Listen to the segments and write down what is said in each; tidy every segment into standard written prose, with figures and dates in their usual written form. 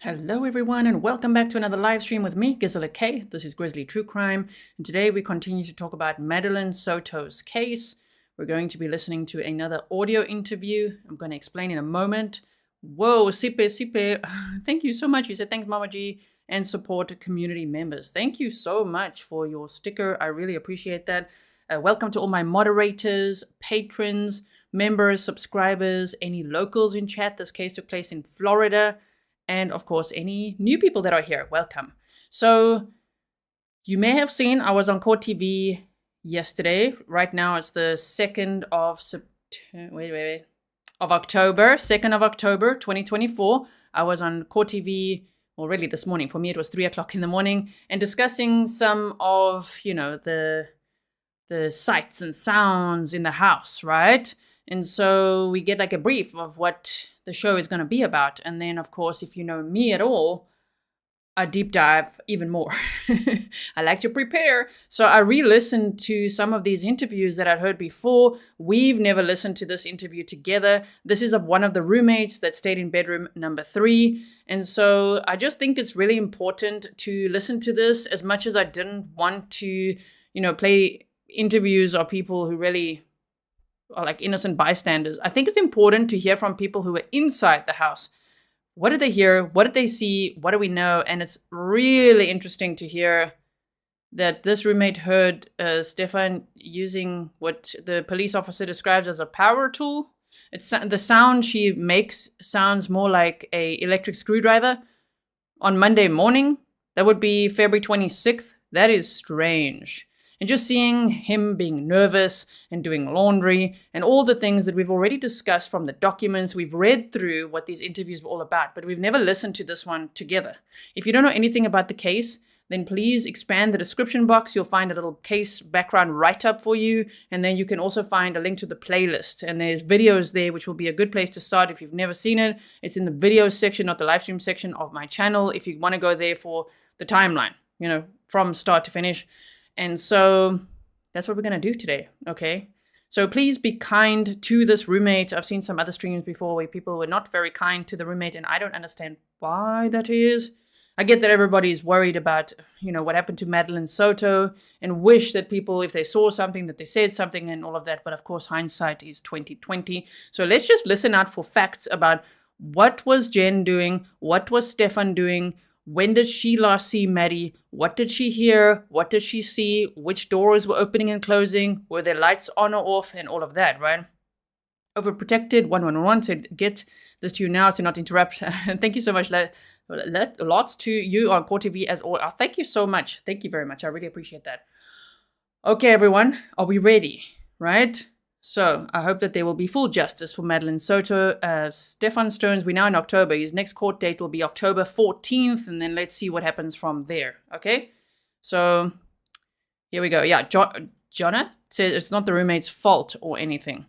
Hello everyone and welcome back to another live stream with me, Grizzly. This is Grizzly True Crime, and today we continue to talk about Madeline Soto's case. We're going to be listening to another audio interview. I'm going to explain in a moment. Whoa, Sipe, thank you so much. You said thanks, Mama G, and support community members. Thank you so much for your sticker. I really appreciate that. Welcome to all my moderators, patrons, members, subscribers, any locals in chat. This case took place in Florida. And of course, any new people that are here, welcome. So you may have seen I was on Court TV yesterday. Right now it's the 2nd of October, 2nd of October, 2024. I was on Court TV already this morning. For me, it was 3 o'clock in the morning, and discussing some of, the sights and sounds in the house, right? And so we get like a brief of what the show is going to be about. And then, of course, if you know me at all, I deep dive even more. I like to prepare. So I re-listened to some of these interviews that I'd heard before. We've never listened to this interview together. This is of one of the roommates that stayed in bedroom number 3. And so I just think it's really important to listen to this, as much as I didn't want to, play interviews of people who really are like innocent bystanders. I think it's important to hear from people who are inside the house. What did they hear? What did they see? What do we know? And it's really interesting to hear that this roommate heard Stephan using what the police officer describes as a power tool. It's the sound she makes sounds more like a electric screwdriver. On Monday morning, that would be February 26th. That is strange. And just seeing him being nervous and doing laundry and all the things that we've already discussed from the documents. We've read through what these interviews were all about, but we've never listened to this one together. If you don't know anything about the case, then please expand the description box. You'll find a little case background write-up for you. And then you can also find a link to the playlist. And there's videos there, which will be a good place to start if you've never seen it. It's in the video section, not the live stream section of my channel, if you want to go there for the timeline, from start to finish. And so that's what we're going to do today, okay? So please be kind to this roommate. I've seen some other streams before where people were not very kind to the roommate, and I don't understand why that is. I get that everybody's worried about, what happened to Madeline Soto, and wish that people, if they saw something, that they said something and all of that. But of course, hindsight is 2020. So let's just listen out for facts about what was Jenn doing, what was Stephan doing, when did she last see Maddie? What did she hear? What did she see? Which doors were opening and closing? Were there lights on or off? And all of that, right? Overprotected 1111 said, get this to you now to not interrupt. Thank you so much. Lots to you on Core TV as all. Thank you so much. Thank you very much. I really appreciate that. Okay, everyone. Are we ready? Right? So I hope that there will be full justice for Madeline Soto. Stephan Sterns, we're now in October. His next court date will be October 14th, and then let's see what happens from there, okay? So here we go. Yeah, Jonna said it's not the roommate's fault or anything.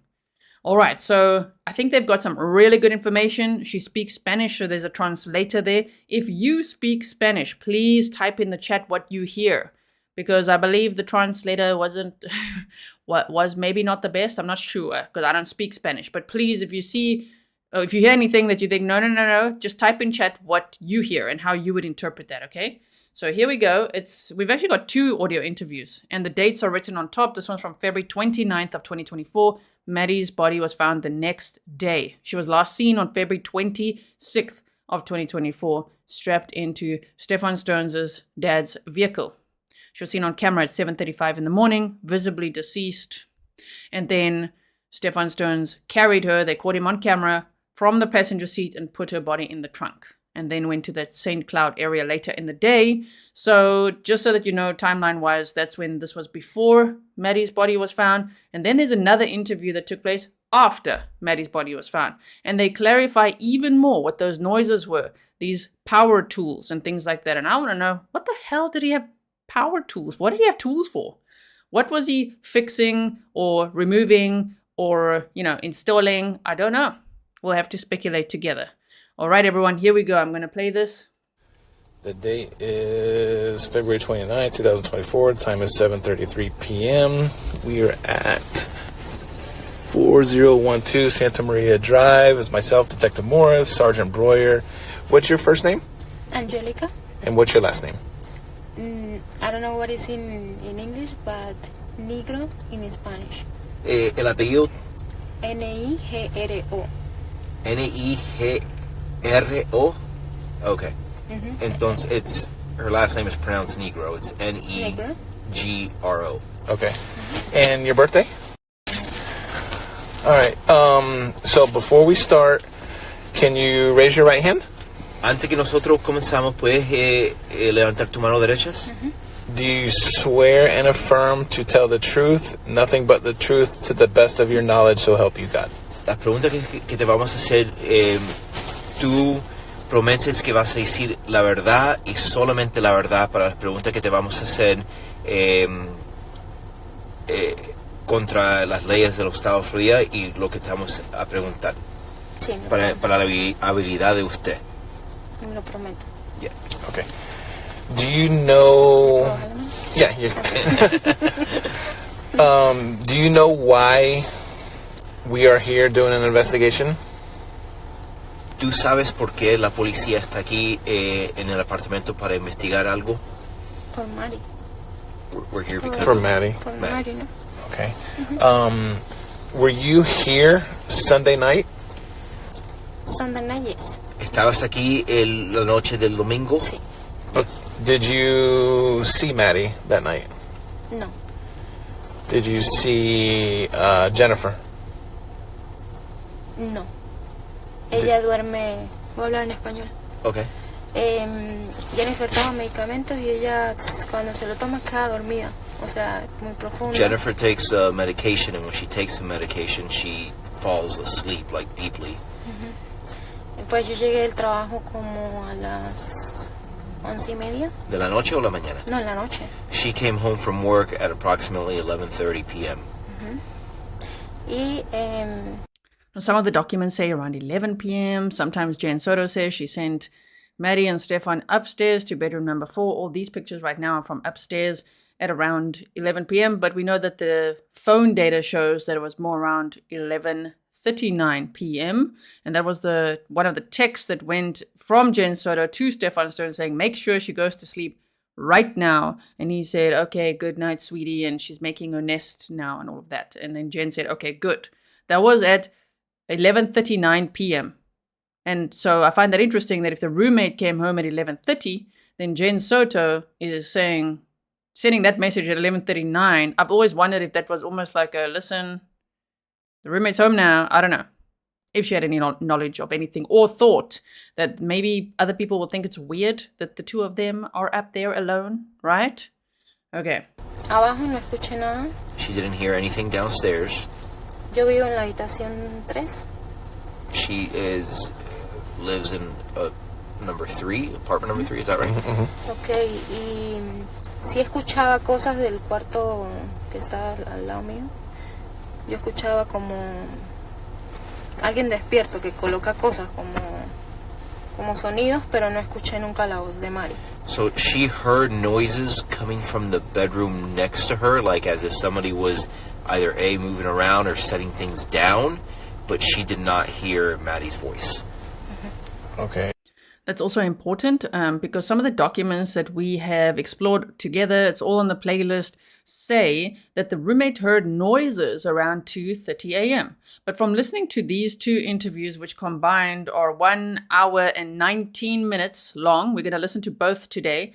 All right, so I think they've got some really good information. She speaks Spanish, so there's a translator there. If you speak Spanish, please type in the chat what you hear, because I believe the translator was maybe not the best. I'm not sure, because I don't speak Spanish. But please, if you hear anything that you think, no, just type in chat what you hear and how you would interpret that, okay? So here we go. We've actually got 2 audio interviews, and the dates are written on top. This one's from February 29th of 2024. Maddie's body was found the next day. She was last seen on February 26th of 2024, strapped into Stephan Sterns' dad's vehicle. She was seen on camera at 7:35 in the morning, visibly deceased. And then Stephan Sterns carried her. They caught him on camera from the passenger seat and put her body in the trunk. And then went to that St. Cloud area later in the day. So just so that you know, timeline-wise, that's when this was before Maddie's body was found. And then there's another interview that took place after Maddie's body was found. And they clarify even more what those noises were, these power tools and things like that. And I want to know, what the hell did he have power tools? What did he have tools for? What was he fixing or removing or, installing? I don't know. We'll have to speculate together. All right, everyone, here we go. I'm going to play this. The date is February 29, 2024. The time is 7:33 p.m. We are at 4012 Santa Maria Drive. It's myself, Detective Morris, Sergeant Breuer. What's your first name? Angelica. And what's your last name? I don't know what is in English, but negro in Spanish. El apellido. Nigro. Nigro. Okay. Entonces, her last name is pronounced Negro. It's Negro. Okay. And your birthday? All right. So before we start, can you raise your right hand? Antes que nosotros comenzamos, ¿puedes levantar tu mano derecha? Do you swear and affirm to tell the truth, nothing but the truth, to the best of your knowledge, so help you God? Las preguntas que te vamos a hacer, tú prometes que vas a decir la verdad y solamente la verdad para las preguntas que te vamos a hacer contra las leyes de los Estados Unidos y lo que te vamos a preguntar. Sí, para la habilidad de usted. Me lo prometo. Yeah. Okay. Do you know... Yeah. Do you know why we are here doing an investigation? ¿Tú sabes por qué la policía está aquí en el apartamento para investigar algo? Por Maddie. We're here because For Maddie. Por Maddie, ¿no? Okay. Were you here Sunday night? Sunday night, yes. ¿Estabas aquí la noche del domingo? Sí. Did you see Maddie that night? No. Did you see Jennifer? No. Ella duerme... Voy a hablar en español. Okay. Jennifer toma medicamentos y ella cuando se lo toma queda dormida. O sea, muy profunda. Jennifer takes medication, and when she takes the medication, she falls asleep, like deeply. Pues yo llegué del trabajo como a las 11:30. ¿De la noche o la mañana? No, en la noche. She came home from work at approximately 11:30 p.m. Y Some of the documents say around 11 p.m. Sometimes Jenn Soto says she sent Maddie and Stephan upstairs to bedroom number 4. All these pictures right now are from upstairs at around 11 p.m. But we know that the phone data shows that it was more around 11:39 p.m. And that was one of the texts that went from Jenn Soto to Stephan Sterns saying, make sure she goes to sleep right now. And he said, okay, good night, sweetie. And she's making her nest now and all of that. And then Jenn said, okay, good. That was at 11:39 p.m. And so I find that interesting that if the roommate came home at 11:30, then Jenn Soto is sending that message at 11:39. I've always wondered if that was almost like a, listen, the roommate's home now. I don't know if she had any knowledge of anything or thought that maybe other people will think it's weird that the two of them are up there alone, right? Okay. abajo no escuché nada. She didn't hear anything downstairs. Yo vivo en la habitación 3. She lives in number 3, apartment number 3, is that right? Ok, y sí escuchaba cosas del cuarto que estaba al lado mío. Yo escuchaba como alguien despierto que coloca cosas como sonidos, pero no escuché nunca la voz de Mari. So she heard noises coming from the bedroom next to her, like as if somebody was either moving around or setting things down, but she did not hear Maddie's voice. Okay. That's also important because some of the documents that we have explored together, it's all on the playlist, say that the roommate heard noises around 2:30 a.m. But from listening to these two interviews, which combined are 1 hour and 19 minutes long, we're going to listen to both today.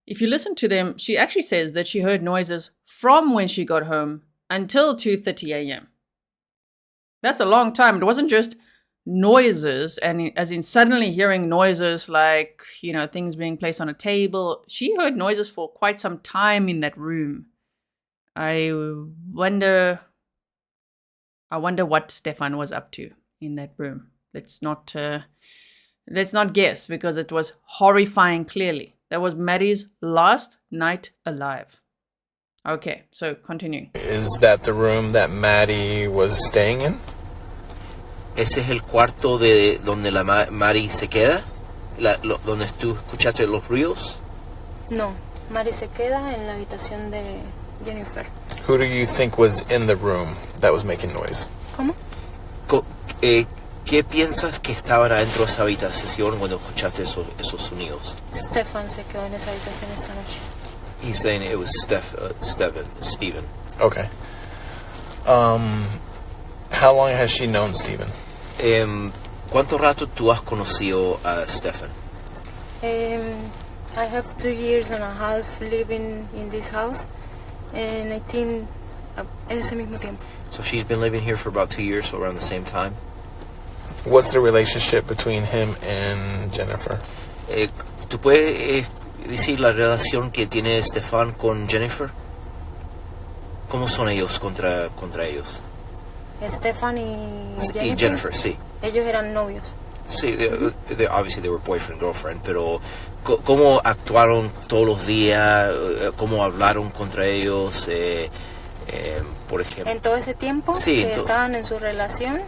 If you listen to them, she actually says that she heard noises from when she got home until 2:30 a.m. That's a long time. It wasn't just noises, and as in suddenly hearing noises like, you know, things being placed on a table. She heard noises for quite some time in that room. I wonder what Stephan was up to in that room. Let's not guess, because it was horrifying. Clearly, that was Maddie's last night alive. Okay, so continue. Is that the room that Maddie was staying in? ¿Ese es el cuarto de donde la Mari se queda? ¿Donde tú escuchaste los ruidos? No, Mari se queda en la habitación de Jennifer. Who do you think was in the room that was making noise? ¿Cómo? ¿Qué piensas que estaban adentro de esa habitación cuando escuchaste esos sonidos? Stephan se quedó en esa habitación esta noche. He's saying it was Stephen. Okay. How long has she known Stephen? ¿Cuánto rato tú has conocido a Stephan? I have 2 years and a half living in this house, and I think en ese mismo tiempo. So she's been living here for about 2 years, so around the same time. What's the relationship between him and Jennifer? ¿Tú puedes decir la relación que tiene Stephan con Jennifer? ¿Cómo son ellos contra ellos? Stephan y Jennifer. Y Jennifer, sí. Ellos eran novios. Sí, obviously they were boyfriend, girlfriend, pero ¿cómo actuaron todos los días? ¿Cómo hablaron contra ellos? Por ejemplo. En todo ese tiempo sí, que estaban en su relación,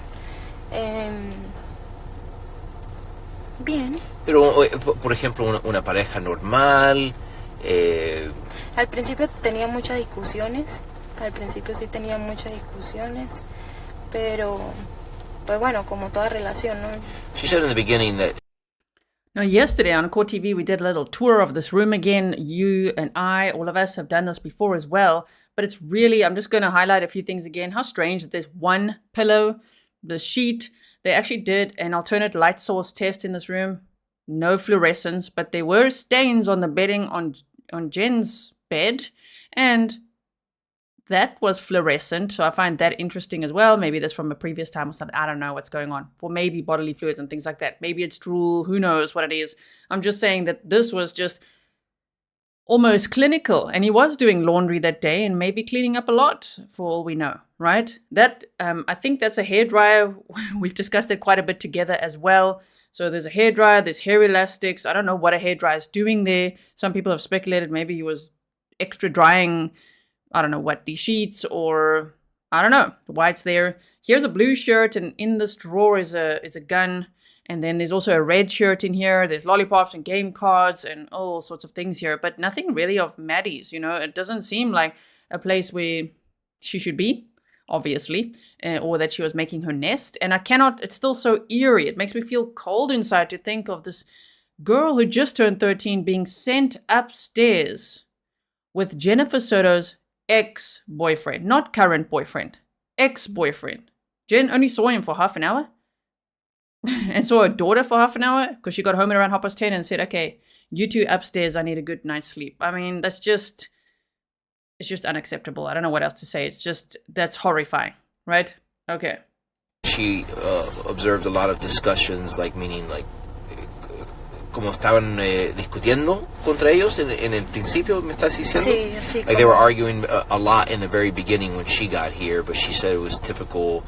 bien. Pero, por ejemplo, una pareja normal. Al principio tenía muchas discusiones. Pero, pues bueno, como toda relación, ¿no? She said in the beginning that. Now, yesterday on Core TV, we did a little tour of this room again. You and I, all of us have done this before as well. But it's really, I'm just going to highlight a few things again. How strange that there's one pillow, the sheet. They actually did an alternate light source test in this room. No fluorescence, but there were stains on the bedding on Jenn's bed. And that was fluorescent, so I find that interesting as well. Maybe that's from a previous time or something. I don't know what's going on. For maybe bodily fluids and things like that. Maybe it's drool. Who knows what it is. I'm just saying that this was just almost clinical. And he was doing laundry that day and maybe cleaning up a lot, for all we know, right? That I think that's a hairdryer. We've discussed it quite a bit together as well. So there's a hairdryer, there's hair elastics. I don't know what a hairdryer is doing there. Some people have speculated maybe he was extra drying, I don't know what, the sheets, or I don't know why it's there. Here's a blue shirt, and in this drawer is a gun. And then there's also a red shirt in here. There's lollipops and game cards and all sorts of things here, but nothing really of Maddie's, you know. It doesn't seem like a place where she should be, obviously, or that she was making her nest. And it's still so eerie. It makes me feel cold inside to think of this girl who just turned 13 being sent upstairs with Jennifer Soto's ex-boyfriend, not current boyfriend, ex-boyfriend. Jenn only saw him for half an hour and saw her daughter for half an hour because she got home at around 10:30 and said, okay, you two upstairs, I need a good night's sleep. I mean, it's just unacceptable. I don't know what else to say. That's horrifying, right? Okay. She observed a lot of discussions, meaning como estaban discutiendo contra ellos en el principio, ¿me estás diciendo? Sí. They were arguing a lot in the very beginning when she got here, but she said it was typical,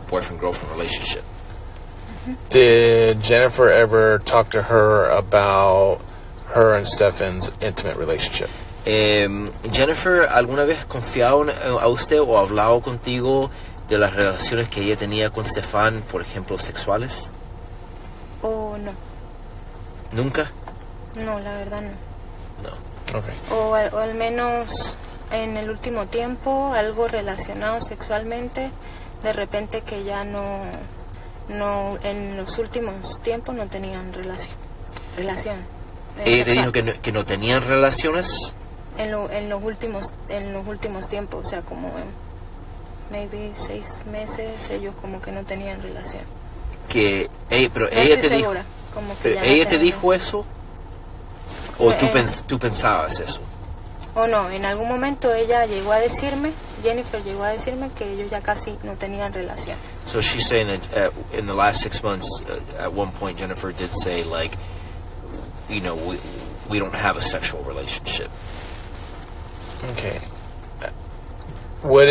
boyfriend-girlfriend relationship. Mm-hmm. Did Jennifer ever talk to her about her and Stephan's intimate relationship? Jennifer, ¿alguna vez confiado a usted o hablado contigo de las relaciones que ella tenía con Stephan, por ejemplo, sexuales? ¿O no? ¿Nunca? No, la verdad no. No. Okay. O al menos en el último tiempo, algo relacionado sexualmente, de repente que ya no en los últimos tiempos no tenían relación. ¿Ella te dijo que no tenían relaciones? En los últimos tiempos, o sea, como maybe 6 meses, ellos como que no tenían relación. Pero no ella estoy te segura, dijo, como que ¿ella te dijo eso? ¿O tú pensabas eso? O no, en algún momento Jennifer llegó a decirme que ellos ya casi no tenían relación. So she's saying that in the last 6 months, at one point Jennifer did say, we don't have a sexual relationship. Okay. What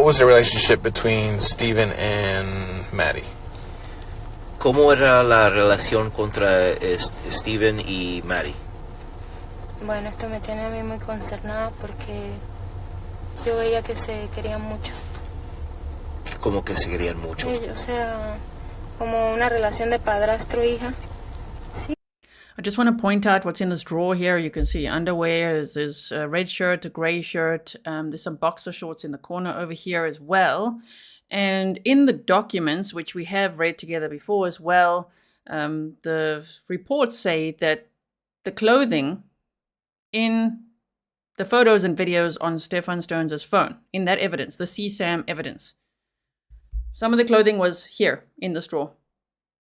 was the relationship between Stephan and Maddie? ¿Cómo era la relación contra Stephan y Maddie? Bueno, esto me tiene a mí muy concernada porque yo veía que se querían mucho. ¿Cómo que se querían mucho? O sea, como una relación de padrastro-hija. Sí. I just want to point out what's in this drawer here. You can see underwear, there's a red shirt, a gray shirt. There's some boxer shorts in the corner over here as well. And in the documents, which we have read together before as well, the reports say that the clothing in the photos and videos on Stephan Sterns' phone, in that evidence, the CSAM evidence, some of the clothing was here in this drawer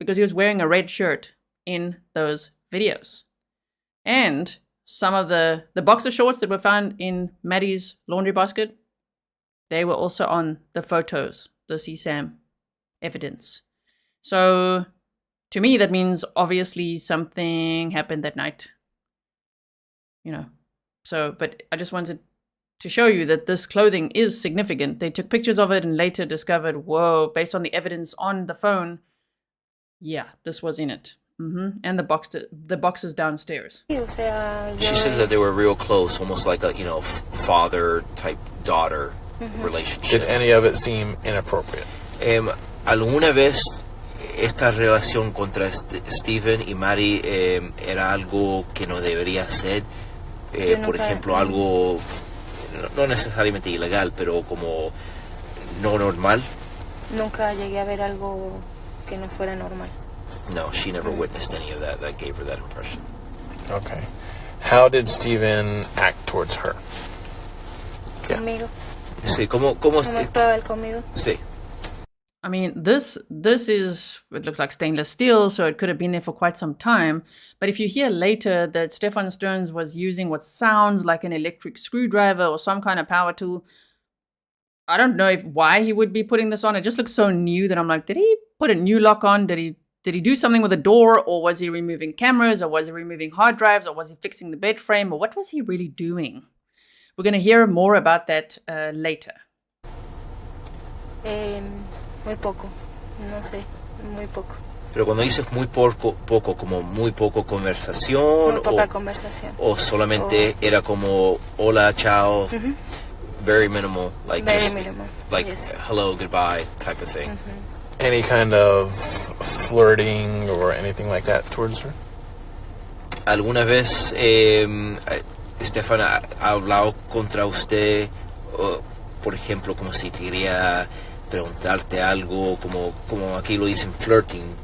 because he was wearing a red shirt in those videos. And some of the boxer shorts that were found in Maddie's laundry basket, they were also on the photos, the CSAM evidence. So to me, that means obviously something happened that night. You know, so, but I just wanted to show you that this clothing is significant. They took pictures of it and later discovered, whoa, based on the evidence on the phone, yeah, this was in it. And the boxes downstairs. She says that they were real close, almost like a, father type daughter relationship. Did any of it seem inappropriate? ¿Alguna vez esta relación contra Stephen y Maddie era algo que no debería ser? Por ejemplo, algo no necesariamente ilegal, pero como no normal. Nunca llegué a ver algo que no fuera normal. No, she never witnessed any of that. That gave her that impression. Okay. How did Stephen act towards her? Conmigo. Sí, ¿cómo estaba él conmigo? Sí. I mean, this is, it looks like stainless steel, so it could have been there for quite some time. But if you hear later that Stephan Sterns was using what sounds like an electric screwdriver or some kind of power tool, I don't know why he would be putting this on. It just looks so new that I'm like, did he put a new lock on? Did he do something with the door, or was he removing cameras, or was he removing hard drives, or was he fixing the bed frame, or what was he really doing? We're going to hear more about that later. Muy poco, no sé, muy poco. Pero cuando dices muy poco, como muy poco conversación. Muy poca conversación. O solamente era como hola, chao. Very minimal, like very just minimal. Like Yes. hello, goodbye type of thing. Any kind of flirting or anything like that towards her? ¿Alguna vez Stephan ha hablado contra usted, por ejemplo, como si te quería preguntarte algo, como aquí lo dicen flirting?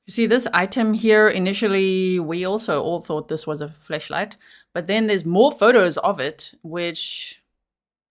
You see this item here, initially we also all thought this was a fleshlight, but then there's more photos of it, which,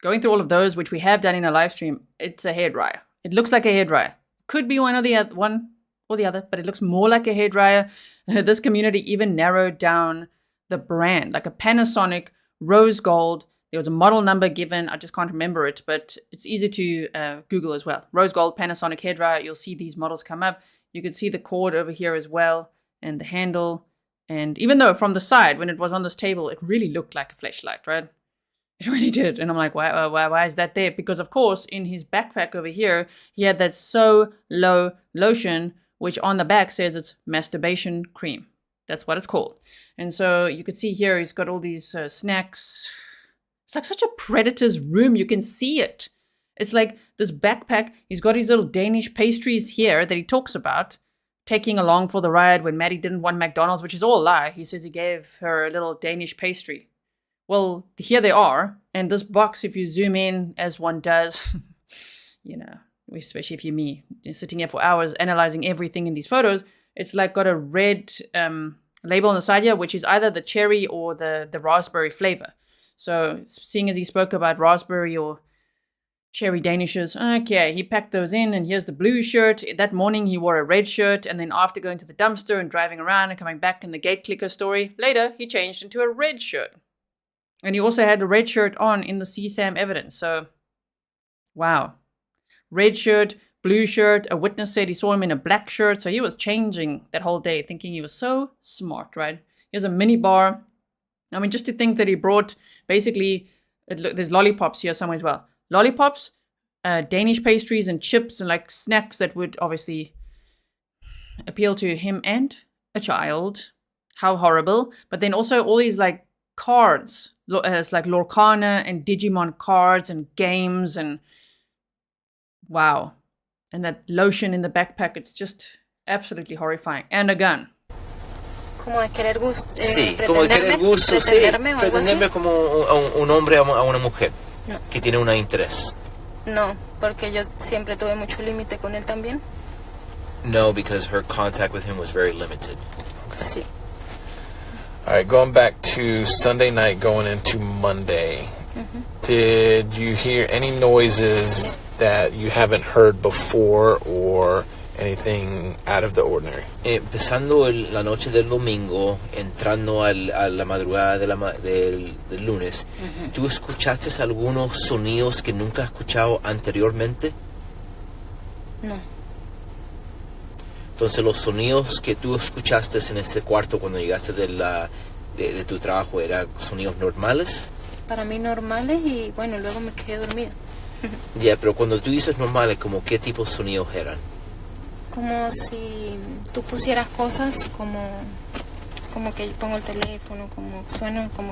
going through all of those, which we have done in a live stream, it's a hairdryer. It looks like a hairdryer. Could be one or the other, but it looks more like a hairdryer. This community even narrowed down the brand, like a Panasonic rose gold. There was a model number given. I just can't remember it, but it's easy to Google as well. Rose gold Panasonic hairdryer. You'll see these models come up. You could see the cord over here as well, and the handle. And even though from the side, when it was on this table, it really looked like a fleshlight, right? It really did. And I'm like, why is that there? Because, of course, in his backpack over here, he had that So Low lotion, which on the back says it's masturbation cream. That's what it's called. And so you could see here, he's got all these snacks. It's like such a predator's room. You can see it. It's like this backpack. He's got his little Danish pastries here that he talks about, taking along for the ride when Maddie didn't want McDonald's, which is all a lie. He says he gave her a little Danish pastry. Well, here they are. And this box, if you zoom in, as one does, especially if you're me, just sitting here for hours analyzing everything in these photos, it's like got a red label on the side here, which is either the cherry or the raspberry flavor. So seeing as he spoke about raspberry or cherry Danishes, okay, he packed those in, and here's the blue shirt. That morning he wore a red shirt, and then after going to the dumpster and driving around and coming back in the gate clicker story, later he changed into a red shirt. And he also had a red shirt on in the CSAM evidence. So, wow. Red shirt, blue shirt. A witness said he saw him in a black shirt. So he was changing that whole day, thinking he was so smart, right? Here's a mini bar. I mean, just to think that he brought basically, there's lollipops here somewhere as well. Lollipops, Danish pastries and chips and like snacks that would obviously appeal to him and a child. How horrible. But then also all these like cards. It's like Lorcana and Digimon cards and games and wow. And that lotion in the backpack, it's just Absolutely horrifying. And a gun. Como de querer Sí, como de querer gusto, sí. pretenderme o algo así. Pretenderme como un hombre a una mujer No. que tiene un interés. No, porque yo siempre tuve mucho límite con él también. No, because her contact with him was very limited. Sí. All right, going back to Sunday night, going into Monday. Did you hear any noises that you haven't heard before or anything out of the ordinary? Empezando la noche del domingo, entrando a la madrugada del lunes, ¿tú escuchaste algunos sonidos que nunca has escuchado anteriormente? No. Entonces, los sonidos que tú escuchaste en ese cuarto cuando llegaste de tu trabajo, ¿eran sonidos normales? Para mí normales y bueno, luego me quedé dormida. Ya, pero cuando tú dices normales, ¿como qué tipo de sonidos eran? Como si tú pusieras cosas como que yo pongo el teléfono, como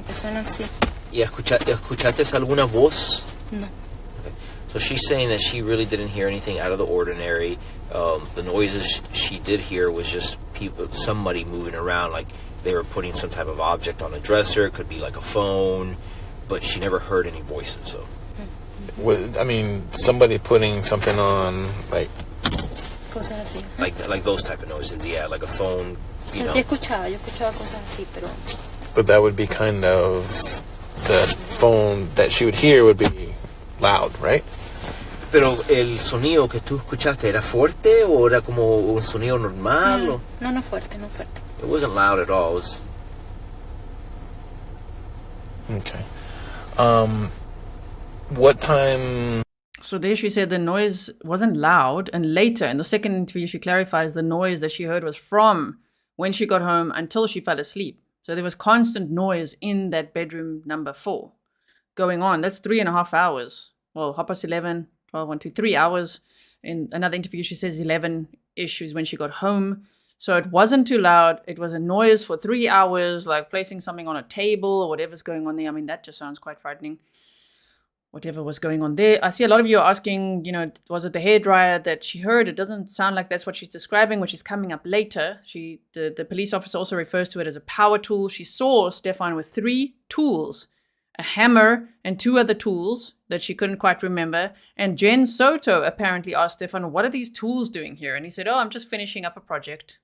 que suena así. ¿Y escuchaste alguna voz? No. Okay. So she's saying that she really didn't hear anything out of the ordinary. The noises she did hear was just somebody moving around, like they were putting some type of object on a dresser. It could be like a phone, but she never heard any voices. So, Somebody putting something on, like Cosas así. like those type of noises, yeah, like a phone. You know. Sí yo escuchaba cosas así, pero but that would be kind of the phone that she would hear would be loud, right? Pero el sonido que tú escuchaste, ¿era fuerte o era como un sonido normal? no fuerte. It wasn't loud at all. It was... Okay. What time? So there she said the noise wasn't loud. And later in the second interview, she clarifies the noise that she heard was from when she got home until she fell asleep. So there was constant noise in that bedroom number 4 going on. That's 3.5 hours. Well, 11:30, 12, 1, 2, 3 hours. In another interview, she says 11-ish is when she got home. So it wasn't too loud. It was a noise for 3 hours, like placing something on a table or whatever's going on there. I mean, that just sounds quite frightening. Whatever was going on there. I see a lot of you are asking, was it the hairdryer that she heard? It doesn't sound like that's what she's describing, which is coming up later. The police officer also refers to it as a power tool. She saw Stephan with 3 tools, a hammer and 2 other tools that she couldn't quite remember. And Jennifer Soto apparently asked Stephan, what are these tools doing here? And he said, I'm just finishing up a project.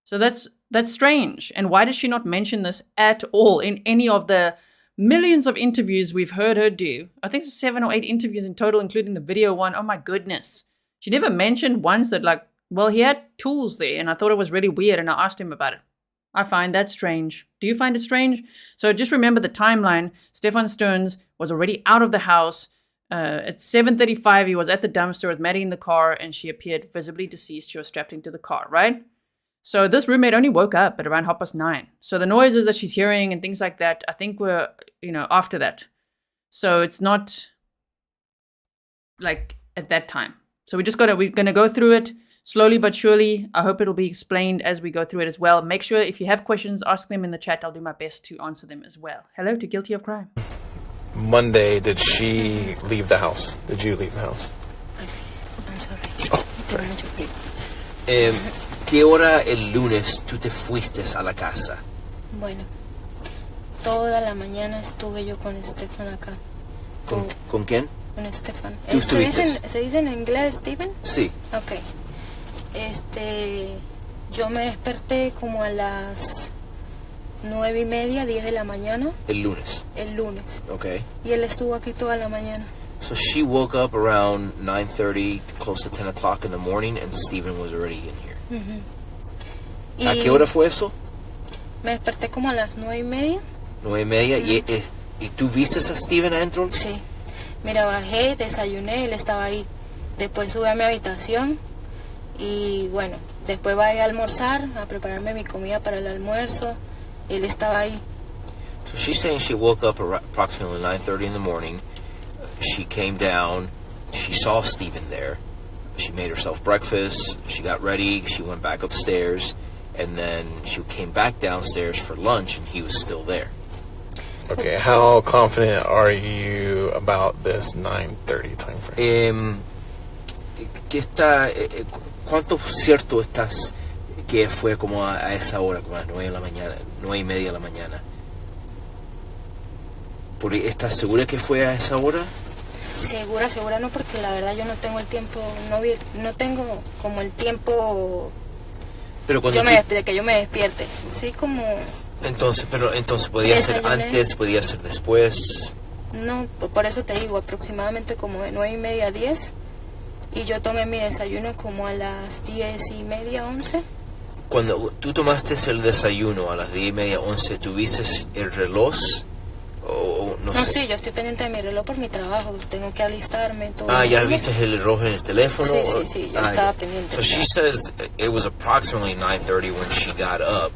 So that's strange. And why did she not mention this at all in any of the millions of interviews we've heard her do? I think 7 or 8 interviews in total, including the video one. Oh my goodness. She never mentioned once that he had tools there, and I thought it was really weird, and I asked him about it. I find that strange. Do you find it strange? So just remember the timeline. Stephan Sterns was already out of the house. At 7:35, he was at the dumpster with Maddie in the car, and she appeared visibly deceased. She was strapped into the car, right? So this roommate only woke up at around 9:30. So the noises that she's hearing and things like that, I think were, after that. So it's not like at that time. So we're gonna go through it slowly but surely. I hope it'll be explained as we go through it as well. Make sure if you have questions, ask them in the chat. I'll do my best to answer them as well. Hello to Guilty of Crime. Monday, did she leave the house? Did you leave the house? I'm sorry. Sorry. Mucho frío. ¿Qué hora el lunes tú te fuiste a la casa? Bueno, toda la mañana estuve yo con Stephan acá. ¿Con quién? Con Stephan. ¿Tú estuviste? ¿Se dice en inglés Stephen? Sí. Ok. Yo me desperté como a las 9:30, 10 de la mañana. El lunes. El lunes. Okay. Y él estuvo aquí toda la mañana. So she woke up around 9:30, close to 10 o'clock in the morning, and Stephen was already in here. ¿A qué hora fue eso? Me desperté como a las 9:30. 9:30. ¿Y tú viste a Stephen adentro? Sí. Mira, bajé, desayuné, él estaba ahí. Después subí a mi habitación y bueno, después bajé a almorzar, a prepararme mi comida para el almuerzo. Él estaba ahí. So she's saying she woke up approximately 9:30 in the morning. She came down. She saw Stephen there. She made herself breakfast. She got ready. She went back upstairs. And then she came back downstairs for lunch, and he was still there. Okay, how confident are you about this 9:30 time frame? ¿qué está, ¿cuánto cierto estás que fue como a esa hora, como a las 9 de la mañana, 9:30 de la mañana? ¿Estás segura que fue a esa hora? Segura no, porque la verdad yo no tengo el tiempo, no tengo como el tiempo pero cuando de que yo me despierte. Sí, como... Entonces podía ser antes, podía ser después. No, por eso te digo, aproximadamente como de 9:30 a 10. Y yo tomé mi desayuno como a las 10:30, 11. Cuando tú tomaste el desayuno a las 10:30, 11, ¿tuviste el reloj? No sé. Sí, yo estoy pendiente de mi reloj por mi trabajo. Tengo que alistarme, todo. ¿Ya viste el reloj en el teléfono? Sí, yo estaba pendiente. So she says it was approximately 9:30 when she got up.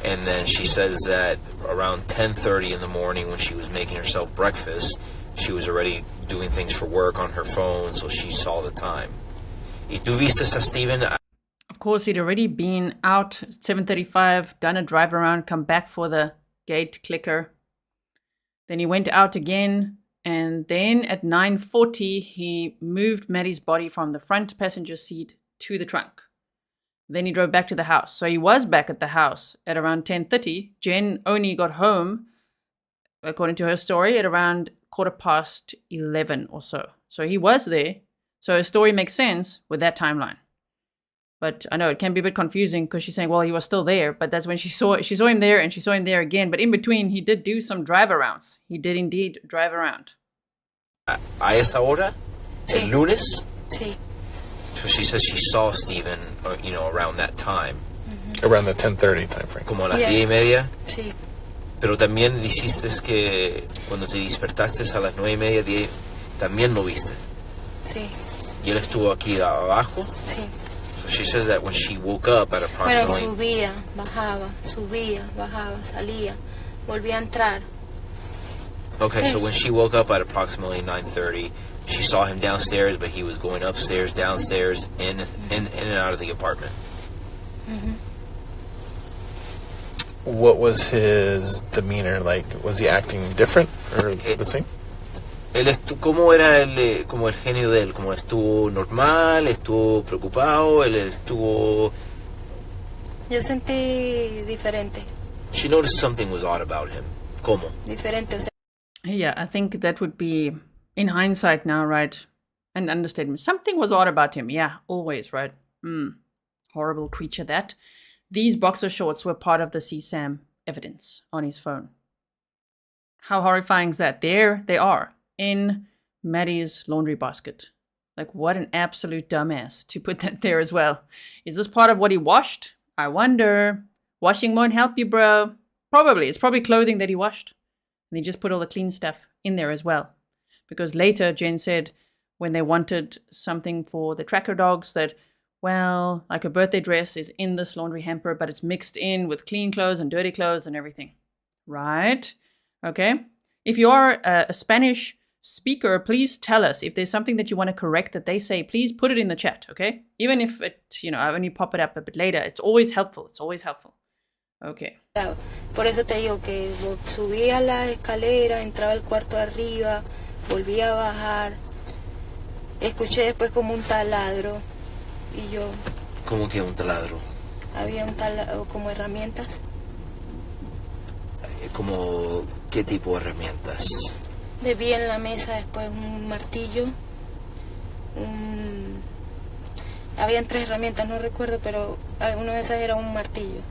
And then she says that around 10:30 in the morning when she was making herself breakfast, she was already doing things for work on her phone, so she saw the time. ¿Y tú viste a Stephen? Of course, he'd already been out 7:35, done a drive around, come back for the gate clicker. Then he went out again, and then at 9:40, he moved Maddie's body from the front passenger seat to the trunk. Then he drove back to the house. So he was back at the house at around 10:30. Jenn only got home, according to her story, at around 11:15 or so. So he was there. So her story makes sense with that timeline. But I know it can be a bit confusing because she's saying, well, he was still there. But that's when she saw him there and she saw him there again. But in between, he did do some drive-arounds. He did indeed drive around. ¿A esa hora? Sí. ¿El lunes? Sí. So she says she saw Stephen, around that time. Mm-hmm. Around the 10:30 time frame. Como a las 10:30. Sí. Pero también dijiste que cuando te despertaste a las 9:30, 10, también lo viste. Sí. ¿Y él estuvo aquí abajo? Sí. So she says that when she woke up at approximately... Bueno, subía, bajaba, salía, volvía a entrar. Okay, Sí. so when she woke up at approximately 9:30, she saw him downstairs, but he was going upstairs, downstairs, in and out of the apartment. Mm-hmm. What was his demeanor like? Was he acting different or the same? ¿Cómo era como el genio de él? ¿Cómo estuvo normal? ¿Estuvo preocupado? ¿Él estuvo...? Yo sentí diferente. She noticed something was odd about him. ¿Cómo? Diferente, o sea. Yeah, I think that would be, in hindsight now, right, an understatement. Something was odd about him. Yeah, always, right? Horrible creature that. These boxer shorts were part of the CSAM evidence on his phone. How horrifying is that? There they are, in Maddie's laundry basket. Like, what an absolute dumbass to put that there as well. Is this part of what he washed? I wonder. Washing won't help you, bro. Probably. It's probably clothing that he washed. And he just put all the clean stuff in there as well. Because later, Jenn said, when they wanted something for the tracker dogs, that, well, like a birthday dress is in this laundry hamper, but it's mixed in with clean clothes and dirty clothes and everything. Right? Okay. If you are a Spanish speaker, please tell us if there's something that you want to correct that they say. Please put it in the chat, okay? Even if it, I only pop it up a bit later. It's always helpful. It's always helpful. Okay. Por eso te digo que subí a la escalera, entraba al cuarto arriba, volví a bajar, escuché después como un taladro y yo... ¿Cómo que un taladro? Había un taladro, como herramientas. ¿Como qué tipo de herramientas? Vi en la mesa después un martillo, habían 3 herramientas, no recuerdo, pero una de esas era un martillo.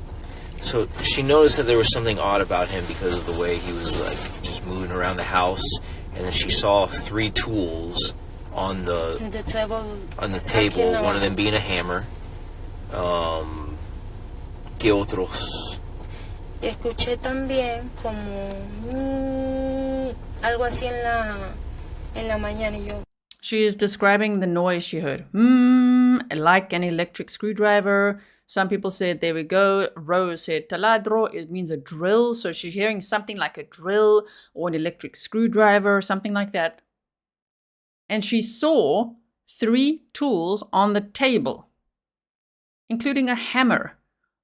So she noticed that there was something odd about him because of the way he was like just moving around the house, and then she saw 3 tools on the table. One of them being a hammer. ¿Qué otros? Escuché también como algo así en la mañana y yo. She is describing the noise she heard. Like an electric screwdriver. Some people said, there we go. Rose said, taladro, it means a drill. So she's hearing something like a drill or an electric screwdriver, something like that. And she saw 3 tools on the table, including a hammer.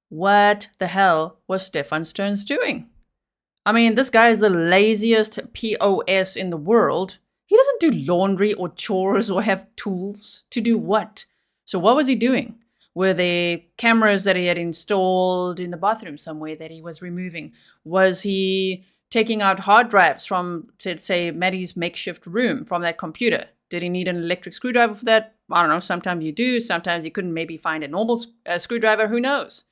What the hell was Stephan Sterns doing? I mean, this guy is the laziest POS in the world. He doesn't do laundry or chores or have tools to do what? So what was he doing? Were there cameras that he had installed in the bathroom somewhere that he was removing? Was he taking out hard drives from, let's say, Maddie's makeshift room from that computer? Did he need an electric screwdriver for that? I don't know. Sometimes you do. Sometimes you couldn't maybe find a normal screwdriver. Who knows?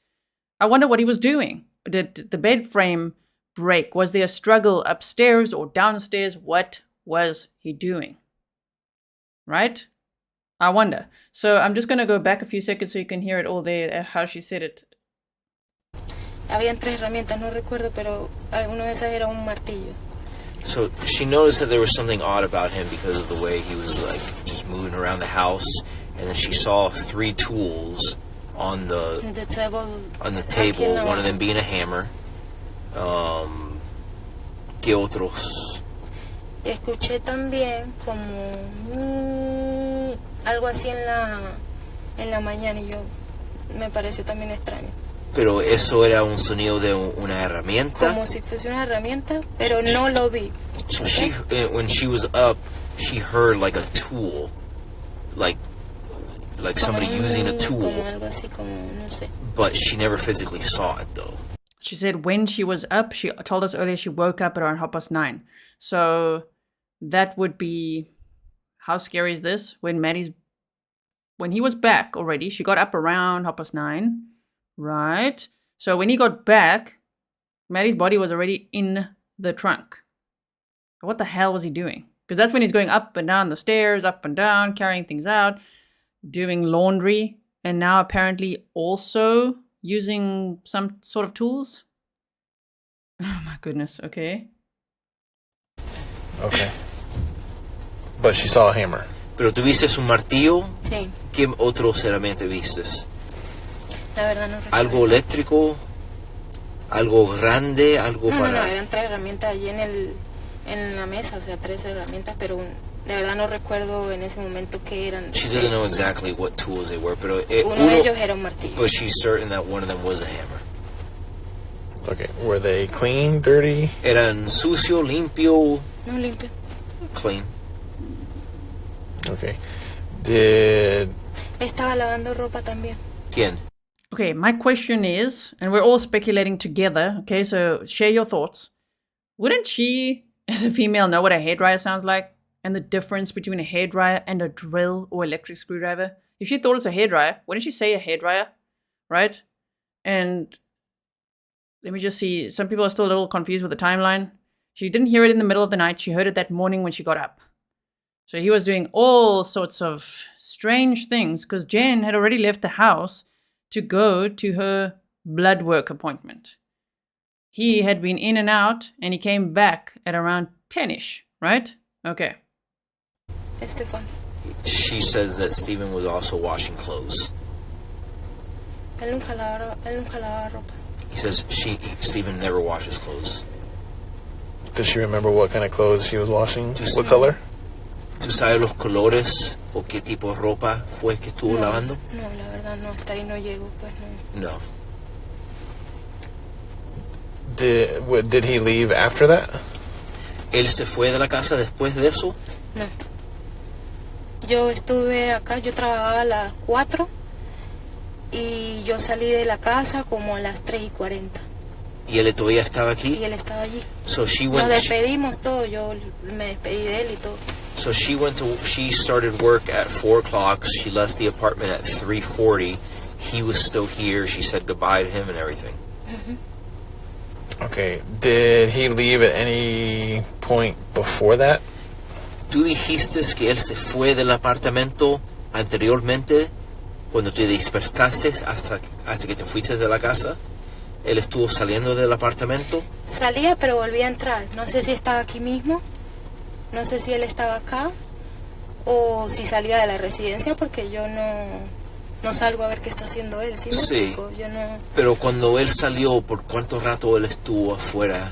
I wonder what he was doing. Did the bed frame break? Was there a struggle upstairs or downstairs? What was he doing? Right? I wonder. So I'm just going to go back a few seconds so you can hear it all there, how she said it. Habían 3 herramientas, no recuerdo, pero una de esas era un martillo. So she noticed that there was something odd about him because of the way he was like just moving around the house, and then she saw 3 tools on the table. One of them being a hammer. ¿Qué otros? Escuché también como algo así en la mañana y me pareció también extraño. Pero eso era un sonido de una herramienta. Como si fuese una herramienta, pero no lo vi. So she, when she was up, she heard like a tool, like somebody using a tool. Como algo así, como no sé. But she never physically saw it though. She said when she was up, she told us earlier she woke up around 9:30. So that would be, how scary is this? When he was back already, she got up around 9:30. Right. So when he got back, Maddie's body was already in the trunk. What the hell was he doing? Because that's when he's going up and down the stairs, up and down, carrying things out, doing laundry, and now apparently also using some sort of tools. Oh my goodness. Okay. Okay. But she saw a hammer. Pero tú viste un martillo? Sí. ¿Qué otros herramientas vistes? La verdad no recuerdo. ¿Algo eléctrico? ¿Algo grande? ¿Algo no, para...? No, eran 3 herramientas allí en la mesa, o sea, 3 herramientas, pero de verdad no recuerdo en ese momento qué eran. She doesn't know exactly what tools they were, pero uno de ellos era un martillo. But she's certain that one of them was a hammer. Okay, were they clean, dirty? ¿Eran sucio, limpio? No, limpio. Clean. Okay. Estaba lavando ropa también. ¿Quién? Okay, my question is, and we're all speculating together, okay, so share your thoughts. Wouldn't she, as a female, know what a hairdryer sounds like? And the difference between a hairdryer and a drill or electric screwdriver? If she thought it's a hairdryer, wouldn't she say a hairdryer? Right? And let me just see. Some people are still a little confused with the timeline. She didn't hear it in the middle of the night. She heard it that morning when she got up. So he was doing all sorts of strange things because Jenn had already left the house to go to her blood work appointment. He had been in and out, and he came back at around 10-ish, right? Okay. Stephan. She says that Stephan was also washing clothes. Él nunca lavaba ropa. He says Stephan never washes clothes. Does she remember what kind of clothes she was washing? What color? ¿Tú sabes los colores o qué tipo de ropa fue que estuvo lavando? No, la verdad no, hasta ahí no llego, pues no. No. Did he leave after that? ¿Él se fue de la casa después de eso? No. Yo estuve acá, yo trabajaba a las 4 y yo salí de la casa como a las 3:40. ¿Y él todavía estaba aquí? Y él estaba allí. So she Nos went. despedimos todo, yo me despedí de él y todo. So she started work at 4 o'clock. She left the apartment at 3:40. He was still here. She said goodbye to him and everything. Mm-hmm. Okay. Did he leave at any point before that? ¿Tú dijiste que él se fue del apartamento anteriormente cuando te despertaste hasta que te fuiste de la casa? ¿Él estuvo saliendo del apartamento? Salía, pero volvía a entrar. No sé si estaba aquí mismo. No sé si él estaba acá o si salía de la residencia porque yo no salgo a ver qué está haciendo él. ¿Sí me explico? Yo no... Pero cuando él salió, ¿por cuánto rato él estuvo afuera?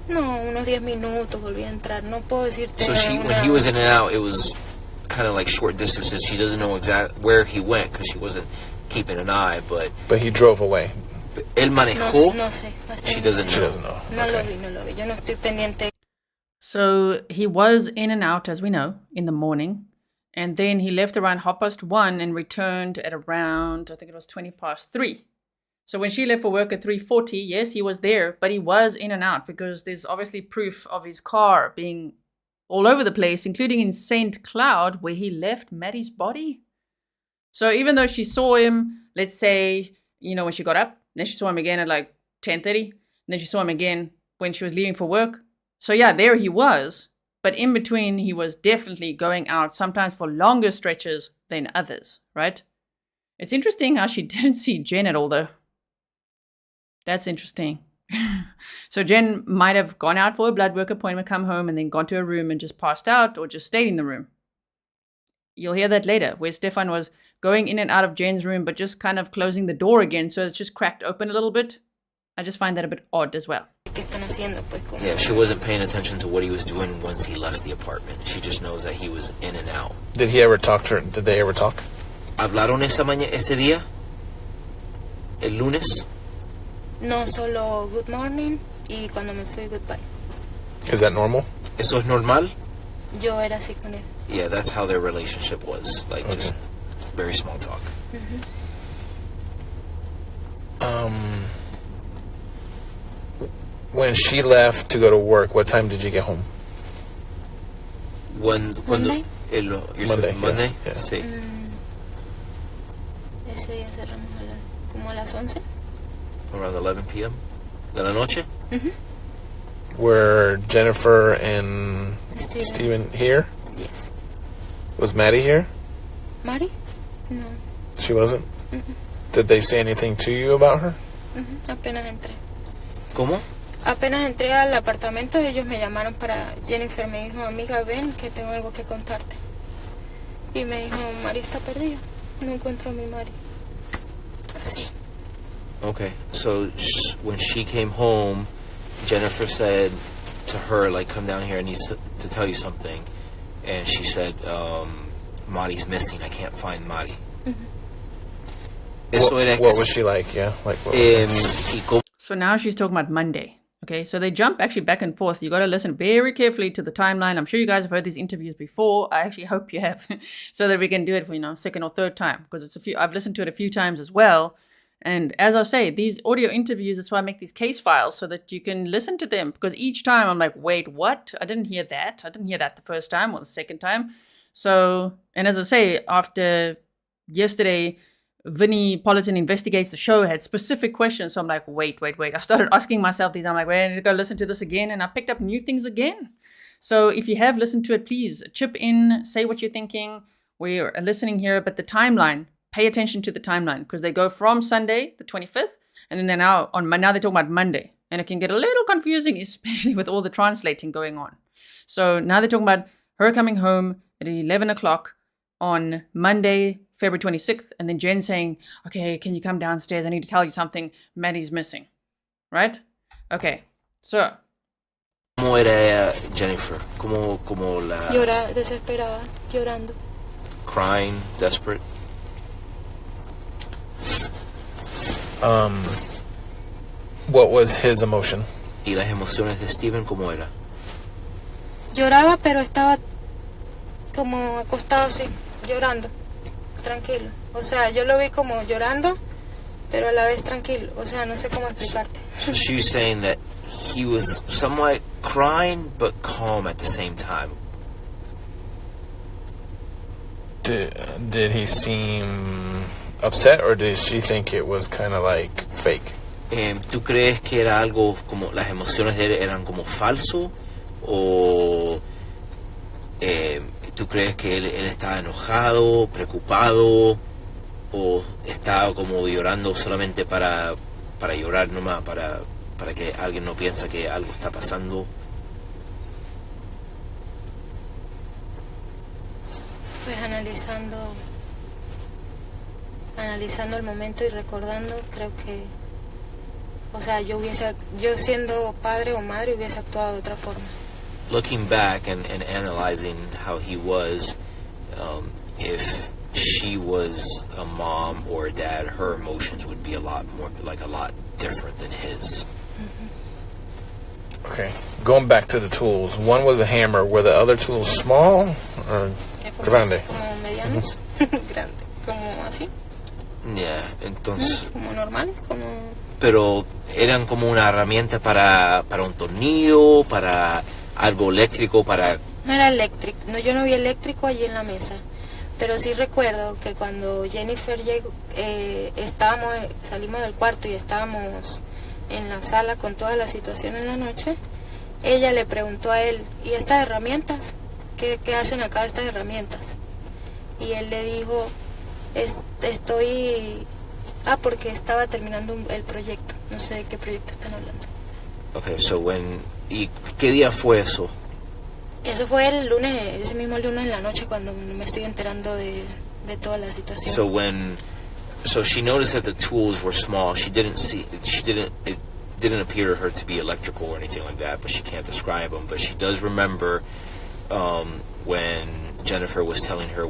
No, unos 10 minutos, volví a entrar. No puedo decirte. So when he was in and out, it was kind of like short distances. She doesn't know exactly where he went because she wasn't keeping an eye, but he drove away. Él manejó. No sé. She doesn't know. No lo vi. Yo no estoy pendiente. So he was in and out, as we know, in the morning. And then he left around 1:30 and returned at around, I think it was 3:20. So when she left for work at 3:40, yes, he was there, but he was in and out because there's obviously proof of his car being all over the place, including in St. Cloud, where he left Maddie's body. So even though she saw him, let's say, when she got up, then she saw him again at like 10:30, and then she saw him again when she was leaving for work. So yeah, there he was. But in between, he was definitely going out, sometimes for longer stretches than others, right? It's interesting how she didn't see Jenn at all, though. That's interesting. So Jenn might have gone out for a blood work appointment, come home, and then gone to her room and just passed out or just stayed in the room. You'll hear that later, where Stephan was going in and out of Jenn's room, but just kind of closing the door again, so it's just cracked open a little bit. I just find that a bit odd as well. Yeah, she wasn't paying attention to what he was doing once he left the apartment. She just knows that he was in and out. Did he ever talk to her? Did they ever talk? ¿Hablaron ese día? ¿El lunes? No, solo good morning y cuando me fui goodbye. Is that normal? ¿Eso es normal? Yo era así con él. Yeah, that's how their relationship was. Like, just very small talk. When she left to go to work, what time did you get home? Monday? Monday? Yes. Sí. Ese día cerramos como a las 11. Around 11 p.m. de la noche? Were Jennifer and Stephen here? Yes. Was Maddie here? ¿Maddie? No. She wasn't? Did they say anything to you about her? Apenas entré. ¿Cómo? Apenas entré al apartamento, ellos me llamaron para... Jennifer me dijo, amiga, ven, que tengo algo que contarte. Y me dijo, Mari está perdida. No encuentro a mi Mari. Así. Okay, so when she came home, Jennifer said to her, like, come down here, I need to tell you something. And she said, Mari's missing, I can't find Mari. What was she like? Yeah, like what? So now she's talking about Monday. Okay, so they jump actually back and forth. You got to listen very carefully to the timeline. I'm sure you guys have heard these interviews before. I actually hope you have, so that we can do it for, second or third time, because it's I've listened to it a few times as well. And as I say, these audio interviews, that's why I make these case files, so that you can listen to them, because each time I'm like, wait, what? I didn't hear that. I didn't hear that the first time or the second time. So, and as I say, after yesterday, Vinny Politan Investigates the Show had specific questions. So I'm like, wait. I started asking myself these. I'm like, wait, I need to go listen to this again. And I picked up new things again. So if you have listened to it, please chip in, say what you're thinking. We're listening here, but the timeline, pay attention to the timeline, because they go from Sunday, the 25th, and then now they're talking about Monday. And it can get a little confusing, especially with all the translating going on. So now they're talking about her coming home at 11 o'clock on Monday, February 26th, and then Jenn saying, okay, can you come downstairs? I need to tell you something. Maddie's missing. Right? Okay, so. ¿Cómo era Jennifer? ¿Cómo la... Desesperada, llorando. Crying, desperate? What was his emotion? ¿Y las emociones de Stephen cómo era? Lloraba, pero estaba como acostado así, llorando. Tranquilo. O sea, yo lo vi como llorando, pero a la vez tranquilo. O sea, no sé cómo explicarte. So she's saying that he was somewhat crying, but calm at the same time. Did he seem upset, or did she think it was kind of like fake? ¿Tú crees que era algo como las emociones de él eran como falso? ¿O tú crees que él estaba enojado, preocupado, o estaba como llorando solamente para llorar nomás, para que alguien no piensa que algo está pasando? Pues analizando el momento y recordando, creo que, o sea, yo siendo padre o madre hubiese actuado de otra forma. Looking back and analyzing how he was, if she was a mom or a dad, her emotions would be a lot different than his. Okay. Going back to the tools. One was a hammer. Were the other tools small or grande? Como medianos. Grande. Como así. Yeah, entonces... Como normales. Como... Pero eran como una herramienta para un tornillo, para algo eléctrico, para... No era eléctrico. No, yo no vi eléctrico allí en la mesa. Pero sí recuerdo que cuando Jennifer llegó, salimos del cuarto y estábamos en la sala con toda la situación en la noche, ella le preguntó a él, ¿y estas herramientas? ¿Qué hacen acá estas herramientas? Y él le dijo, porque estaba terminando el proyecto. No sé de qué proyecto están hablando. Okay, ¿y qué día fue eso? Eso fue el lunes, ese mismo lunes en la noche cuando me estoy enterando de toda la situación. So she noticed that the tools were small. It didn't appear to her to be electrical or anything like that, but she can't describe them. But she does remember when Jennifer was telling her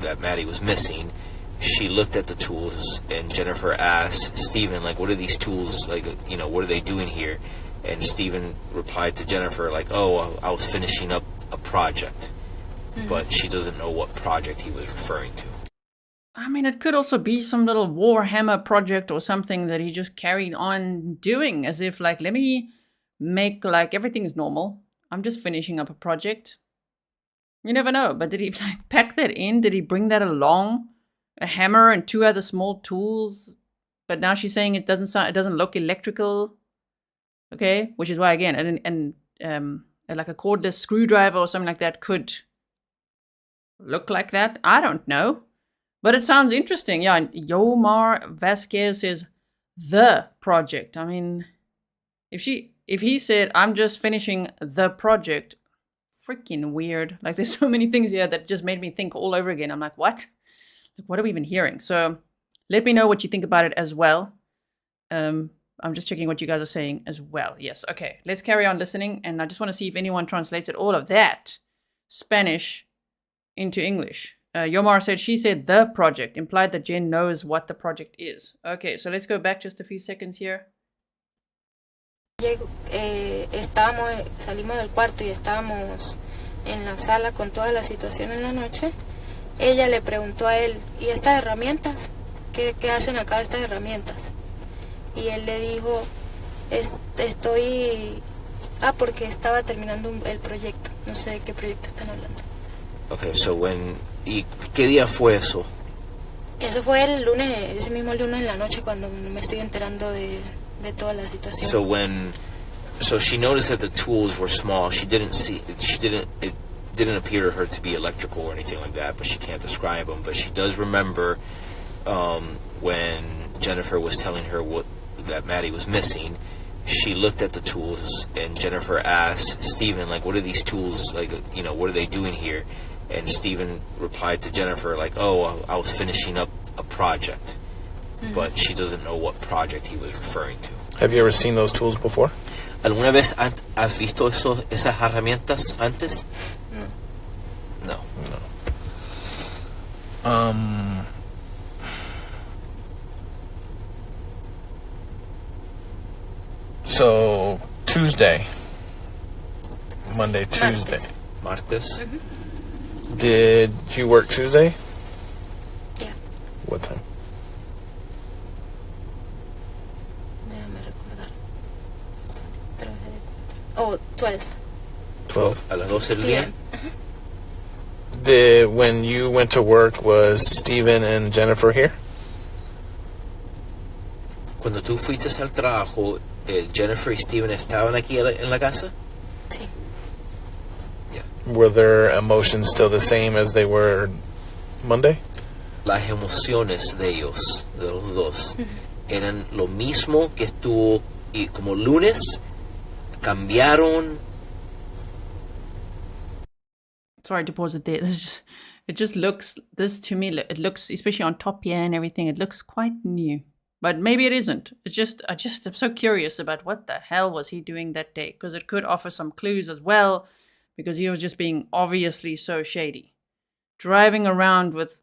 that Maddie was missing. She looked at the tools, and Jennifer asked Stephan, like, what are these tools, like, what are they doing here? And Stephan replied to Jennifer, like, I was finishing up a project. Mm-hmm. But she doesn't know what project he was referring to. I mean, it could also be some little Warhammer project or something that he just carried on doing, as if, like, let me make, like, everything is normal. I'm just finishing up a project. You never know. But did he, like, pack that in? Did he bring that along? A hammer and 2 other small tools? But now she's saying it doesn't look electrical. Okay, which is why, again, like a cordless screwdriver or something like that could look like that. I don't know. But it sounds interesting. Yeah, Yomar Vasquez says, the project. I mean, if he said, I'm just finishing the project, freaking weird. Like, there's so many things here that just made me think all over again. I'm like, what? Like, what are we even hearing? So let me know what you think about it as well. I'm just checking what you guys are saying as well. Yes, okay. Let's carry on listening. And I just want to see if anyone translated all of that Spanish into English. Yomar said, she said the project, implied that Jenn knows what the project is. Okay, so let's go back just a few seconds here. Salimos del cuarto y estábamos en la sala con toda la situación en la noche. Ella le preguntó a él, ¿y estas herramientas? ¿Qué hacen acá estas herramientas? Y él le dijo, porque estaba terminando el proyecto. No sé de qué proyecto están hablando. Okay, ¿y qué día fue eso? Eso fue el lunes, ese mismo lunes en la noche cuando me estoy enterando de toda la situación. So she noticed that the tools were small. It didn't appear to her to be electrical or anything like that, but she can't describe them. But she does remember when Jennifer was telling her that Maddie was missing. She looked at the tools, and Jennifer asked Stephan, like, what are these tools, like, what are they doing here? And Stephan replied to Jennifer, like, I was finishing up a project. Mm-hmm. But she doesn't know what project he was referring to. Have you ever seen those tools before? ¿Alguna vez has visto esas herramientas antes? No. So, Tuesday. Monday, Tuesday. Martes. Mm-hmm. Did you work Tuesday? Yeah. What time? Déjame recordar. 12. 12. A las 12 del día. When you went to work, was Stephan and Jennifer here? Cuando tú fuiste al trabajo, Jennifer y Stephan estaban aquí en la casa? Sí. Yeah. Were their emotions still the same as they were Monday? Las emociones de ellos, de los dos, eran lo mismo que estuvo y como lunes, cambiaron. Sorry to pause it there. It just looks, it looks, especially on top here and everything, it looks quite new. But maybe it isn't. I'm so curious about what the hell was he doing that day, because it could offer some clues as well, because he was just being obviously so shady. Driving around with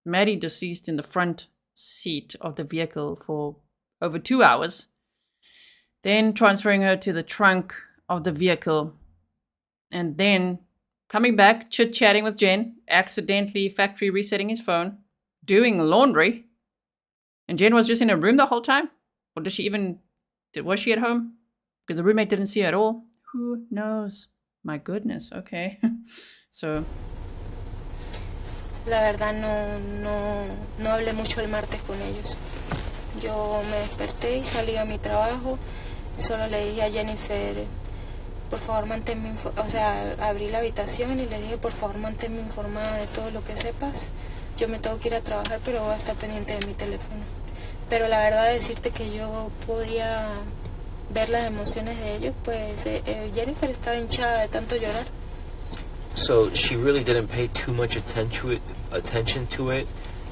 Maddie deceased in the front seat of the vehicle for over 2 hours, then transferring her to the trunk of the vehicle. And then coming back, chit-chatting with Jenn, accidentally factory resetting his phone, doing laundry. And Jenn was just in her room the whole time? Or was she at home? Because the roommate didn't see her at all. Who knows? My goodness, okay. So... La verdad no hablé mucho el martes con ellos. Yo me desperté y salí a mi trabajo. Solo le dije a Jennifer, por favor manténme informada. O sea, abrí la habitación y le dije, por favor manténme informada de todo lo que sepas. Yo me tengo que ir a trabajar, pero voy a estar pendiente de mi teléfono. Pero la verdad, decirte que yo podía ver las emociones de ellos, pues Jennifer estaba hinchada de tanto llorar. So she really didn't pay too much attention to it.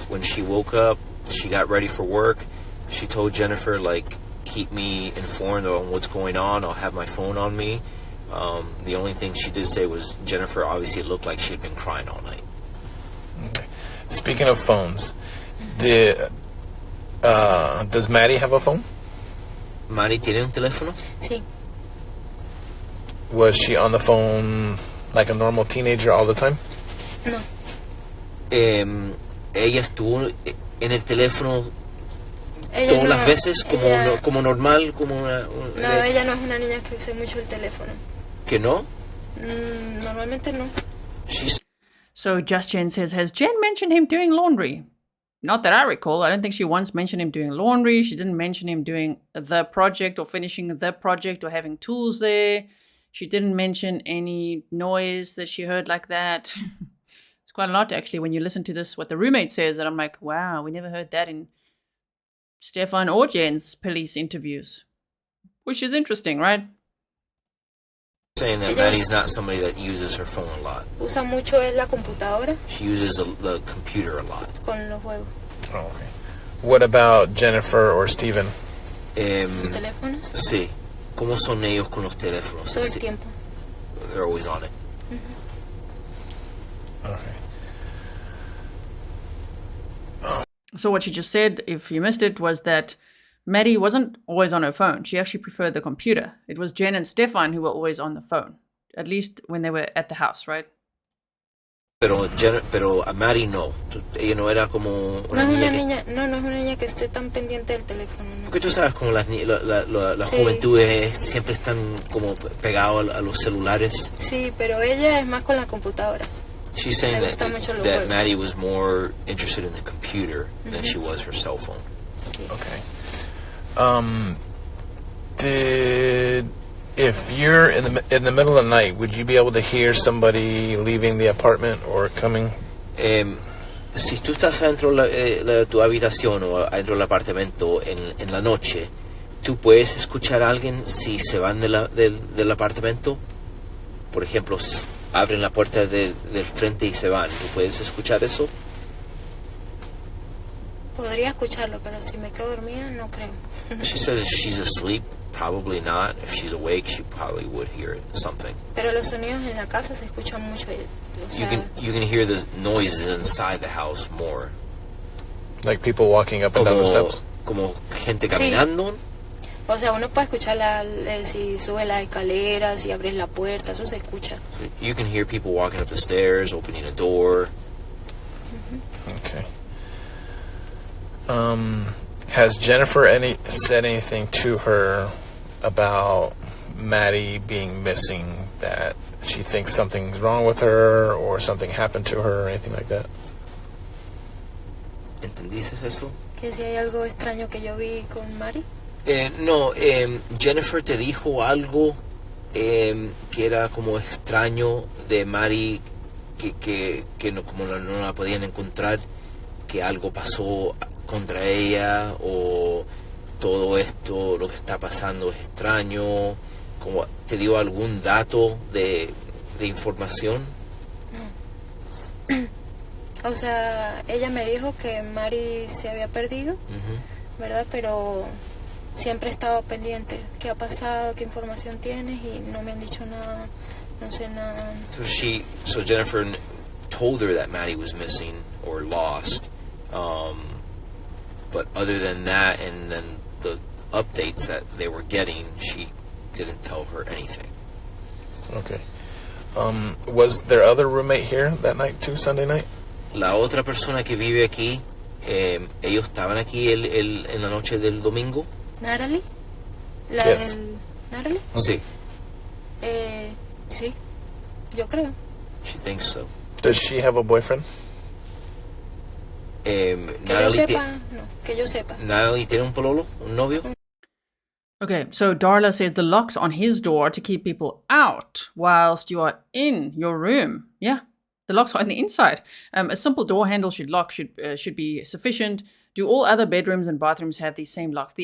When she woke up, she got ready for work. She told Jennifer, like, keep me informed on what's going on. I'll have my phone on me. The only thing she did say was Jennifer obviously looked like she'd been crying all night. Okay. Speaking of phones, does Maddie have a phone? ¿Maddie tiene un teléfono? Sí. Was she on the phone like a normal teenager all the time? No. Ella estuvo en el teléfono todas las veces como normal, como una... No, ella no es una niña que use mucho el teléfono. ¿Que no? Normalmente no. So Just Jenn says, has Jenn mentioned him doing laundry? Not that I recall. I don't think she once mentioned him doing laundry. She didn't mention him doing the project or finishing the project or having tools there. She didn't mention any noise that she heard like that. It's quite a lot, actually, when you listen to this, what the roommate says, that I'm like, wow, we never heard that in Stephan or Jenn's police interviews. Which is interesting, right? Saying that Maddie's not somebody that uses her phone a lot. Usa mucho la computadora. She uses the computer a lot. Con los juegos. Oh, okay. What about Jennifer or Stephan? ¿Los teléfonos? Sí. ¿Cómo son ellos con los teléfonos? Todo el tiempo. They're always on it. Okay. So what she just said, if you missed it, was that Maddie wasn't always on her phone. She actually preferred the computer. It was Jenn and Stephan who were always on the phone, at least when they were at the house, right? Pero a Maddie no. Ella no era como no es una niña que esté tan pendiente del teléfono. No. Porque tú sabes como las juventudes siempre están como pegados a los celulares. Sí, pero ella es más con la computadora. She's saying that Maddie was more interested in the computer than she was her cell phone. Sí. Okay. If you're in the middle of the night, would you be able to hear somebody leaving the apartment or coming? Si tú estás dentro de tu habitación o dentro del apartamento en la noche, ¿tú puedes escuchar a alguien si se van del apartamento? Por ejemplo, abren la puerta del frente y se van. ¿Tú puedes escuchar eso? Podría escucharlo, pero si me quedo dormida, no creo. She says if she's asleep, probably not. If she's awake, she probably would hear something. Pero los sonidos en la casa se escuchan mucho. O sea, you can hear the noises inside the house more. Like people walking up and down the steps? Como gente caminando. Sí. O sea, uno puede escuchar si sube las escaleras, si abres la puerta, eso se escucha. You can hear people walking up the stairs, opening a door. Okay. Has Jennifer said anything to her about Maddie being missing, that she thinks something's wrong with her or something happened to her or anything like that? ¿Entendiste eso? Que si hay algo extraño que yo vi con Mari. No, Jennifer te dijo algo que era como extraño de Maddie, que no, como no la podían encontrar, que algo pasó contra ella, o todo esto, lo que está pasando es extraño, como te dio algún dato de información. O sea, ella me dijo que Mari se había perdido, ¿verdad? Pero siempre he estado pendiente. ¿Qué ha pasado? ¿Qué información tienes? Y no me han dicho nada, no sé nada. So Jennifer told her that Maddie was missing or lost. But other than that, and then the updates that they were getting, she didn't tell her anything. Okay. Was their other roommate here that night too, Sunday night? La otra persona que vive aquí, ellos estaban aquí en la noche del domingo. ¿Natalie? ¿La Yes. del Natalie? Sí. Sí, yo creo. She thinks so. Does she have a boyfriend? Que yo sepa. Natalie tiene un pololo, un novio. Okay, so Darla says the lock's on his door to keep people out whilst you are in your room. Yeah, the locks are on the inside. A simple door handle should be sufficient. Do all other bedrooms and bathrooms have these same locks?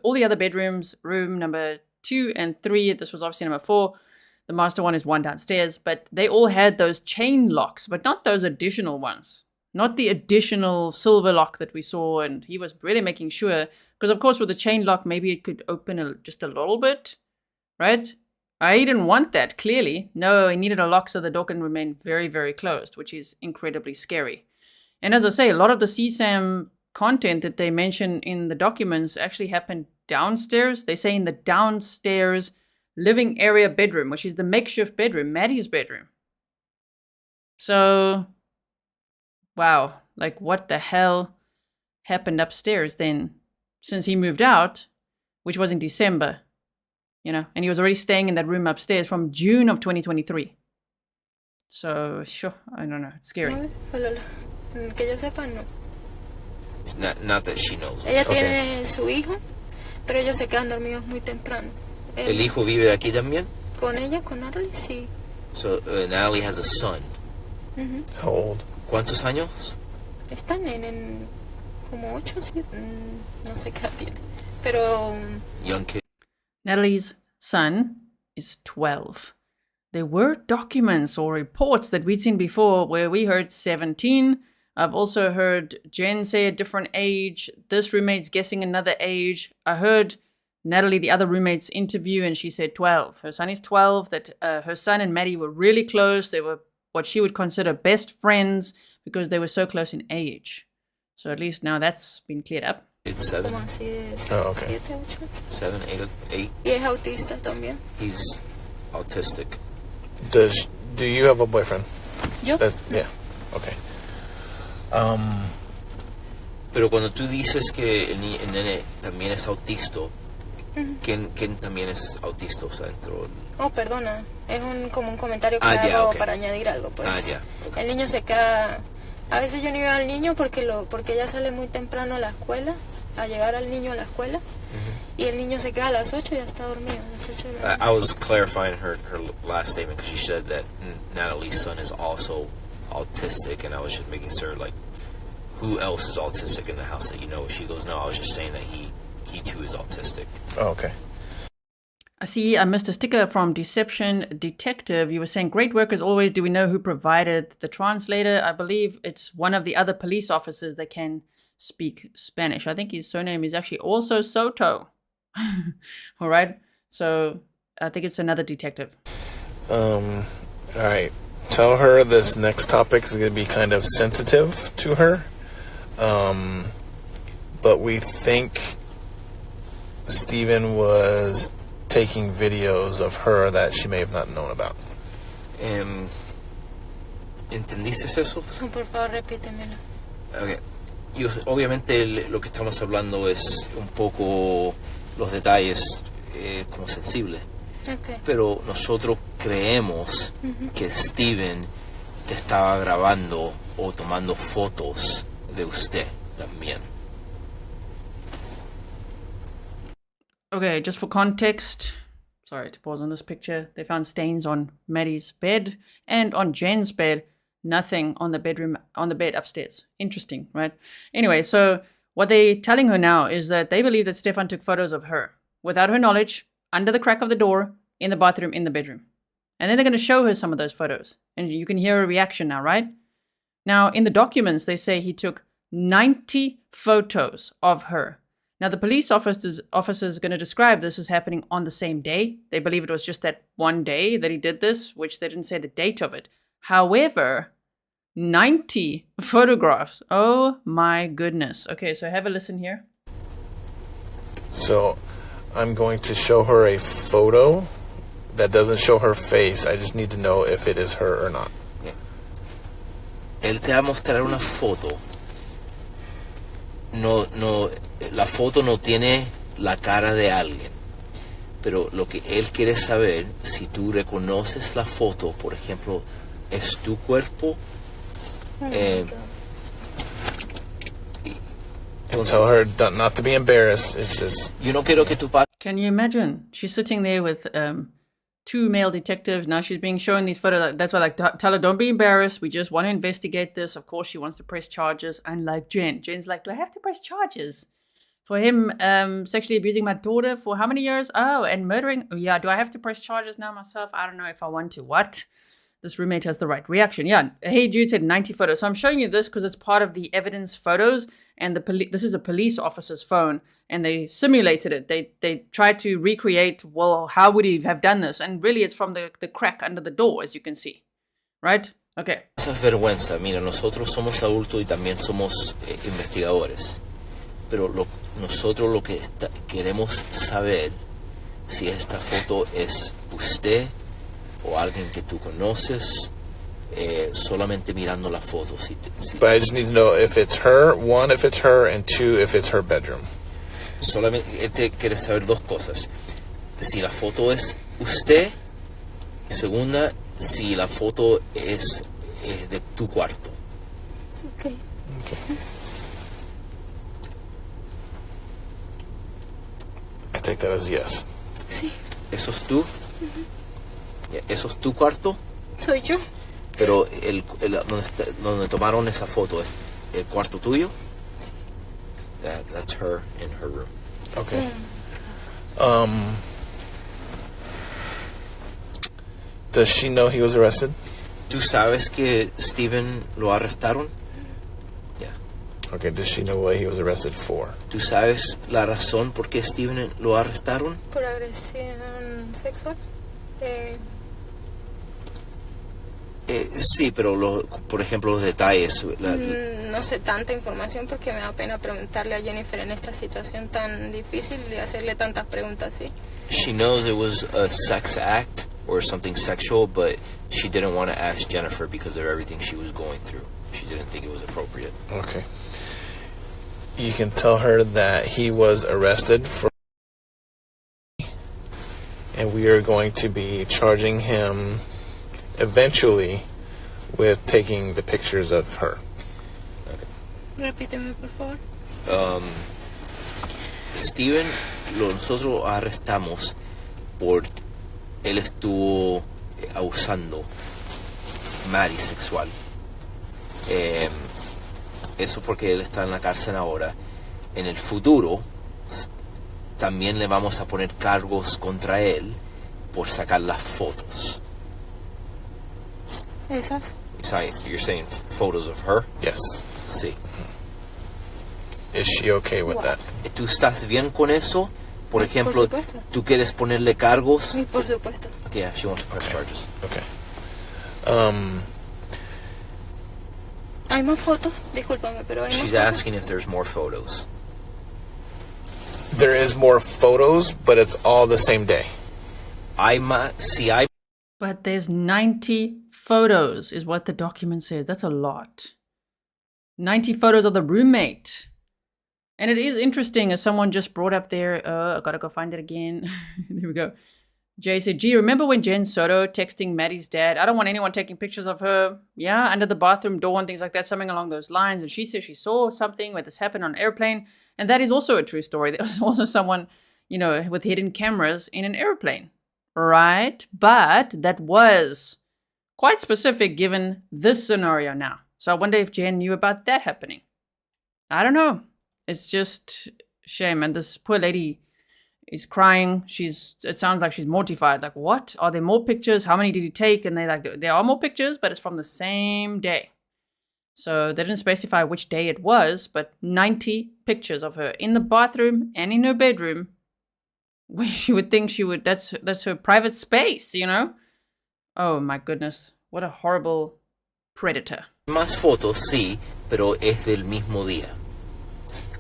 All the other bedrooms, room number 2 and 3, this was obviously number 4. The master one is one downstairs, but they all had those chain locks, but not those additional ones. Not the additional silver lock that we saw, and he was really making sure, because of course with the chain lock, maybe it could open just a little bit, right? He didn't want that, clearly. No, he needed a lock so the door can remain very, very closed, which is incredibly scary. And as I say, a lot of the CSAM content that they mention in the documents actually happened downstairs. They say in the downstairs living area bedroom, which is the makeshift bedroom, Maddie's bedroom. So, wow, like what the hell happened upstairs then since he moved out, which was in December, and he was already staying in that room upstairs from June of 2023. So, sure, I don't know, it's scary. Que yo sepa, no. Not that she knows. Ella tiene su hijo, pero ellos se quedan dormidos muy temprano. ¿El hijo vive aquí también? Con ella, con Natalie, sí. So Natalie has a son. How old? ¿Cuántos años? Están en como 8, no sé qué edad tiene. Pero Young kid. Natalie's son is 12. There were documents or reports that we'd seen before where we heard 17. I've also heard Jenn say a different age. This roommate's guessing another age. I heard Natalie, the other roommate's interview, and she said 12. Her son is 12, that her son and Maddie were really close. They were what she would consider best friends because they were so close in age. So at least now that's been cleared up. It's 7. como así es, Oh, okay. 7, 8. 7, 8. Y es autista también. He's autistic. Do you have a boyfriend? ¿Yo? Yeah. Okay. Pero cuando tú dices que el nene también es autista, ¿quién también es autista? O sea, dentro del... Oh, perdona. Es como un comentario que ya, hago okay. para añadir algo. Pues. ya. El niño se queda... A veces yo no iba al niño porque ella sale muy temprano a la escuela, a llevar al niño a la escuela. Y el niño se queda a las 8 y ya está dormido. A las 8 de la noche. I was clarifying her last statement because she said that Natalie's son is also autistic, and I was just making sure, like, who else is autistic in the house that you know? She goes, no, I was just saying that he too is autistic. Oh, okay. I see I missed a sticker from Deception Detective. You were saying, great work as always. Do we know who provided the translator? I believe it's one of the other police officers that can speak Spanish. I think his surname is actually also Soto. All right. So I think it's another detective. All right. Tell her this next topic is going to be kind of sensitive to her. But we think Stephan was taking videos of her that she may have not known about. ¿Entendiste eso? Por favor, repítemelo. Okay. Obviamente lo que estamos hablando es un poco los detalles como sensibles. Okay. Pero nosotros creemos que Stephan te estaba grabando o tomando fotos de usted también. Okay, just for context, sorry to pause on this picture. They found stains on Maddie's bed and on Jen's bed. Nothing on the bed upstairs. Interesting, right? Anyway, so what they're telling her now is that they believe that Stephan took photos of her without her knowledge, under the crack of the door, in the bathroom, in the bedroom. And then they're going to show her some of those photos. And you can hear her reaction now, right? Now, in the documents, they say he took 90 photos of her. Now, the police officers are going to describe this as happening on the same day. They believe it was just that one day that he did this, which they didn't say the date of it. However, 90 photographs. Oh my goodness. Okay, so have a listen here. So I'm going to show her a photo that doesn't show her face. I just need to know if it is her or not. Yeah. Él te va a mostrar una foto. No, la foto no tiene la cara de alguien. Pero lo que él quiere saber, si tú reconoces la foto, por ejemplo, es tu cuerpo. And tell her not to be embarrassed. It's just... Yo no quiero que tu padre... Can you imagine? She's sitting there with two male detectives. Now she's being shown these photos. That's why, like, tell her, don't be embarrassed. We just want to investigate this. Of course, she wants to press charges. Unlike Jenn. Jen's like, do I have to press charges? For him sexually abusing my daughter for how many years? Oh, and murdering. Oh, yeah, do I have to press charges now myself? I don't know if I want to. What? This roommate has the right reaction. Yeah. Hey, Jude said 90 photos. So I'm showing you this because it's part of the evidence photos. And this is a police officer's phone. And they simulated it. They tried to recreate, well, how would he have done this? And really, it's from the crack under the door, as you can see. Right? Okay. Esa es vergüenza. Mira, nosotros somos adultos y también somos investigadores. Pero nosotros lo que queremos saber si esta foto es usted o alguien que tú conoces, solamente mirando la foto. But I just need to know if it's her, one, if it's her, and two, if it's her bedroom. Solamente te quiere saber dos cosas. Si la foto es usted, y segunda, si la foto es de tu cuarto. Okay. I take that as yes. Sí. ¿Eso es tú? ¿Eso es tu cuarto? Soy yo. Pero donde tomaron esa foto, ¿es el cuarto tuyo? That's her in her room. Okay. Does she know he was arrested? ¿Tú sabes que Stephan lo arrestaron? Yeah. Okay, does she know what he was arrested for? ¿Tú sabes la razón por qué Stephan lo arrestaron? Por agresión sexual. Sí, pero por ejemplo los detalles. No sé tanta información porque me da pena preguntarle a Jennifer en esta situación tan difícil y hacerle tantas preguntas así. She knows it was a sex act or something sexual, but she didn't want to ask Jennifer because of everything she was going through. She didn't think it was appropriate. Okay. You can tell her that he was arrested for, and we are going to be charging him eventually with taking the pictures of her. Repíteme, por favor. Stephan, nosotros arrestamos por él estuvo abusando Maddie sexual. Eso porque él está en la cárcel ahora. En el futuro también le vamos a poner cargos contra él por sacar las fotos. ¿Esas? You're saying photos of her? Yes. Sí. Is she okay with that? ¿Tú estás bien con eso? Por ejemplo, por supuesto. ¿tú quieres ponerle cargos? Sí, por supuesto. Okay, yeah, she wants to press charges. Okay. ¿Hay más fotos? Discúlpame, pero hay más She's fotos. asking if there's more photos. There is more photos, but it's all the same day. But there's 90 photos is what the document says. That's a lot. 90 photos of the roommate. And it is interesting, as someone just brought up there. I gotta go find it again. There we go. Jay said, gee, remember when Jennifer Soto texting Maddie's dad, I don't want anyone taking pictures of her, yeah, under the bathroom door and things like that, something along those lines. And she says she saw something where this happened on an airplane. And that is also a true story. There was also someone, with hidden cameras in an airplane, right? But that was quite specific given this scenario now. So I wonder if Jenn knew about that happening. I don't know. It's just shame. And this poor lady is crying. It sounds like she's mortified. Like, what? Are there more pictures? How many did he take? And they're like, there are more pictures, but it's from the same day. So they didn't specify which day it was, but 90 pictures of her in the bathroom and in her bedroom, where she would think that's her private space, Oh my goodness. What a horrible predator. Más fotos, sí, pero es del mismo día.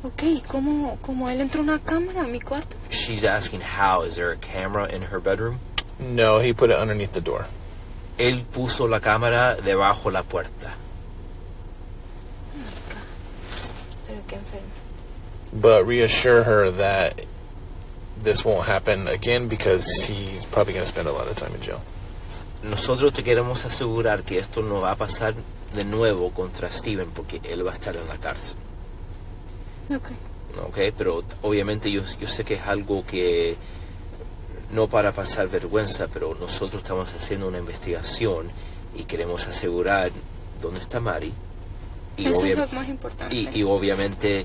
Ok, ¿cómo él entró una cámara a mi cuarto? She's asking how. Is there a camera in her bedroom? No, he put it underneath the door. Él puso la cámara debajo la puerta. Pero qué enfermo. But reassure her that this won't happen again because he's probably going to spend a lot of time in jail. Nosotros te queremos asegurar que esto no va a pasar de nuevo contra Stephan porque él va a estar en la cárcel. Okay, pero obviamente yo sé que es algo que no para pasar vergüenza, pero nosotros estamos haciendo una investigación y queremos asegurar dónde está Maddie. Y eso es lo más importante. Y obviamente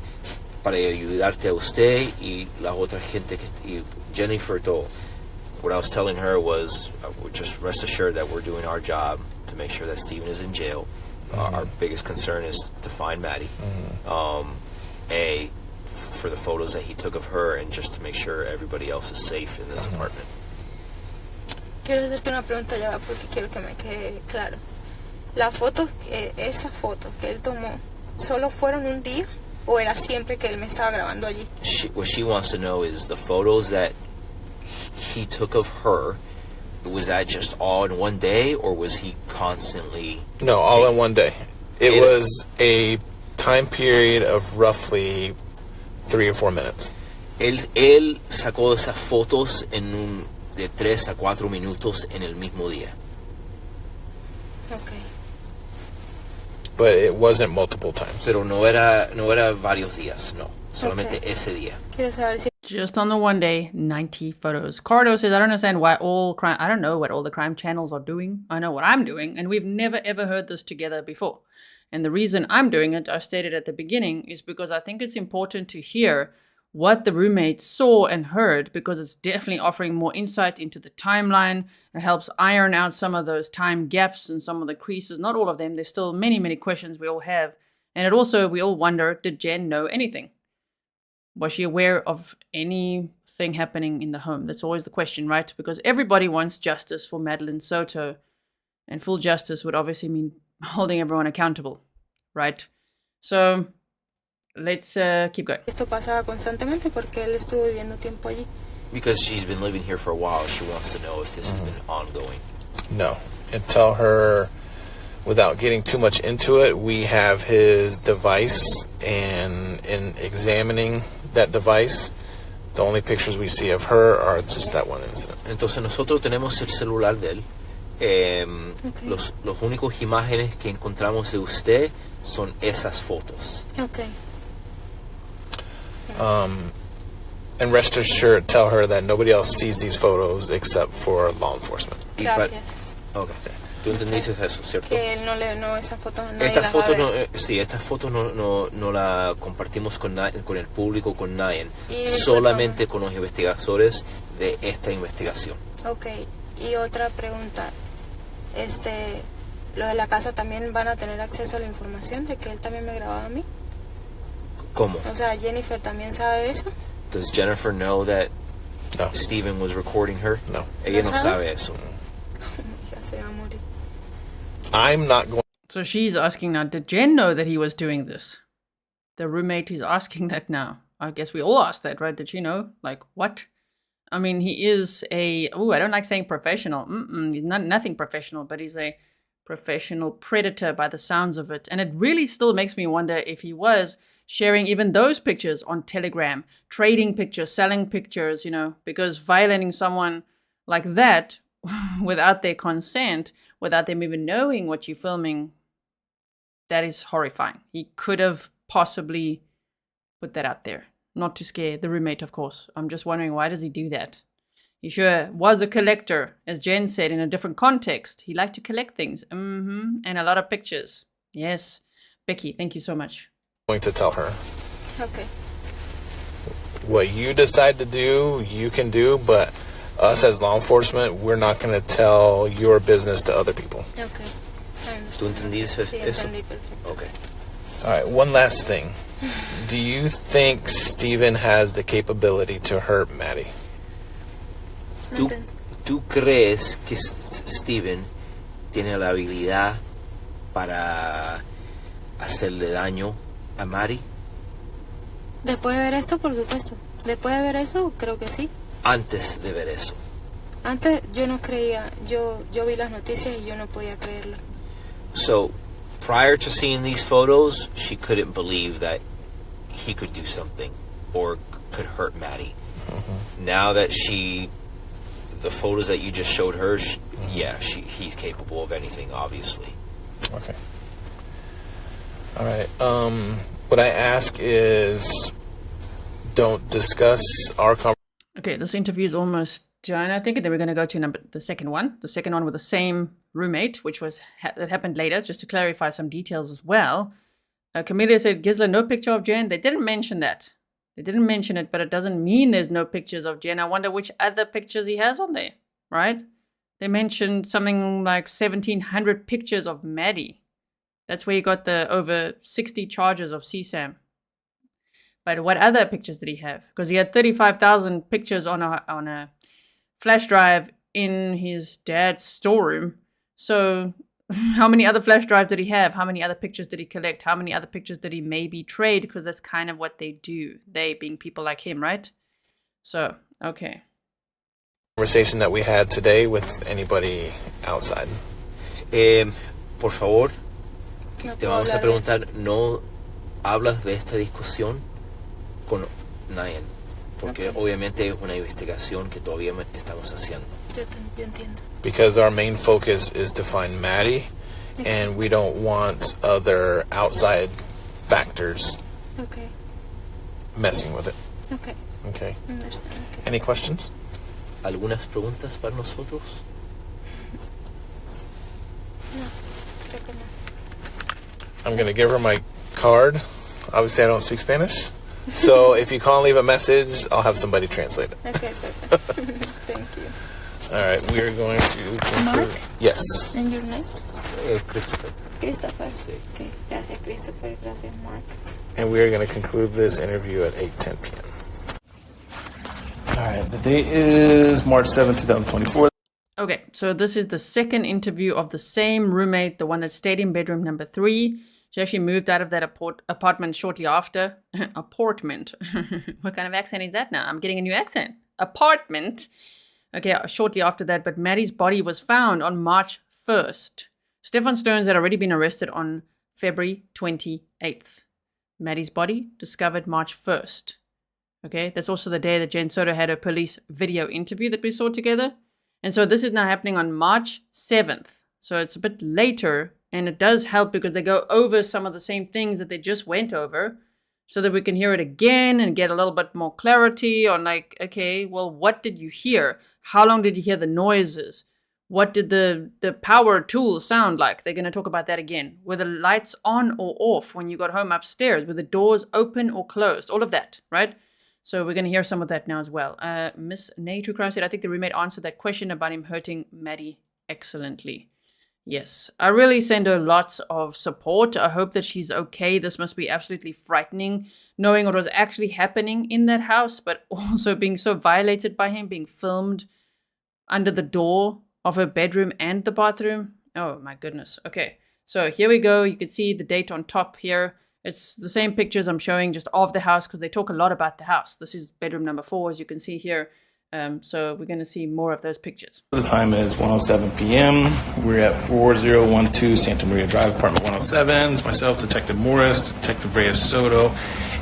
para ayudarte a usted y la otra gente y Jennifer todo. What I was telling her was, just rest assured that we're doing our job to make sure that Stephan is in jail. Our biggest concern is to find Maddie. For the photos that he took of her and just to make sure everybody else is safe in this apartment. Quiero hacerte una pregunta ya porque quiero que me quede claro. Esas fotos que él tomó, ¿solo fueron un día o era siempre que él me estaba grabando allí? What she wants to know is the photos that he took of her, was that just all in one day or was he constantly... No, all in one day. It was a time period of roughly 3 or 4 minutes. Él sacó esas fotos de 3 a 4 minutos en el mismo día. Okay. But it wasn't multiple times. Pero no era varios días, no. Solamente ese día. Quiero saber si... Just on the one day, 90 photos. Cardo says, I don't understand why I don't know what all the crime channels are doing. I know what I'm doing, and we've never ever heard this together before. And the reason I'm doing it, I stated at the beginning, is because I think it's important to hear what the roommates saw and heard, because it's definitely offering more insight into the timeline. It helps iron out some of those time gaps and some of the creases. Not all of them. There's still many, many questions we all have. And we all wonder, did Jenn know anything? Was she aware of anything happening in the home? That's always the question, right? Because everybody wants justice for Madeline Soto. And full justice would obviously mean holding everyone accountable, right? So let's keep going. Esto pasaba constantemente porque él estuvo viviendo tiempo allí. Because she's been living here for a while, she wants to know if this has been ongoing. No. And tell her, without getting too much into it, we have his device, and in examining that device, the only pictures we see of her are just that one incident. Entonces nosotros tenemos el celular de él. Okay. Los únicos imágenes que encontramos de usted son esas fotos. Okay. And rest assured, tell her that nobody else sees these photos except for law enforcement. Gracias. Okay. ¿Tú entendiste eso, cierto? Que él no esas fotos nadie Estas las fotos va a ver. estas fotos no la compartimos con el público, con nadie. Y Solamente con los investigadores de esta investigación. Okay. Y otra pregunta. Lo de la casa, ¿también van a tener acceso a la información de que él también me grababa a mí? ¿Cómo? O sea, Jennifer también sabe eso. Does Jennifer know that No. Stephan was recording her? No. Ella ¿No no sabe? sabe eso. Ya se va a morir. I'm not going... So she's asking now, did Jenn know that he was doing this? The roommate is asking that now. I guess we all asked that, right? Did she know? Like, what? I mean, he is I don't like saying professional. He's nothing professional, but he's a professional predator by the sounds of it. And it really still makes me wonder if he was sharing even those pictures on Telegram, trading pictures, selling pictures, because violating someone like that without their consent, without them even knowing what you're filming, that is horrifying. He could have possibly put that out there. Not to scare the roommate, of course. I'm just wondering, why does he do that? He sure was a collector, as Jenn said, in a different context. He liked to collect things. And a lot of pictures. Yes. Becky, thank you so much. going to tell her. Okay. What you decide to do, you can do, but us as law enforcement, we're not going to tell your business to other people. Okay. ¿Tú entendiste Sí, eso? entendí perfecto. Okay. All right, one last thing. Do you think Stephan has the capability to hurt Maddie? ¿Tú crees que Stephan tiene la habilidad para hacerle daño a Maddie? Después de ver esto, por supuesto. Después de ver eso, creo que sí. Antes de ver eso. Antes yo no creía, yo vi las noticias y yo no podía creerlo. So, prior to seeing these photos, she couldn't believe that he could do something or could hurt Maddie. Now that the photos that you just showed her, he's capable of anything, obviously. Okay. All right. What I ask is, don't discuss our conversation. Okay, this interview is almost done, I think, and then we're going to go to the second one with the same roommate, which was that happened later, just to clarify some details as well. Camelia said, Gisela, no picture of Jenn. They didn't mention that. They didn't mention it, but it doesn't mean there's no pictures of Jenn. I wonder which other pictures he has on there, right? They mentioned something like 1,700 pictures of Maddie. That's where he got the over 60 charges of CSAM. But what other pictures did he have? Because he had 35,000 pictures on a flash drive in his dad's storeroom. So how many other flash drives did he have? How many other pictures did he collect? How many other pictures did he maybe trade? Because that's kind of what they do. They being people like him, right? So, okay. Conversation that we had today with anybody outside. Por favor, No te puedo vamos a hablar de eso. preguntar, no hablas de esta discusión con nadie, porque Ok. obviamente es una investigación que todavía estamos haciendo. Yo entiendo. Because our main focus is to find Maddie, and we don't want other outside factors Okay. messing with it. Okay. Okay. Understand. Okay. Any questions? ¿Algunas preguntas para nosotros? No, creo que no. I'm going to give her my card. Obviously, I don't speak Spanish. So if you call and leave a message, I'll have somebody translate it. Okay, perfect. Thank you. All right, we are going to conclude. Mark? Yes. And your name? Christopher. Christopher. Sí. Okay. Gracias, Christopher. Gracias, Mark. And we are going to conclude this interview at 8:10 p.m. All right, the date is March 7, 2024. Okay, so this is the second interview of the same roommate, the one that stayed in bedroom number 3. She actually moved out of that apartment shortly after. Apartment. What kind of accent is that now? I'm getting a new accent. Apartment. Okay, shortly after that, but Maddie's body was found on March 1st. Stephan Sterns had already been arrested on February 28th. Maddie's body discovered March 1st. Okay, that's also the day that Jennifer Soto had her police video interview that we saw together. And so this is now happening on March 7th. So it's a bit later, and it does help because they go over some of the same things that they just went over so that we can hear it again and get a little bit more clarity on like, okay, well, what did you hear? How long did you hear the noises? What did the power tools sound like? They're going to talk about that again. Were the lights on or off when you got home upstairs? Were the doors open or closed? All of that, right? So we're going to hear some of that now as well. Miss Nature Crow said, I think the roommate answered that question about him hurting Maddie excellently. Yes, I really send her lots of support. I hope that she's okay. This must be absolutely frightening, knowing what was actually happening in that house, but also being so violated by him, being filmed under the door of her bedroom and the bathroom. Oh my goodness. Okay, so here we go. You can see the date on top here. It's the same pictures I'm showing just of the house because they talk a lot about the house. This is bedroom number 4, as you can see here. So we're going to see more of those pictures. The time is 1:07 p.m. We're at 4012 Santa Maria Drive, apartment 107. It's myself, Detective Morris, Detective Reyes Soto,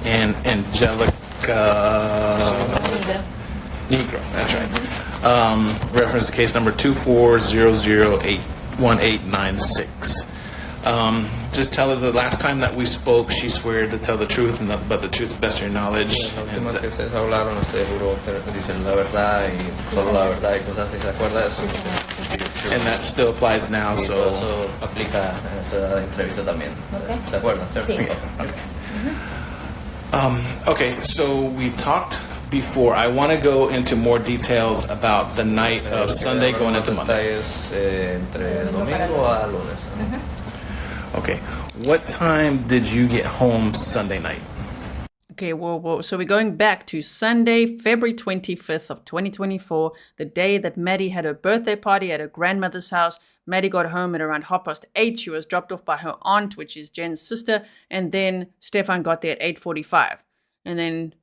and Angelica Negro. That's right. Reference to case number 24001896. Just tell her the last time that we spoke, she swore to tell the truth and nothing but the truth, best of your knowledge. La última vez que ustedes hablaron, ustedes juró que dicen la verdad y solo la verdad y cosas así, ¿se acuerda de eso? And that still applies now, Y so... todo eso aplica en esa entrevista también. ¿Se acuerdan? Sí. Okay, so we talked before. I want to go into more details about the night of Sunday going into Monday. Detalles entre domingo a lunes. Okay, what time did you get home Sunday night? Okay, so we're going back to Sunday, February 25th of 2024, the day that Maddie had her birthday party at her grandmother's house. Maddie got home at around 8:30. She was dropped off by her aunt, which is Jen's sister, and then Stephan got there at 8:45. And then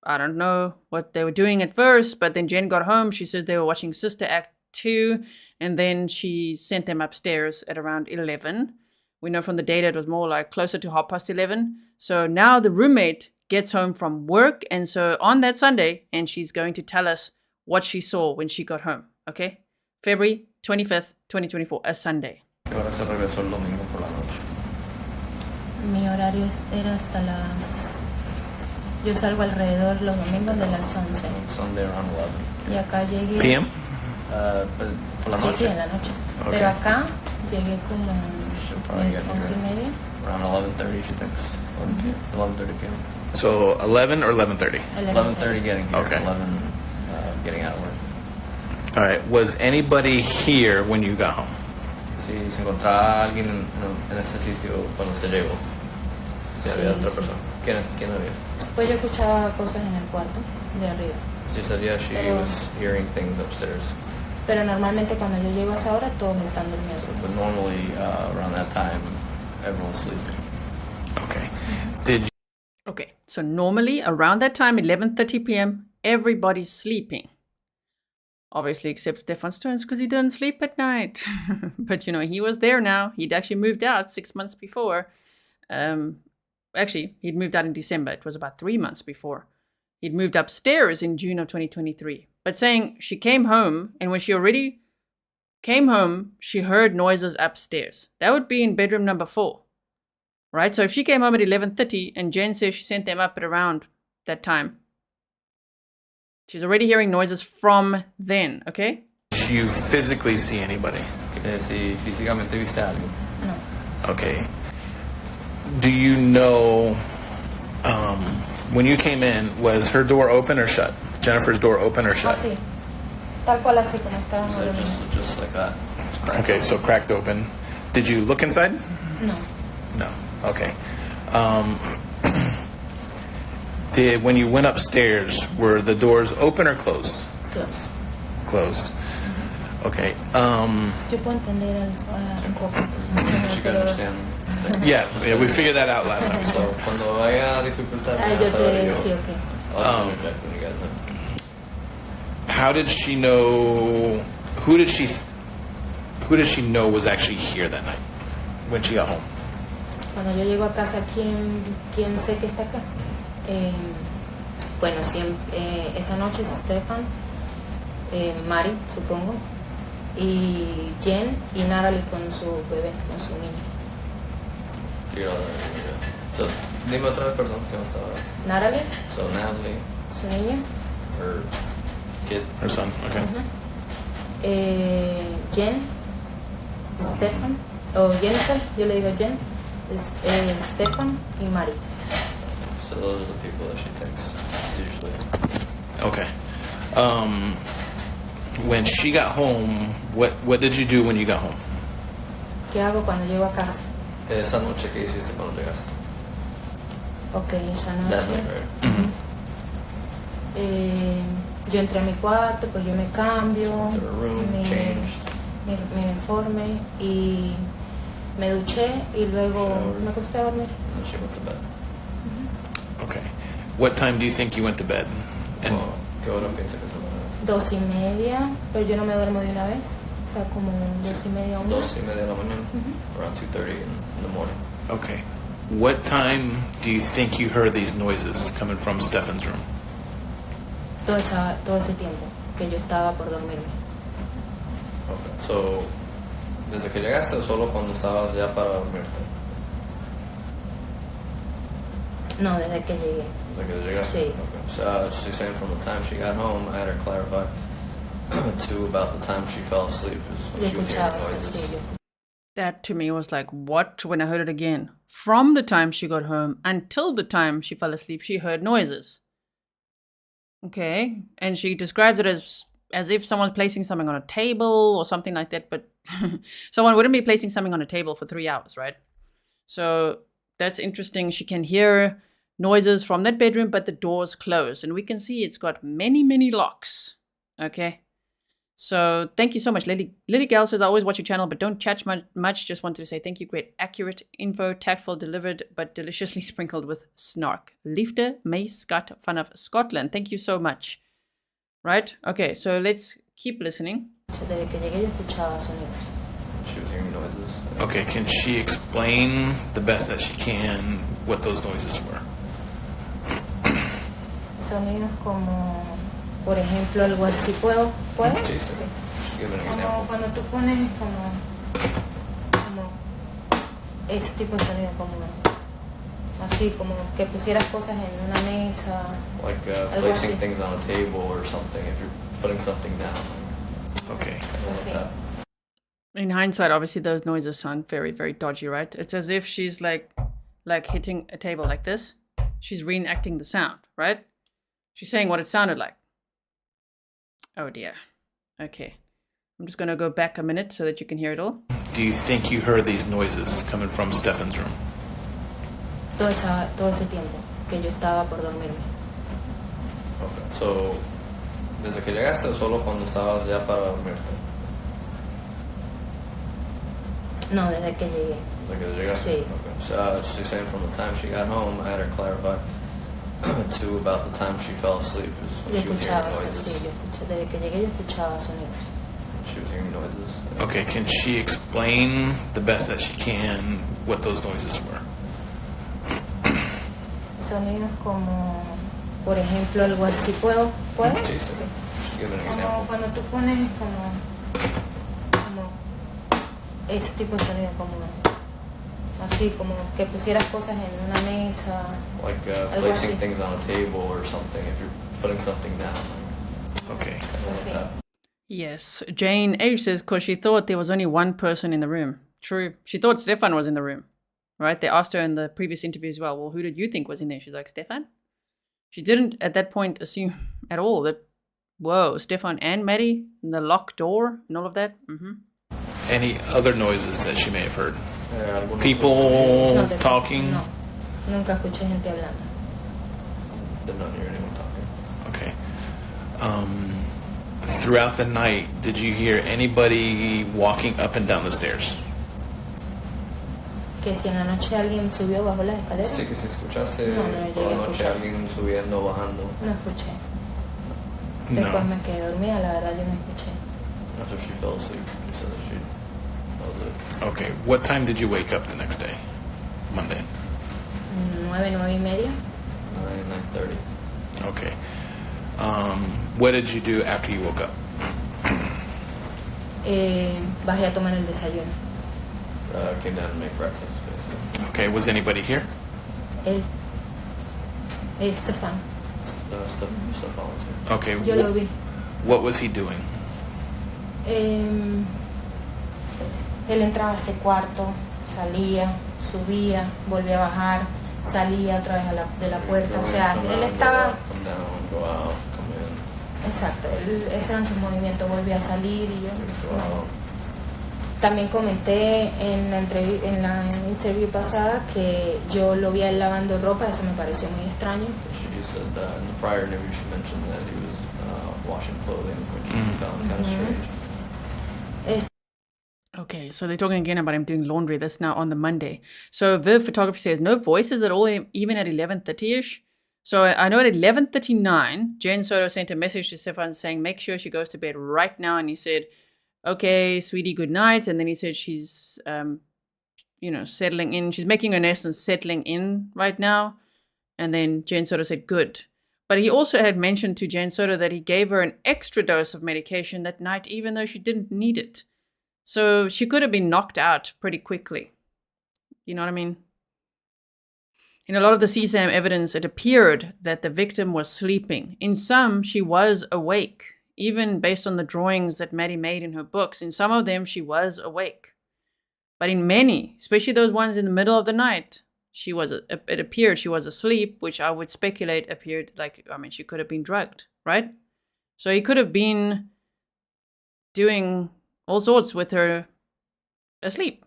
I don't know what they were doing at first, but then Jenn got home. She says they were watching Sister Act 2, and then she sent them upstairs at around 11. We know from the data it was more like closer to 11:30. So now the roommate gets home from work, and so on that Sunday, and she's going to tell us what she saw when she got home, okay? February 25th, 2024, a Sunday. ¿Qué hora se regresó el domingo por la noche? Mi horario era hasta las... Yo salgo alrededor los domingos de las 11. Sunday around 11. Y acá llegué... PM? Por la Sí, noche. sí, en la noche. Okay. Pero acá llegué como She'll probably get 11:30. around 11:30, she thinks. 11:30 p.m. So 11 or 11:30? 11:30 getting here. Okay. 11 getting out of work. All right. Was anybody here when you got home? Si se encontraba alguien en ese sitio cuando usted llegó. Si Sí, había otra sí. persona. ¿Quién había? Pues yo escuchaba cosas en el cuarto de arriba. She said, yeah, she Pero- was hearing things upstairs. Pero normalmente cuando yo llego a esa hora todos están durmiendo. But normally, around that time, everyone's sleeping. Okay. Did Okay, so normally around that time, 11:30 p.m., everybody's sleeping. Obviously, except Stephan Sterns because he didn't sleep at night. But, you know, he was there now. He'd actually moved out 6 months before. Actually, he'd moved out in December. It was about 3 months before. He'd moved upstairs in June of 2023. But saying she came home, and when she already came home, she heard noises upstairs. That would be in bedroom number 4. Right? So if she came home at 11:30 and Jenn says she sent them up at around that time, she's already hearing noises from then, okay? you physically see anybody? Si físicamente viste a alguien. No. Okay. Do you know, when you came in, was her door open or shut? Jennifer's door open or shut? Así. Tal cual así como estábamos So durmiendo. just like that. It's cracked Okay, open. so cracked open. Did you look inside? No. No. Okay. When you went upstairs, were the doors open or closed? Close. Closed. Okay. Yo puedo entender un poco. You can understand. Yeah, we figured that out last time. So, cuando haya dificultad, Ah, yo te decía, ok. I'll interject when you guys know. How did she know? Who did she know was actually here that night when she got home? Cuando yo llego a casa, ¿quién sé que está acá? Bueno, esa noche Stephan, Mari, supongo, y Jenn y Natalie con su bebé, con su niño. So, dime otra vez, perdón, que no estaba. Natalie, So, Natalie, su niño, her kid. Her son. Okay. Jenn, Stephan, o Jennifer, yo le digo Jenn, Stephan y Mari. So, those are the people that she thinks usually. Okay. When she got home, what did you do when you got home? ¿Qué hago cuando llego a casa? Esa noche que hiciste cuando llegaste. Ok, esa That noche. night, right? Yo entré a mi cuarto, pues yo me cambio, To her room, me, changed. me uniforme y me duché y luego Showered. me acosté a dormir. And then she went to bed. Okay. What time do you think you went to bed? And Well, ¿qué hora piensa que se va? 2:30, pero yo no me duermo de una vez, o sea, como 2:30 a 1. 2:30 de la mañana. Around 2:30 in the morning. okay. What time do you think you heard these noises coming from Stephan's room? Todo ese tiempo que yo estaba por dormirme. Okay. So, desde que llegaste o solo cuando estabas ya para dormirte? No, desde que llegué. Desde que llegaste? Sí. Okay. So, she's saying from the time she got home, I had her clarify to about the time she fell asleep is Yo when she was hearing escuchaba eso, noises. sí, yo. That to me was like, what? When I heard it again. From the time she got home until the time she fell asleep, she heard noises. Okay. And she describes it as if someone's placing something on a table or something like that. But someone wouldn't be placing something on a table for 3 hours, right? So that's interesting. She can hear noises from that bedroom, but the door's closed. And we can see it's got many, many locks. Okay. So thank you so much. Lily Gal says, I always watch your channel, but don't chat much. Just wanted to say thank you. Great, accurate info, tactful, delivered, but deliciously sprinkled with snark. Liefde May Scott vanaf Scotland. Thank you so much. Right? Okay, so let's keep listening. Desde que llegué yo escuchaba sonidos. She was hearing noises. Okay, can she explain the best that she can what those noises were? Sonidos como, por ejemplo, algo así. ¿Puedo? Sí, sí. Give an Como example. cuando tú pones como ese tipo de sonido, como así, como que pusieras cosas en una mesa. Like Algo placing así. things on a table or something if you're putting something down. Okay. Like Sí. that. In hindsight, obviously those noises sound very, very dodgy, right? It's as if she's like hitting a table like this. She's reenacting the sound, right? She's saying what it sounded like. Oh dear. Okay. I'm just going to go back a minute so that you can hear it all. Do you think you heard these noises coming from Stephan's room? Todo ese tiempo que yo estaba por dormirme. Okay. So, desde que llegaste o solo cuando estabas ya para dormirte? No, desde que llegué. Like desde llegaste? Sí. Okay. So, she's saying from the time she got home, I had her clarify to about the time she fell asleep is Yo when she was hearing escuchaba, sí, noises. yo escuché, desde que llegué yo escuchaba sonidos. She was hearing noises. Okay, can she explain the best that she can what those noises were? Sonidos como, por ejemplo, algo así. ¿Puedo? Sí, sí. Give an Como example. cuando tú pones como ese tipo de sonido, como así, como que pusieras cosas en una mesa. Like Algo placing así. things on a table or something if you're putting something down. Okay. Like Sí. that. Yes. Jane H says, because she thought there was only one person in the room. True. She thought Stephan was in the room. Right? They asked her in the previous interview as well, who did you think was in there? She's like, Stephan? She didn't at that point assume at all that, whoa, Stephan and Maddie, and the locked door and all of that. Any other noises that she may have heard? ¿Algún otro People sonido? talking? No, nunca escuché gente hablando. Did not hear anyone talking. Okay. Throughout the night, did you hear anybody walking up and down the stairs? Que si en la noche alguien subió bajo las escaleras, Sí, que si escuchaste No, por llegué la a noche escuchar. alguien subiendo o bajando. no escuché. Después No. me quedé dormida, la verdad yo no escuché. After she fell asleep, she said that she. That was it. Okay. What time did you wake up the next day? Monday. 9:30. 9:30. Okay. What did you do after you woke up? Bajé a tomar el desayuno. Came down to make breakfast, basically. Okay. Was anybody here? Él, Stephan, Stuff volunteer. Okay. yo lo vi. What was he doing? Él entraba a este cuarto, salía, subía, volvía a bajar, salía otra vez de la puerta. O sea, Come él out, estaba... Go up, come down, go out, come in, Exacto, esos eran sus movimientos, volvía a salir y yo... go no. out. También comenté en la interview pasada que yo lo vi a él lavando ropa, eso me pareció muy extraño. She said that in the prior interview she mentioned that he was washing clothing, which she found kind of strange. Okay, so they're talking again about him doing laundry. This now on the Monday. So Viv Photography says no voices at all, even at 11:30ish. So I know at 11:39, Jenn Soto sent a message to Stephan saying, make sure she goes to bed right now. And he said, okay, sweetie, good night. And then he said she's, settling in. She's making her nest and settling in right now. And then Jenn Soto said, good. But he also had mentioned to Jenn Soto that he gave her an extra dose of medication that night, even though she didn't need it. So she could have been knocked out pretty quickly. You know what I mean? In a lot of the CSAM evidence, it appeared that the victim was sleeping. In some, she was awake. Even based on the drawings that Maddie made in her books, in some of them, she was awake. But in many, especially those ones in the middle of the night, it appeared she was asleep, which I would speculate appeared she could have been drugged, right? So he could have been doing all sorts with her asleep,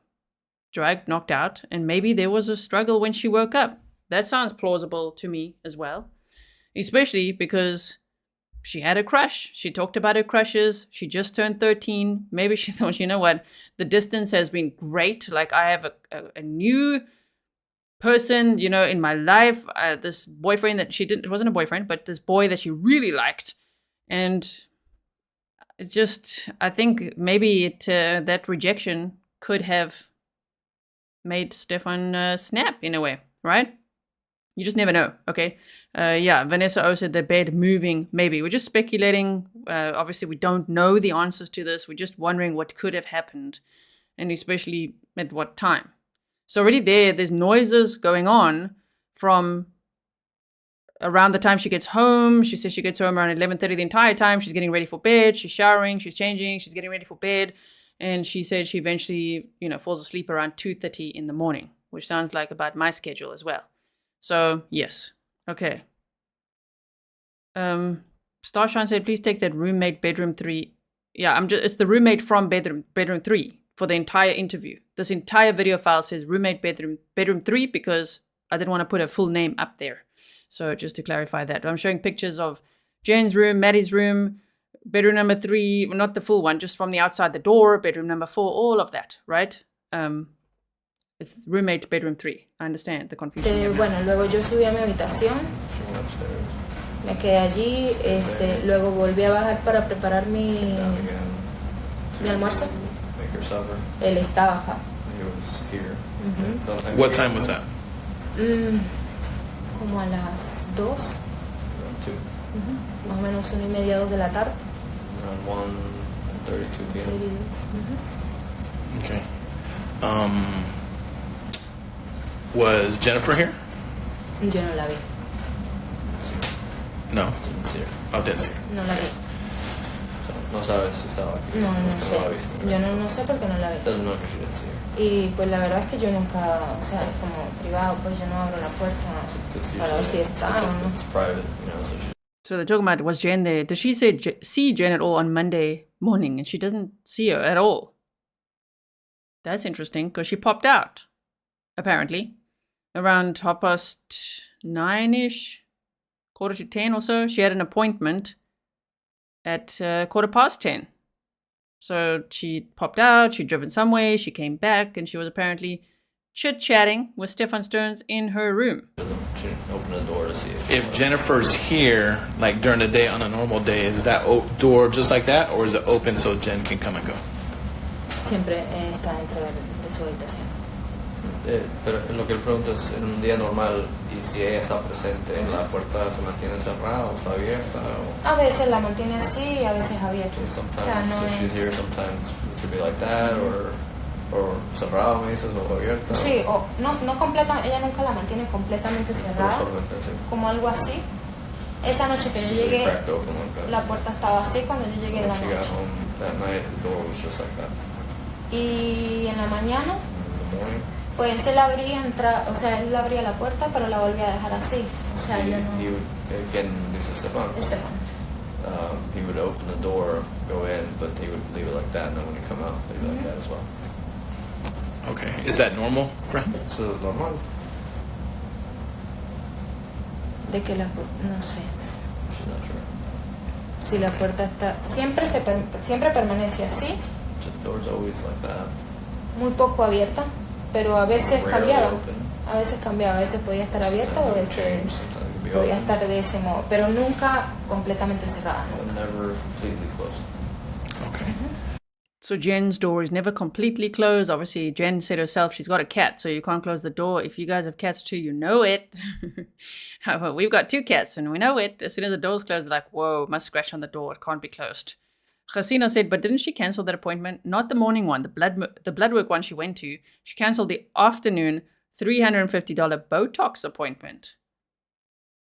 drugged, knocked out, and maybe there was a struggle when she woke up. That sounds plausible to me as well, especially because she had a crush. She talked about her crushes. She just turned 13. Maybe she thought, you know what, the distance has been great. Like, I have a new person, you know, in my life. This boyfriend that she didn't, it wasn't a boyfriend, but this boy that she really liked. And it just, I think maybe that rejection could have made Stephan snap in a way, right? You just never know, okay? Yeah, Vanessa O said the bed moving, maybe. We're just speculating. Obviously, we don't know the answers to this. We're just wondering what could have happened, and especially at what time. So already there's noises going on from around the time she gets home. She says she gets home around 11:30 the entire time. She's getting ready for bed. She's showering. She's changing. She's getting ready for bed. And she said she eventually, you know, falls asleep around 2:30 in the morning, which sounds like about my schedule as well. So, yes. Okay. Starshine said, please take that roommate bedroom 3. Yeah, it's the roommate from bedroom 3 for the entire interview. This entire video file says roommate bedroom 3 because I didn't want to put a full name up there. So just to clarify that. I'm showing pictures of Jen's room, Maddie's room, bedroom number 3, not the full one, just from the outside the door, bedroom number 4, all of that, right? It's roommate bedroom 3. I understand the confusion. Bueno, luego yo subí a mi habitación, me quedé allí, luego volví a bajar para preparar mi almuerzo. Él estaba acá. What time was that? Como a las 2. Más o menos 1:30, 2 de la tarde. Around 1:32 p.m. Okay. Was Jennifer here? Yo no la vi. No. Didn't see her. Oh, didn't see her. No la vi. So, no sabes si estaba aquí. No No la sé. viste. Yo no sé porque no la vi. Doesn't know because she didn't see her. Y pues la verdad es que yo nunca, o sea, es como privado, pues yo no abro la puerta para ver si está o no. It's private, you know, so So they're talking about, was Jen there? Did she see Jen at all on Monday morning? And she doesn't see her at all. That's interesting because she popped out, apparently, around 9:30-ish, 9:45 or so. She had an appointment at 10:15. So she popped out, she'd driven somewhere, she came back, and she was apparently chit-chatting with Stephan Sterns in her room. she opened the door to see If Jennifer's here, like during the day on a normal day, is that door just like that, or is it open so Jen can come and go? Siempre está dentro de su habitación. Pero lo que él pregunta es, en un día normal, y si ella está presente, ¿la puerta se mantiene cerrada o está abierta? O... A veces la mantiene así, a veces abierta. Sometimes, O sea, no if she's here, sometimes it could be like that, or cerrado, me dices, o abierta. Sí, o no completa, ella nunca la mantiene completamente cerrada, como algo así. Esa noche que yo llegué, la puerta estaba así cuando yo llegué en la noche. Y en la mañana, pues él abría él abría la puerta, pero la volvía a dejar así. O sea, yo no... Again, this is Stephan. Stephan. He would open the door, go in, but he would leave it like that, and then when he come out, leave it like that as well. Okay. Is that normal for him? So it's normal. De que la puerta, no sé. She's not sure. Si la puerta está... Siempre permanece así, The door's always like that. muy poco abierta, pero a veces Rarely cambiaba. open. A veces podía estar abierta o a veces podía estar de ese modo, pero nunca completamente cerrada, ¿no? But never completely closed. Okay. So Jen's door is never completely closed. Obviously, Jen said herself she's got a cat, so you can't close the door. If you guys have cats too, you know it. Well, we've got 2 cats, and we know it. As soon as the door's closed, they're like, whoa, must scratch on the door. It can't be closed. Hasina said, but didn't she cancel that appointment? Not the morning one, the blood work one she went to. She canceled the afternoon $350 Botox appointment.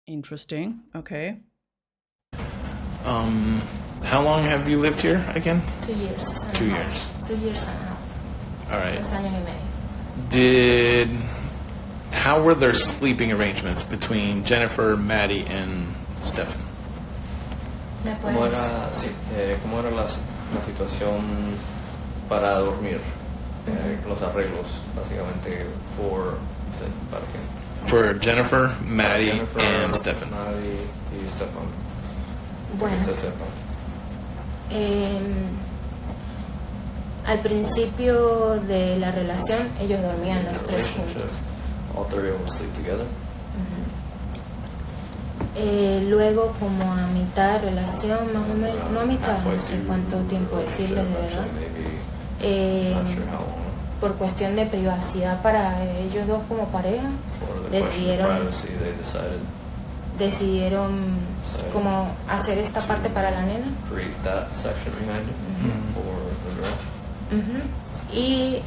Interesting. Okay. How long have you lived here again? 2 years. 2 years. 2 years and a half. All right. 2 años y medio. How were their sleeping arrangements between Jennifer, Maddie, and Stephan? ¿Me ¿Cómo puedes? era, sí, cómo era la situación para dormir? Los arreglos, básicamente, ¿para qué? For Jennifer, Maddie, Jennifer, and Stephan. Maddie y Stephan. Bueno. Que usted sepa. Al principio de la relación, ellos dormían los tres juntos. All three of them sleep together. Luego, como a mitad de relación, más o menos, no a mitad, no sé cuánto tiempo decirles de verdad. Not sure how long. Por cuestión de privacidad para ellos dos como pareja, For the question of privacy, they decidieron como hacer esta parte para la nena. create that section behind it for the girl. Y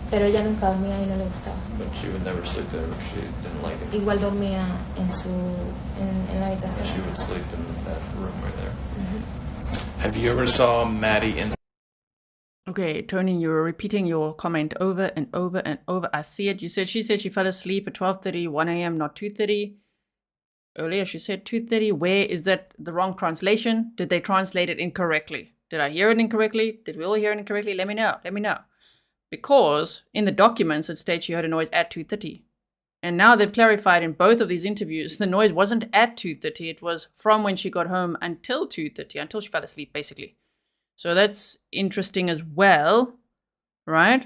pero ella nunca dormía y no le gustaba. But she would never sleep there. She didn't like it. Igual dormía en la habitación. She would sleep in that room right there. Have you ever saw Maddie and Okay, Tony, you were repeating your comment over and over and over. I see it. She said she fell asleep at 12:30, 1 a.m., not 2:30. Earlier she said 2:30. Where is that the wrong translation? Did they translate it incorrectly? Did I hear it incorrectly? Did we all hear it incorrectly? Let me know. Let me know. Because in the documents it states she heard a noise at 2:30. And now they've clarified in both of these interviews the noise wasn't at 2:30. It was from when she got home until 2:30, until she fell asleep, basically. So that's interesting as well, right?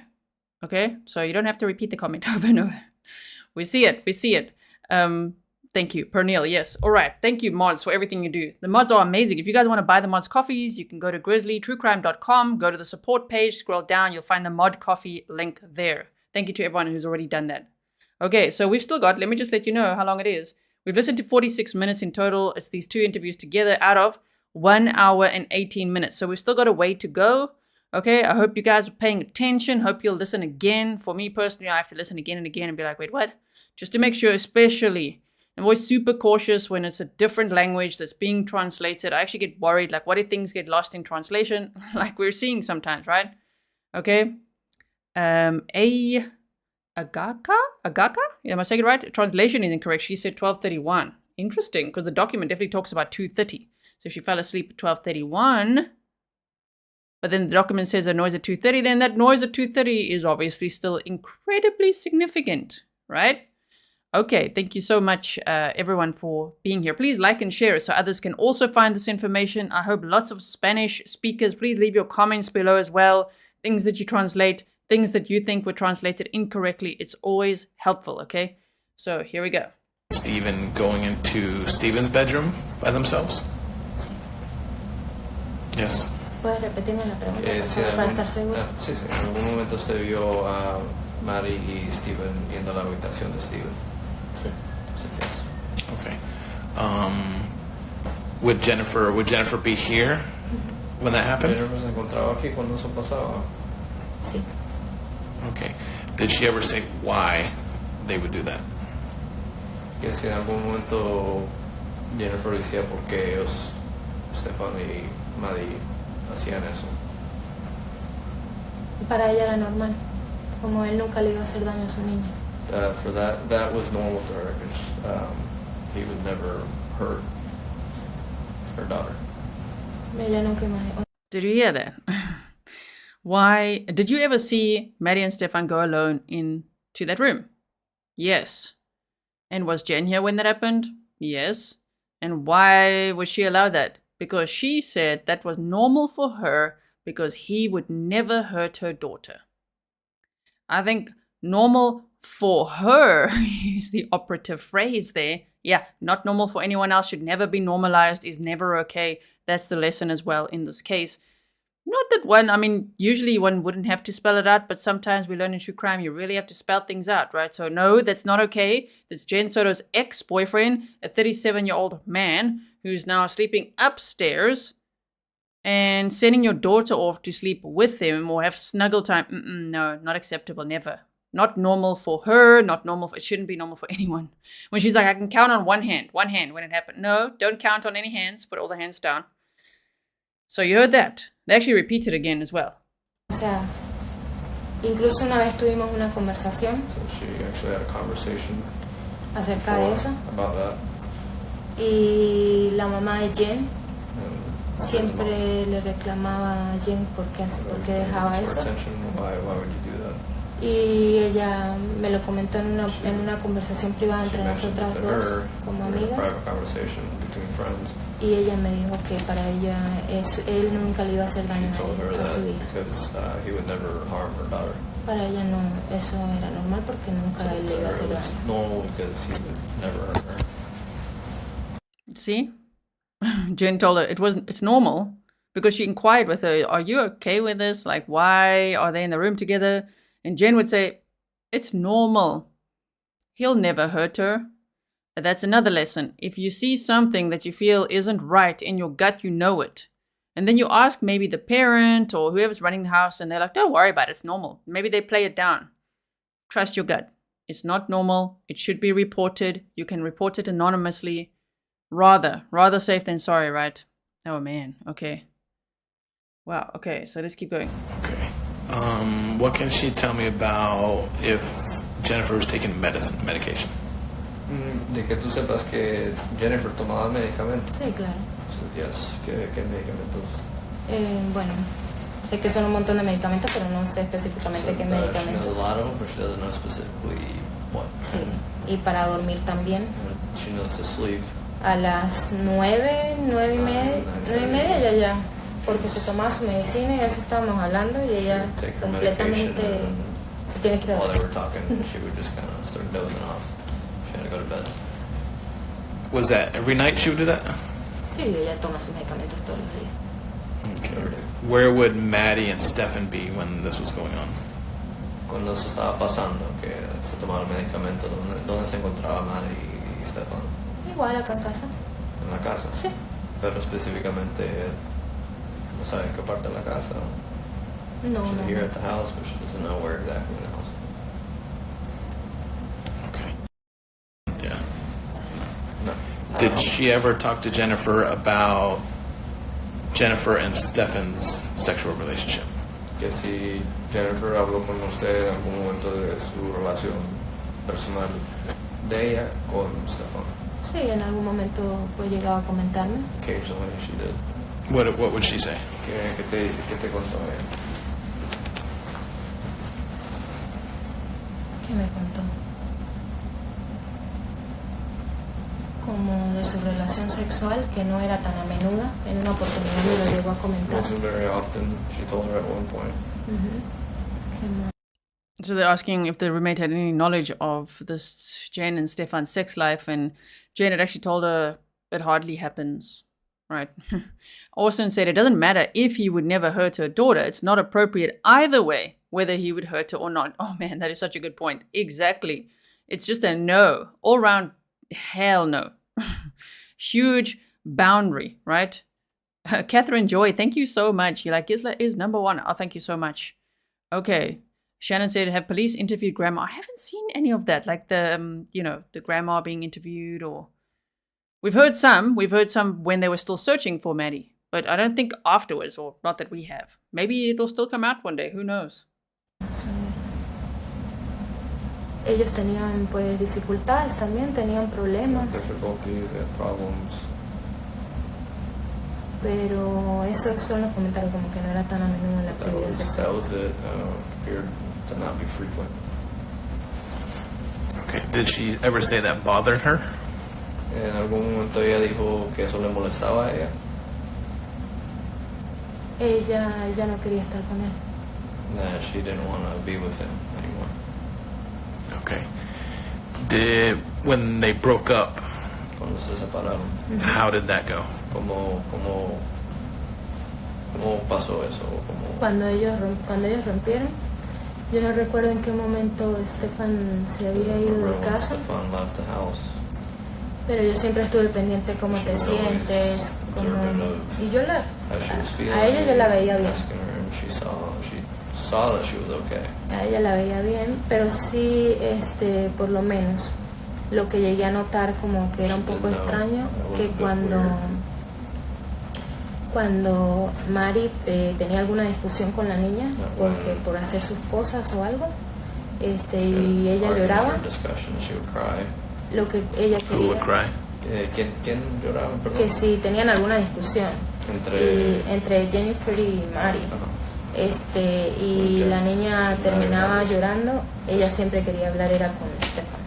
Okay, so you don't have to repeat the comment over and over. We see it. Thank you, Pernille, yes. All right, thank you, mods, for everything you do. The mods are amazing. If you guys want to buy the mods coffees, you can go to grizzlytruecrime.com, go to the support page, scroll down, you'll find the mod coffee link there. Thank you to everyone who's already done that. Okay, so we've still got, let me just let you know how long it is. We've listened to 46 minutes in total. It's these two interviews together out of 1 hour and 18 minutes. So we've still got a way to go. Okay, I hope you guys are paying attention. Hope you'll listen again. For me personally, I have to listen again and again and be like, wait, what? Just to make sure, especially, I'm always super cautious when it's a different language that's being translated. I actually get worried, like, what if things get lost in translation? Like we're seeing sometimes, right? Okay. Agaka? Am I saying it right? Translation is incorrect. She said 12:31. Interesting, because the document definitely talks about 2:30. So if she fell asleep at 12:31, but then the document says a noise at 2:30, then that noise at 2:30 is obviously still incredibly significant, right? Okay, thank you so much, everyone, for being here. Please like and share so others can also find this information. I hope lots of Spanish speakers, please leave your comments below as well. Things that you translate, things that you think were translated incorrectly. It's always helpful, okay? So here we go. Stephan going into Stephan's bedroom by themselves? Yes. ¿Puedes repetirme la pregunta por Si favor, para estar seguro? sí, en algún momento usted vio a Maddie y Stephan yendo a la habitación de Stephan. Sí. Yes. Okay. Would Jennifer be here when that happened? Jennifer se encontraba aquí cuando eso pasaba. Sí. Okay. Did she ever say why they would do that? Que si en algún momento Jennifer decía por qué ellos, Stephan y Maddie, hacían eso. Para ella era normal, como él nunca le iba a hacer daño a su niña. For that was normal to her because he would never hurt her daughter. Ella nunca imaginó. Did you hear that? Why did you ever see Maddie and Stephan go alone into that room? Yes. And was Jenn here when that happened? Yes. And why would she allow that? Because she said that was normal for her because he would never hurt her daughter. I think normal for her is the operative phrase there. Yeah, not normal for anyone else, should never be normalized, is never okay. That's the lesson as well in this case. Not that usually one wouldn't have to spell it out, but sometimes we learn in true crime, you really have to spell things out, right? So no, that's not okay. That's Jenn Soto's ex-boyfriend, a 37-year-old man who's now sleeping upstairs, and sending your daughter off to sleep with him or have snuggle time. No, not acceptable, never. Not normal for her, it shouldn't be normal for anyone. When she's like, I can count on one hand when it happened. No, don't count on any hands, put all the hands down. So you heard that. They actually repeat it again as well. O sea, incluso una vez tuvimos una conversación. So she actually had a conversation acerca de eso. About that. Y la mamá de Jenn siempre le reclamaba a Jenn por qué dejaba eso. Why would you do that? Y ella me lo comentó en una conversación privada entre nosotras dos como amigas. Y ella me dijo que para ella él nunca le iba a hacer daño a su hija. Para ella no, eso era normal porque nunca él le iba a hacer daño. See? Jenn told her it's normal because she inquired with her, are you okay with this? Like, why are they in the room together? And Jenn would say, it's normal. He'll never hurt her. And that's another lesson. If you see something that you feel isn't right in your gut, you know it. And then you ask maybe the parent or whoever's running the house and they're like, don't worry about it, it's normal. Maybe they play it down. Trust your gut. It's not normal. It should be reported. You can report it anonymously. Rather safe than sorry, right? Oh man, okay. Wow, okay, so let's keep going. Okay. What can she tell me about if Jennifer was taking medication? De que tú sepas que Jennifer tomaba medicamentos. Sí, claro. So, yes, ¿qué medicamentos? Bueno, sé que son un montón de medicamentos, pero no sé específicamente qué medicamentos. She knows a lot of them, but she doesn't know specifically what. Sí, y para dormir también. She knows to sleep. A las 9:30 ya. Porque se tomaba su medicina y ya estábamos hablando y ella completamente se tiene que ir a while dormir. they were talking, she would just kind of start dozing off. She had to go to bed. Was that every night she would do that? Sí, ella toma sus medicamentos todos los días. Okay. Where would Maddie and Stephan be when this was going on? Cuando eso estaba pasando, que se tomaba el medicamento, ¿dónde se encontraba Maddie y Stephan? Igual acá en casa. En la casa. Sí. Pero específicamente no sabe en qué parte de la casa. No, She's no. here at the house, but she doesn't know where exactly in the house. Okay. Yeah. No. Did she ever talk to Jennifer about Jennifer and Stephan's sexual relationship? Que si Jennifer habló con usted en algún momento de su relación personal de ella con Stephan. Sí, en algún momento pues llegaba a comentarme. Occasionally she did. What would she say? ¿Qué te contó ella? ¿Qué me contó? Como de su relación sexual, que no era tan a menuda. En una oportunidad me lo llegó a comentar. Wasn't very often, she told her at one point. ¿Qué más? So they're asking if the roommate had any knowledge of this Jenn and Stephan's sex life, and Jenn had actually told her it hardly happens, right? Austin said it doesn't matter if he would never hurt her daughter. It's not appropriate either way, whether he would hurt her or not. Oh man, that is such a good point. Exactly. It's just a no. All round, hell no. Huge boundary, right? Catherine Joy, thank you so much. You're like, Gisla is number one. Oh, thank you so much. Okay. Shannon said, have police interviewed grandma? I haven't seen any of that, like the, the grandma being interviewed, or we've heard some when they were still searching for Maddie, but I don't think afterwards, or not that we have. Maybe it'll still come out one day, who knows? Sí. Ellos tenían pues dificultades también, tenían problemas, Difficulties, they had problems. pero esos son los comentarios como que no era tan a menudo la actividad That sexual. was it. Appeared to not be frequent. Okay. Did she ever say that bothered her? En algún momento ella dijo que eso le molestaba a ella. Ella no quería estar con él. That she didn't want to be with him anymore. Okay. When they broke up, Cuando se separaron, how did that go? ¿cómo pasó eso? Cuando ellos rompieron, yo no recuerdo en qué momento Stephan se había ido de casa, Stephan left the house. pero yo siempre estuve pendiente cómo te sientes, y yo How she was feeling. a ella yo la veía bien. Asking her, and she saw that she was okay. A ella la veía bien, pero sí, por lo menos, lo que llegué a notar como que era un poco extraño, que cuando Mari tenía alguna discusión con la niña, porque por hacer sus cosas o algo, y ella lloraba, lo que ella Who would quería, cry? ¿Quién lloraba? Perdón. que si tenían alguna discusión Entre entre Jennifer y Mari, Y la niña terminaba llorando, ella siempre quería hablar era con Stephan.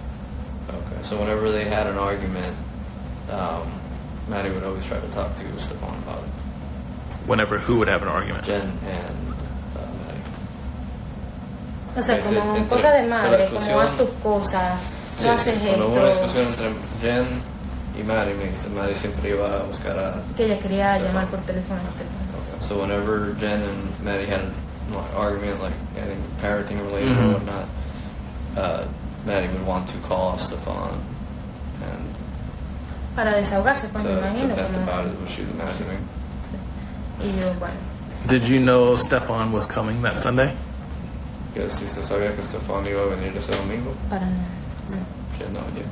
Okay, so whenever they had an argument, Maddie would always try to talk to Stephan about it. Whenever who would have an argument? Jenn and Maddie. O sea, como cosa de madre, como haz tus cosas, no haces esto. Cuando hubo una discusión entre Jenn y Maddie, Maddie siempre iba a buscar a... Que ella quería llamar por teléfono a Stephan. Okay. So whenever Jenn and Maddie had an argument, like I think parenting related or whatnot, Maddie would want to call Stephan and para desahogarse, pues me imagino. To vent about it, what she was imagining. Y yo, bueno. Did you know Stephan was coming that Sunday? Que si usted sabía que Stephan iba a venir ese domingo. Para nada, no. Que no, yeah.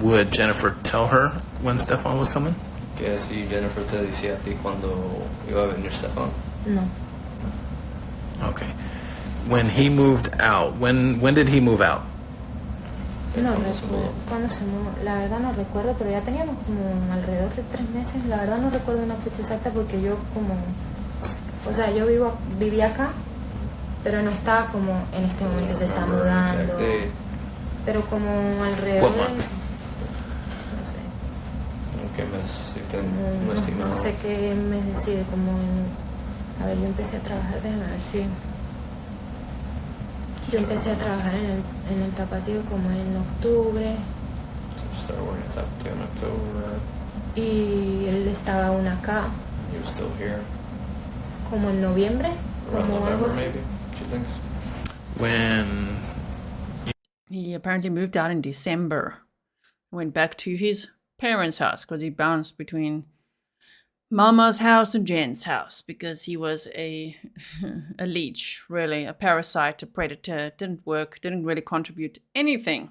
Would Jennifer tell her when Stephan was coming? Que si Jennifer te decía a ti cuando iba a venir Stephan. No. Okay. When he moved out, when did he move out? No recuerdo cuándo se mudó. La verdad no recuerdo, pero ya teníamos como alrededor de 3 meses. La verdad no recuerdo una fecha exacta porque yo o sea, yo vivía acá, pero no estaba como en este momento se está mudando. Pero como alrededor de... No sé. ¿Cómo qué mes? Un estimado. No sé qué mes decir, como en... A ver, yo empecé a trabajar, déjame ver si... Yo empecé a trabajar en el tapatío como en octubre. Started working at Tapatío in October. Y él estaba aún acá. He was still here. Como en noviembre. Around Como algo November, así. maybe, she thinks. When He apparently moved out in December. Went back to his parents' house because he bounced between Mama's house and Jen's house because he was a leech, really, a parasite, a predator. Didn't work, didn't really contribute anything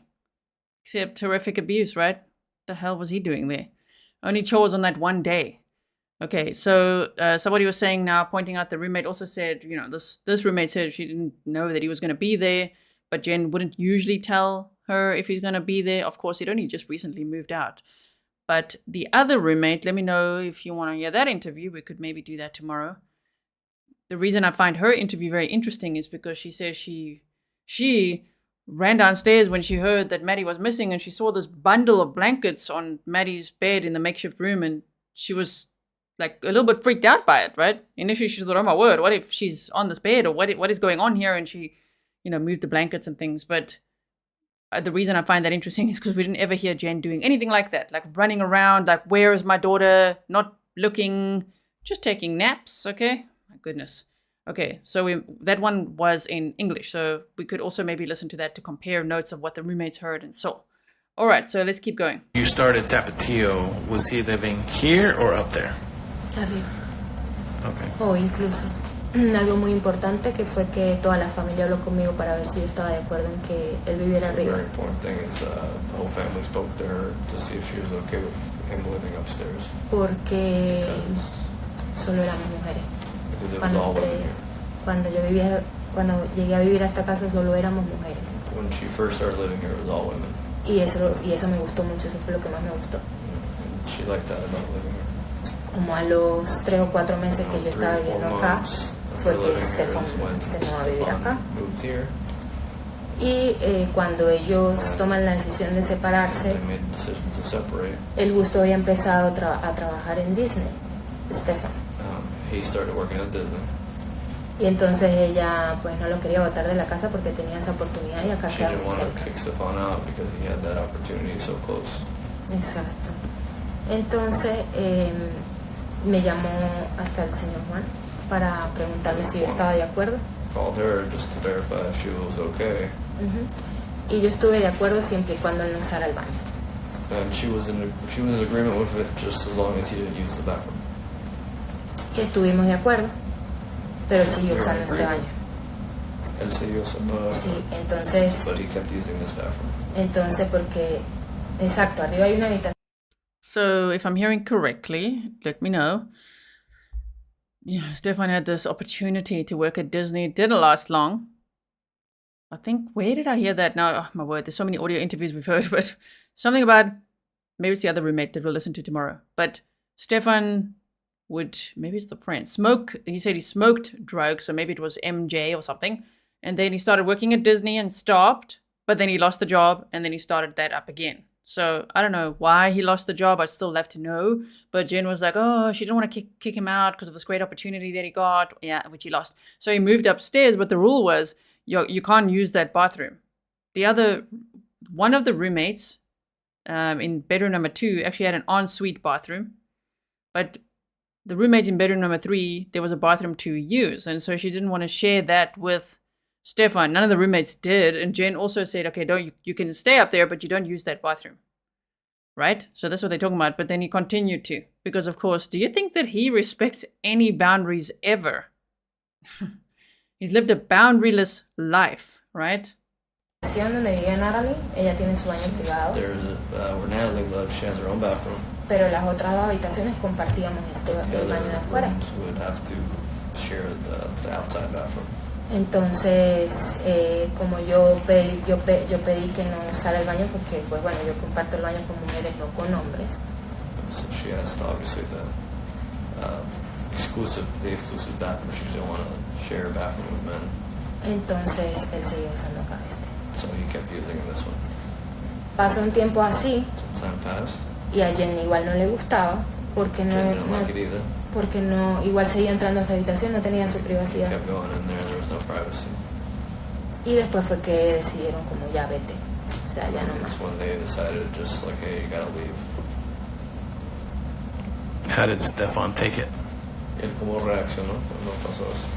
except horrific abuse, right? The hell was he doing there? Only chores on that one day. Okay, so somebody was saying now, pointing out the roommate also said, you know, this roommate said she didn't know that he was going to be there, but Jenn wouldn't usually tell her if he's going to be there. Of course, he'd only just recently moved out. But the other roommate, let me know if you want to hear that interview. We could maybe do that tomorrow. The reason I find her interview very interesting is because she says she ran downstairs when she heard that Maddie was missing and she saw this bundle of blankets on Maddie's bed in the makeshift room and she was like a little bit freaked out by it, right? Initially she thought, oh my word, what if she's on this bed or what is going on here? And she, you know, moved the blankets and things. But the reason I find that interesting is because we didn't ever hear Jenn doing anything like that, like running around, like, where is my daughter? Not looking, just taking naps, okay? My goodness. Okay, so that one was in English, so we could also maybe listen to that to compare notes of what the roommates heard and saw. All right, so let's keep going. you started Tapatio, was he living here or up there? Arriba. Okay. O incluso algo muy importante que fue que toda la familia habló conmigo para ver si yo estaba de acuerdo en que él viviera A arriba. very important thing is the whole family spoke to her to see if she was okay with him living upstairs. Porque Because solo éramos mujeres. it was all women here. Cuando llegué a vivir a esta casa solo éramos mujeres. When she first started living here, it was all women. Y eso me gustó mucho, eso fue lo que más me gustó. And she liked that about living here. Como a los 3 o 4 meses que yo estaba 3 or 4 viviendo acá, months fue after que living here Stephan is when se mudó a vivir Stephan acá. moved here. Y cuando ellos toman la decisión de separarse, They made the decision to separate. el gusto había empezado a trabajar en Disney, Stephan. He started working at Disney. Y entonces ella pues no lo quería botar de la casa porque tenía esa oportunidad y acá She quedaba didn't muy want to cerca. kick Stephan out because he had that opportunity so close. Exacto. Entonces me llamó hasta el señor Juan para preguntarme si yo estaba de acuerdo. Called her just to verify if she was okay. Y yo estuve de acuerdo siempre y cuando él no usara el baño. And she was in agreement with it just as long as he didn't use the bathroom. Y estuvimos de acuerdo, pero él siguió usando este baño. Él siguió usando, Sí, entonces but he kept using this bathroom. porque, exacto, arriba hay una habitación. So if I'm hearing correctly, let me know. Yeah, Stephan had this opportunity to work at Disney. It didn't last long. I think, where did I hear that? Now, oh my word, there's so many audio interviews we've heard, but something about, maybe it's the other roommate that we'll listen to tomorrow. But Stephan would, maybe it's the friend, smoke. He said he smoked drugs, so maybe it was MJ or something. And then he started working at Disney and stopped, but then he lost the job and then he started that up again. So I don't know why he lost the job. I'd still love to know. But Jenn was like, oh, she didn't want to kick him out because of this great opportunity that he got. Yeah, which he lost. So he moved upstairs, but the rule was you can't use that bathroom. One of the roommates in bedroom number 2 actually had an ensuite bathroom. But the roommate in bedroom number 3, there was a bathroom to use. And so she didn't want to share that with Stephan. None of the roommates did. And Jenn also said, okay, you can stay up there, but you don't use that bathroom. Right? So that's what they're talking about. But then he continued to. Because, of course, do you think that he respects any boundaries ever? He's lived a boundaryless life, right? Donde vivía Natalie, ella tiene su baño privado. Where Natalie lives, she has her own bathroom. Pero las otras 2 habitaciones compartíamos el baño de afuera. Would have to share the outside bathroom. Entonces, como yo pedí que no usara el baño porque, pues bueno, yo comparto el baño con mujeres, no con hombres. So she asked, obviously, the exclusive bathroom. She didn't want to share a bathroom with men. Entonces, él seguía usando acá este. So he kept using this one. Pasó un tiempo así. Some time passed. Y a Jenn igual no le gustaba porque porque no igual seguía entrando a esa habitación, no tenía su privacidad. Kept going in there, there was no privacy. Y después fue que decidieron como ya vete, o sea, ya no más. That's when they decided just like, hey, you gotta leave. How did Stephan take it? ¿Él cómo reaccionó cuando pasó eso?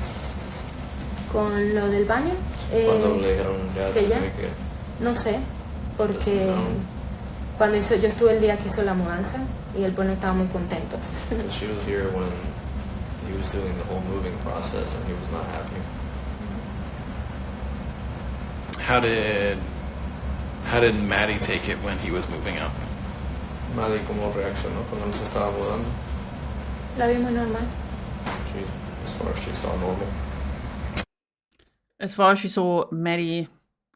Con lo del baño. Cuando le dijeron ya que ya, que no sé, porque cuando yo estuve el día que hizo la mudanza y él pues no estaba muy contento. She was here when he was doing the whole moving process and he was not happy. How did Maddie take it when he was moving out? Maddie cómo reaccionó cuando se estaba mudando? La vi muy normal. As far as she saw normal. As far as she saw, Maddie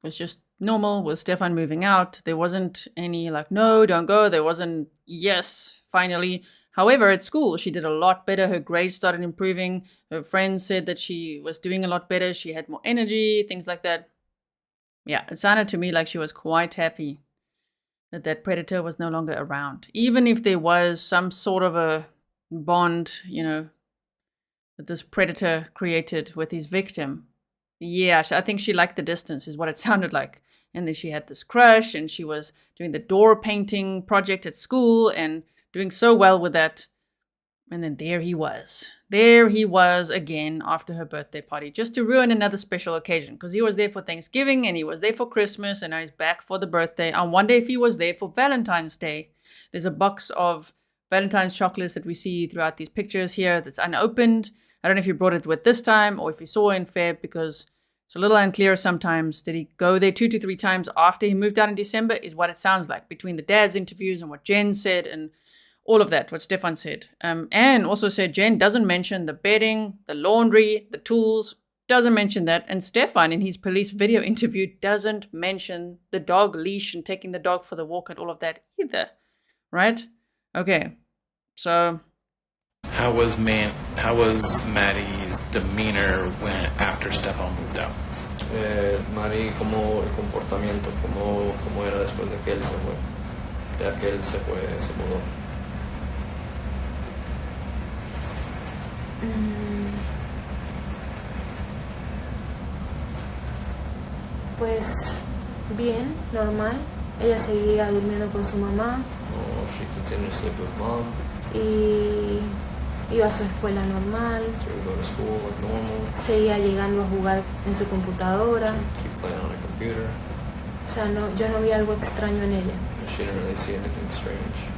was just normal with Stephan moving out. There wasn't any like, no, don't go. There wasn't, yes, finally. However, at school, she did a lot better. Her grades started improving. Her friends said that she was doing a lot better. She had more energy, things like that. Yeah, it sounded to me like she was quite happy that predator was no longer around. Even if there was some sort of a bond, that this predator created with his victim. Yeah, I think she liked the distance is what it sounded like. And then she had this crush and she was doing the door painting project at school and doing so well with that. And then there he was. There he was again after her birthday party, just to ruin another special occasion. Because he was there for Thanksgiving and he was there for Christmas and now he's back for the birthday. I wonder if he was there for Valentine's Day. There's a box of Valentine's chocolates that we see throughout these pictures here that's unopened. I don't know if he brought it with this time or if he saw in Feb, because it's a little unclear sometimes. Did he go there 2 to 3 times after he moved out in December is what it sounds like, between the dad's interviews and what Jenn said and all of that, what Stephan said. And also said Jenn doesn't mention the bedding, the laundry, the tools, doesn't mention that. And Stephan, in his police video interview, doesn't mention the dog leash and taking the dog for the walk and all of that either. Right? Okay. So... How was Maddie's demeanor after Stephan moved out? Maddie, como el comportamiento, como era después de que él se fue, ya que él se mudó. Pues bien, normal. Ella seguía durmiendo con su mamá. She continued to sleep with mom. Y iba a su escuela normal. She would go to school like normal. Seguía llegando a jugar en su computadora. Keep playing on a computer. O sea, yo no vi algo extraño en ella. She didn't really see anything strange.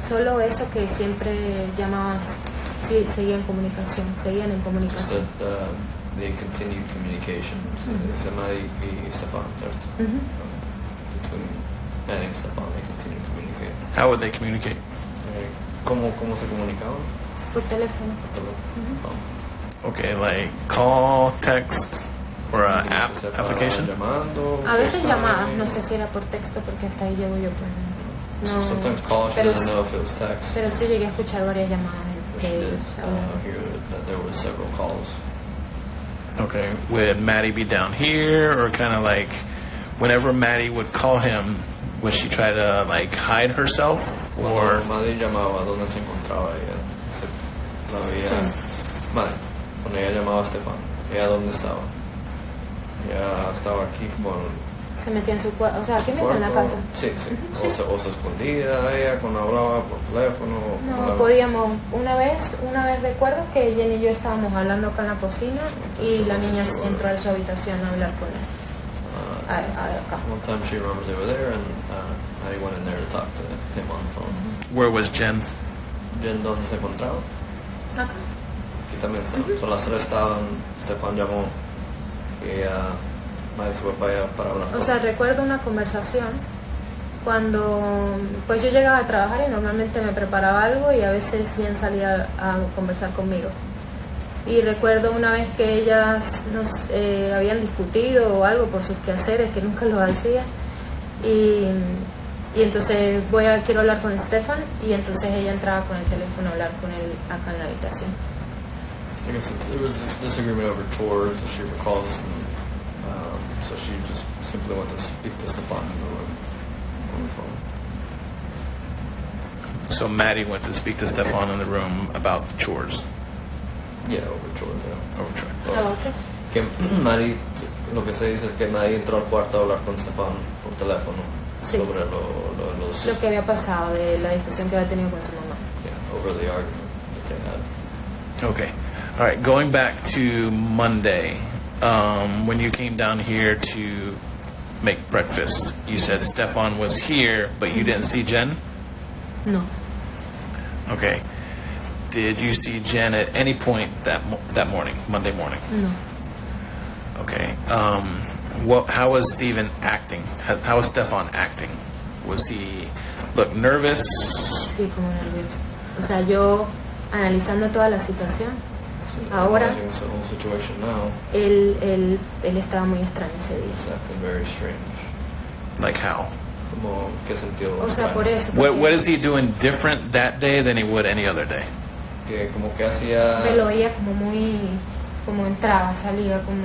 Solo eso que siempre llamaba, sí, seguían en comunicación. Just that they continued communication. Se Maddie y Stephan, ¿cierto? Between Maddie and Stephan, they continued to communicate. How would they communicate? ¿Cómo se comunicaban? Por teléfono. Okay, like call, text, or an application? A veces llamadas, no sé si era por texto porque hasta ahí llego yo. Pues, no. Sometimes call, she doesn't know if it was text. Pero sí llegué a escuchar varias llamadas. But she did hear that there was several calls. Okay. Would Maddie be down here, or kind of like whenever Maddie would call him, would she try to like hide herself, or? Cuando Maddie llamaba, ¿dónde se encontraba ella? La veía. Maddie, cuando ella llamaba a Stephan, ¿ella dónde estaba? Ella estaba aquí como Se metía en su cuarto, o sea, aquí mismo en la casa. Sí. O se escondía ella cuando hablaba por teléfono. No, podíamos, una vez recuerdo que Jenn y yo estábamos hablando acá en la cocina y la niña entró a su habitación a hablar con él. Acá. One time she remembers they were there and Maddie went in there to talk to him on the phone. Where was Jenn? Jenn, ¿dónde se encontraba? Acá. Aquí también estaban. Son las tres estaban, Stephan llamó y Maddie se fue para allá para hablar. O sea, recuerdo una conversación cuando pues yo llegaba a trabajar y normalmente me preparaba algo y a veces Jenn salía a conversar conmigo. Y recuerdo una vez que ellas nos habían discutido o algo por sus quehaceres, que nunca lo hacía. Y entonces quiero hablar con Stephan, y entonces ella entraba con el teléfono a hablar con él acá en la habitación. I guess there was a disagreement over chores, as she recalls, and so she just simply went to speak to Stephan in the room on the phone. So Maddie went to speak to Stephan in the room about chores. Yeah, over chores, yeah. Over chores. Okay. Que Maddie, lo que se dice es que Maddie entró al cuarto a hablar con Stephan por teléfono sobre los... Lo que había pasado, de la discusión que había tenido con su mamá. Yeah, over the argument that they had. Okay. All right. Going back to Monday, when you came down here to make breakfast, you said Stephan was here, but you didn't see Jenn? No. Okay. Did you see Jenn at any point that morning, Monday morning? No. Okay. How was Stephen acting? How was Stephan acting? Was he look nervous? Sí, como nervioso. O sea, yo analizando toda la situación, ahora Analyzing the whole situation now, él estaba muy extraño ese día. it's acting very strange. Like how? Como, ¿qué sentido? O sea, por eso. What is he doing different that day than he would any other day? Que como que hacía... Me lo veía como entraba, salía, como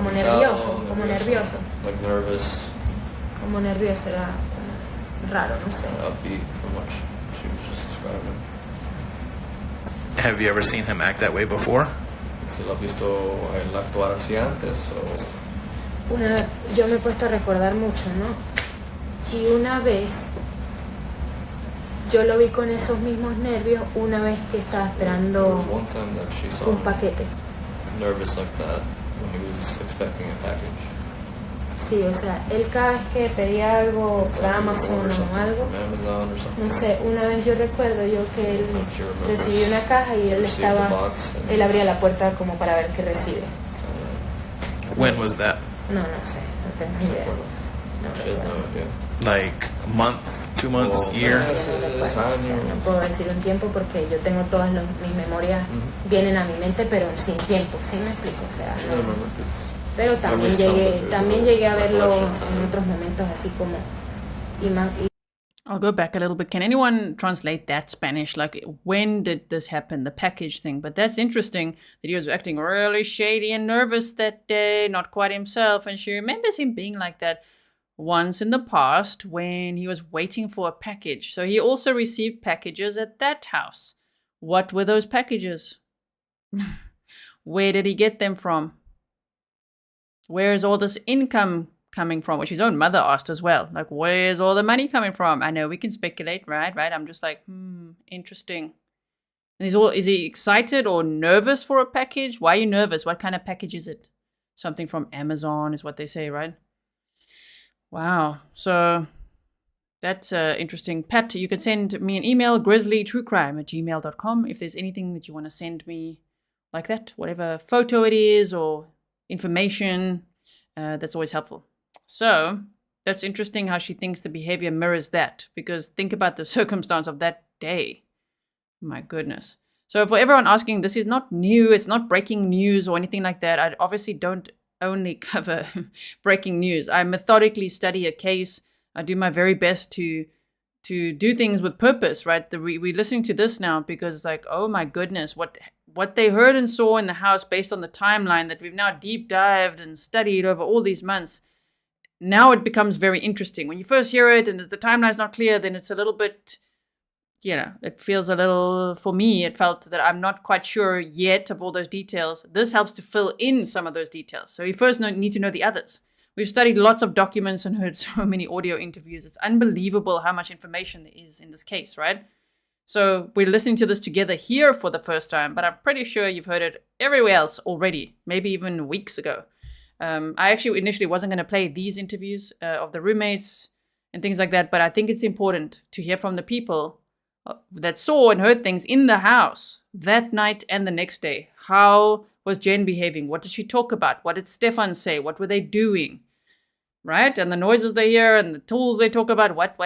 agitado, nervioso. Like nervous, Como nervioso, era como raro, no sé. upbeat, from what she was just describing. Have you ever seen him act that way before? ¿Se lo has visto él actuar así antes? O... Yo me he puesto a recordar mucho, ¿no? Y una vez yo lo vi con esos mismos nervios una vez que estaba esperando One time that she saw un him paquete. nervous like that when he was expecting a package. Sí, o sea, él cada vez que pedía algo por Amazon o algo, From Amazon or something. no sé, una vez yo recuerdo que él recibió una caja y él abría la puerta como para ver qué recibe. When was that? No sé, no tengo idea. No She has recuerdo. no idea. Like a month, 2 months, year? No puedo decir un tiempo porque yo tengo todas mis memorias vienen a mi mente, pero sin tiempo, ¿sí me explico? O sea, I no. remember because Pero también llegué a verlo en otros momentos así como I'll go back a little bit. Can anyone translate that Spanish? Like, when did this happen? The package thing. But that's interesting that he was acting really shady and nervous that day, not quite himself. And she remembers him being like that once in the past when he was waiting for a package. So he also received packages at that house. What were those packages? Where did he get them from? Where is all this income coming from? Which his own mother asked as well. Like, where's all the money coming from? I know we can speculate, right? I'm just like, interesting. And is he excited or nervous for a package? Why are you nervous? What kind of package is it? Something from Amazon is what they say, right? Wow. So that's interesting. Pat, you can send me an email, grizzlytruecrime@gmail.com, if there's anything that you want to send me like that, whatever photo it is or information, that's always helpful. So that's interesting how she thinks the behavior mirrors that, because think about the circumstance of that day. My goodness. So for everyone asking, this is not new. It's not breaking news or anything like that. I obviously don't only cover breaking news. I methodically study a case. I do my very best to to do things with purpose, right? We're listening to this now because like, oh my goodness, what they heard and saw in the house based on the timeline that we've now deep dived and studied over all these months. Now it becomes very interesting. When you first hear it and the timeline's not clear, then it's a little bit, it feels a little, for me, it felt that I'm not quite sure yet of all those details. This helps to fill in some of those details. So you first need to know the others. We've studied lots of documents and heard so many audio interviews. It's unbelievable how much information there is in this case, right? So we're listening to this together here for the first time, but I'm pretty sure you've heard it everywhere else already, maybe even weeks ago. I actually initially wasn't going to play these interviews of the roommates and things like that, but I think it's important to hear from the people that saw and heard things in the house that night and the next day. How was Jenn behaving? What did she talk about? What did Stephan say? What were they doing? Right? And the noises they hear and the tools they talk about. What?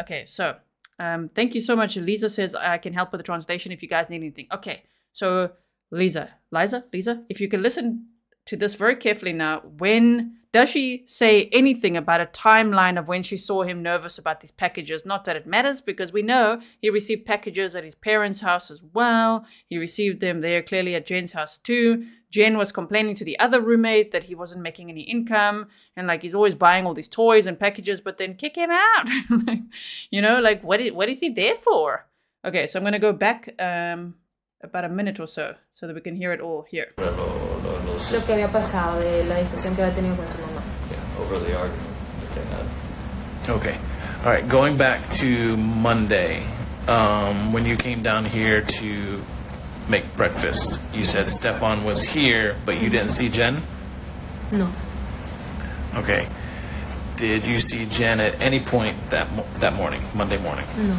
Okay, so thank you so much. Lisa says I can help with the translation if you guys need anything. Okay, so Lisa, if you can listen to this very carefully now. When does she say anything about a timeline of when she saw him nervous about these packages? Not that it matters, because we know he received packages at his parents' house as well. He received them there clearly at Jen's house too. Jenn was complaining to the other roommate that he wasn't making any income and like he's always buying all these toys and packages, but then kick him out. What is he there for? Okay, so I'm going to go back about a minute or so that we can hear it all here. Lo que había pasado de la discusión que había tenido con su mamá. Yeah, over the argument that they had. Okay. All right. Going back to Monday, when you came down here to make breakfast, you said Stephan was here, but you didn't see Jenn? No. Okay. Did you see Jenn at any point that morning, Monday morning? No.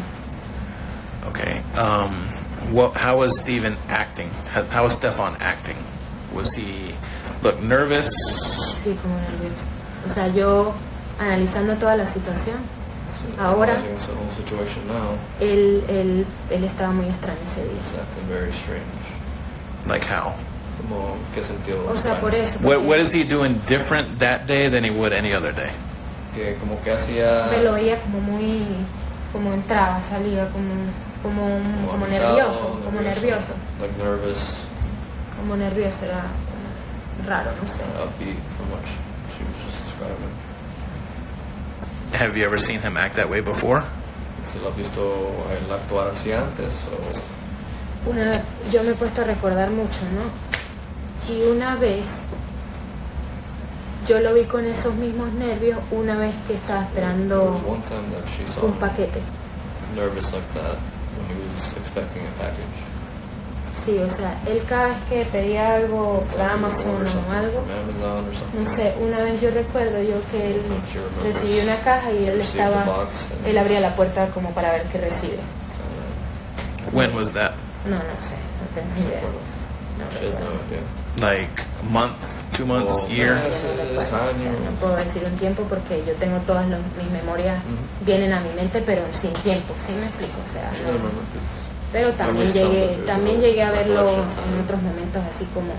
Okay. How was Stephan acting? How was Stephan acting? Was he look nervous? Sí, como nervioso. O sea, yo analizando toda la situación, ahora the whole situation now, él estaba muy extraño ese día. it's acting very strange. Like how? Como qué sentido. O sea, por eso. What is he doing different that day than he would any other day? Que como que hacía. Me lo veía como entraba, salía como nervioso. Like nervous. Como nervioso, era como raro, no sé. Upbeat from what she was just describing. Have you ever seen him act that way before? Si lo has visto él actuar así antes o. Yo me he puesto a recordar mucho, ¿no? Y una vez yo lo vi con esos mismos nervios una vez que estaba esperando One time that she saw un paquete. nervous like that when he was expecting a package. Sí, o sea, él cada vez que pedía algo por Amazon o algo, no sé, una vez yo recuerdo que él recibió una caja y él abría la puerta como para ver qué recibe. When was that? No sé, no tengo ni idea. Like a month, 2 months, year? No puedo decir un tiempo porque yo tengo todas mis memorias vienen a mi mente, pero sin tiempo, ¿sí me explico? O sea, pero también llegué a verlo en otros momentos así como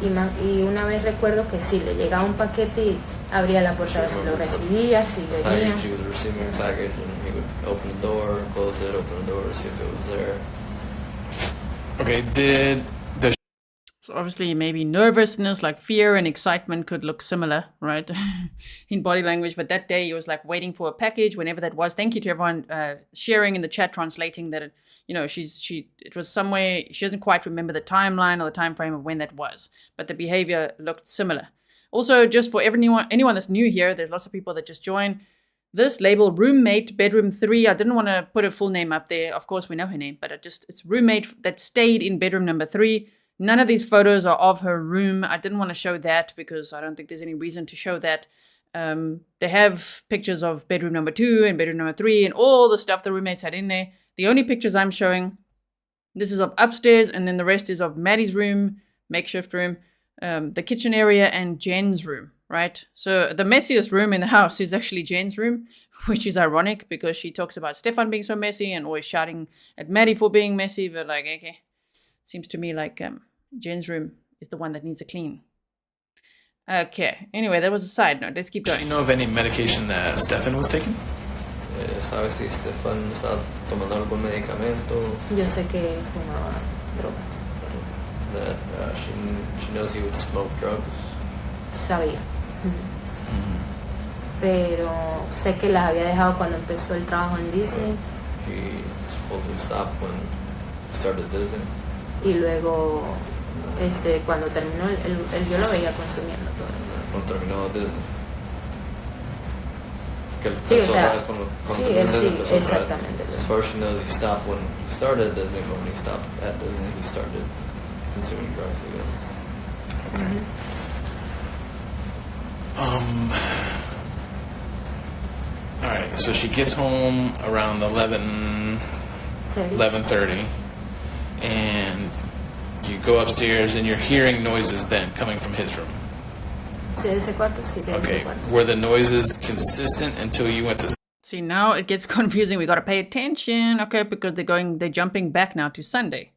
y una vez recuerdo que sí, le llegaba un paquete y abría la puerta a ver si lo recibía, si venía. Okay, So obviously maybe nervousness, like fear and excitement could look similar, right? In body language. But that day he was like waiting for a package, whenever that was. Thank you to everyone sharing in the chat, translating that, it was somewhere, she doesn't quite remember the timeline or the time frame of when that was. But the behavior looked similar. Also, just for anyone that's new here, there's lots of people that just joined. This label, roommate, bedroom 3. I didn't want to put her full name up there. Of course, we know her name, but it's roommate that stayed in bedroom number 3. None of these photos are of her room. I didn't want to show that because I don't think there's any reason to show that. They have pictures of bedroom number 2 and bedroom number 3 and all the stuff the roommates had in there. The only pictures I'm showing, this is of upstairs, and then the rest is of Maddie's room, makeshift room, the kitchen area, and Jen's room, right? So the messiest room in the house is actually Jen's room, which is ironic because she talks about Stephan being so messy and always shouting at Maddie for being messy, but like, okay. Seems to me like Jen's room is the one that needs a clean. Okay. Anyway, that was a side note. Let's keep going. Do you know of any medication that Stephan was taking? ¿Sabes si Stephan estaba tomando algún medicamento? Yo sé que fumaba drogas. That she knows he would smoke drugs. Sabía. Pero sé que las había dejado cuando empezó el trabajo en Disney. He supposedly stopped when he started Disney. Y luego, cuando terminó, yo lo veía consumiendo todo. Cuando terminó Disney. Que Sí, o sea, cuando sí, terminó él Disney sí, empezó a exactamente. traer. As far as she knows, he stopped when he started Disney, but when he stopped at Disney, he started consuming drugs again. Okay. All right, so she gets home around 11:30, and you go upstairs, and you're hearing noises then coming from his room. Sí, de ese cuarto, sí, de Okay, ese cuarto. were the noises consistent until you went to? See, now it gets confusing. We got to pay attention, okay, because they're jumping back now to Sunday.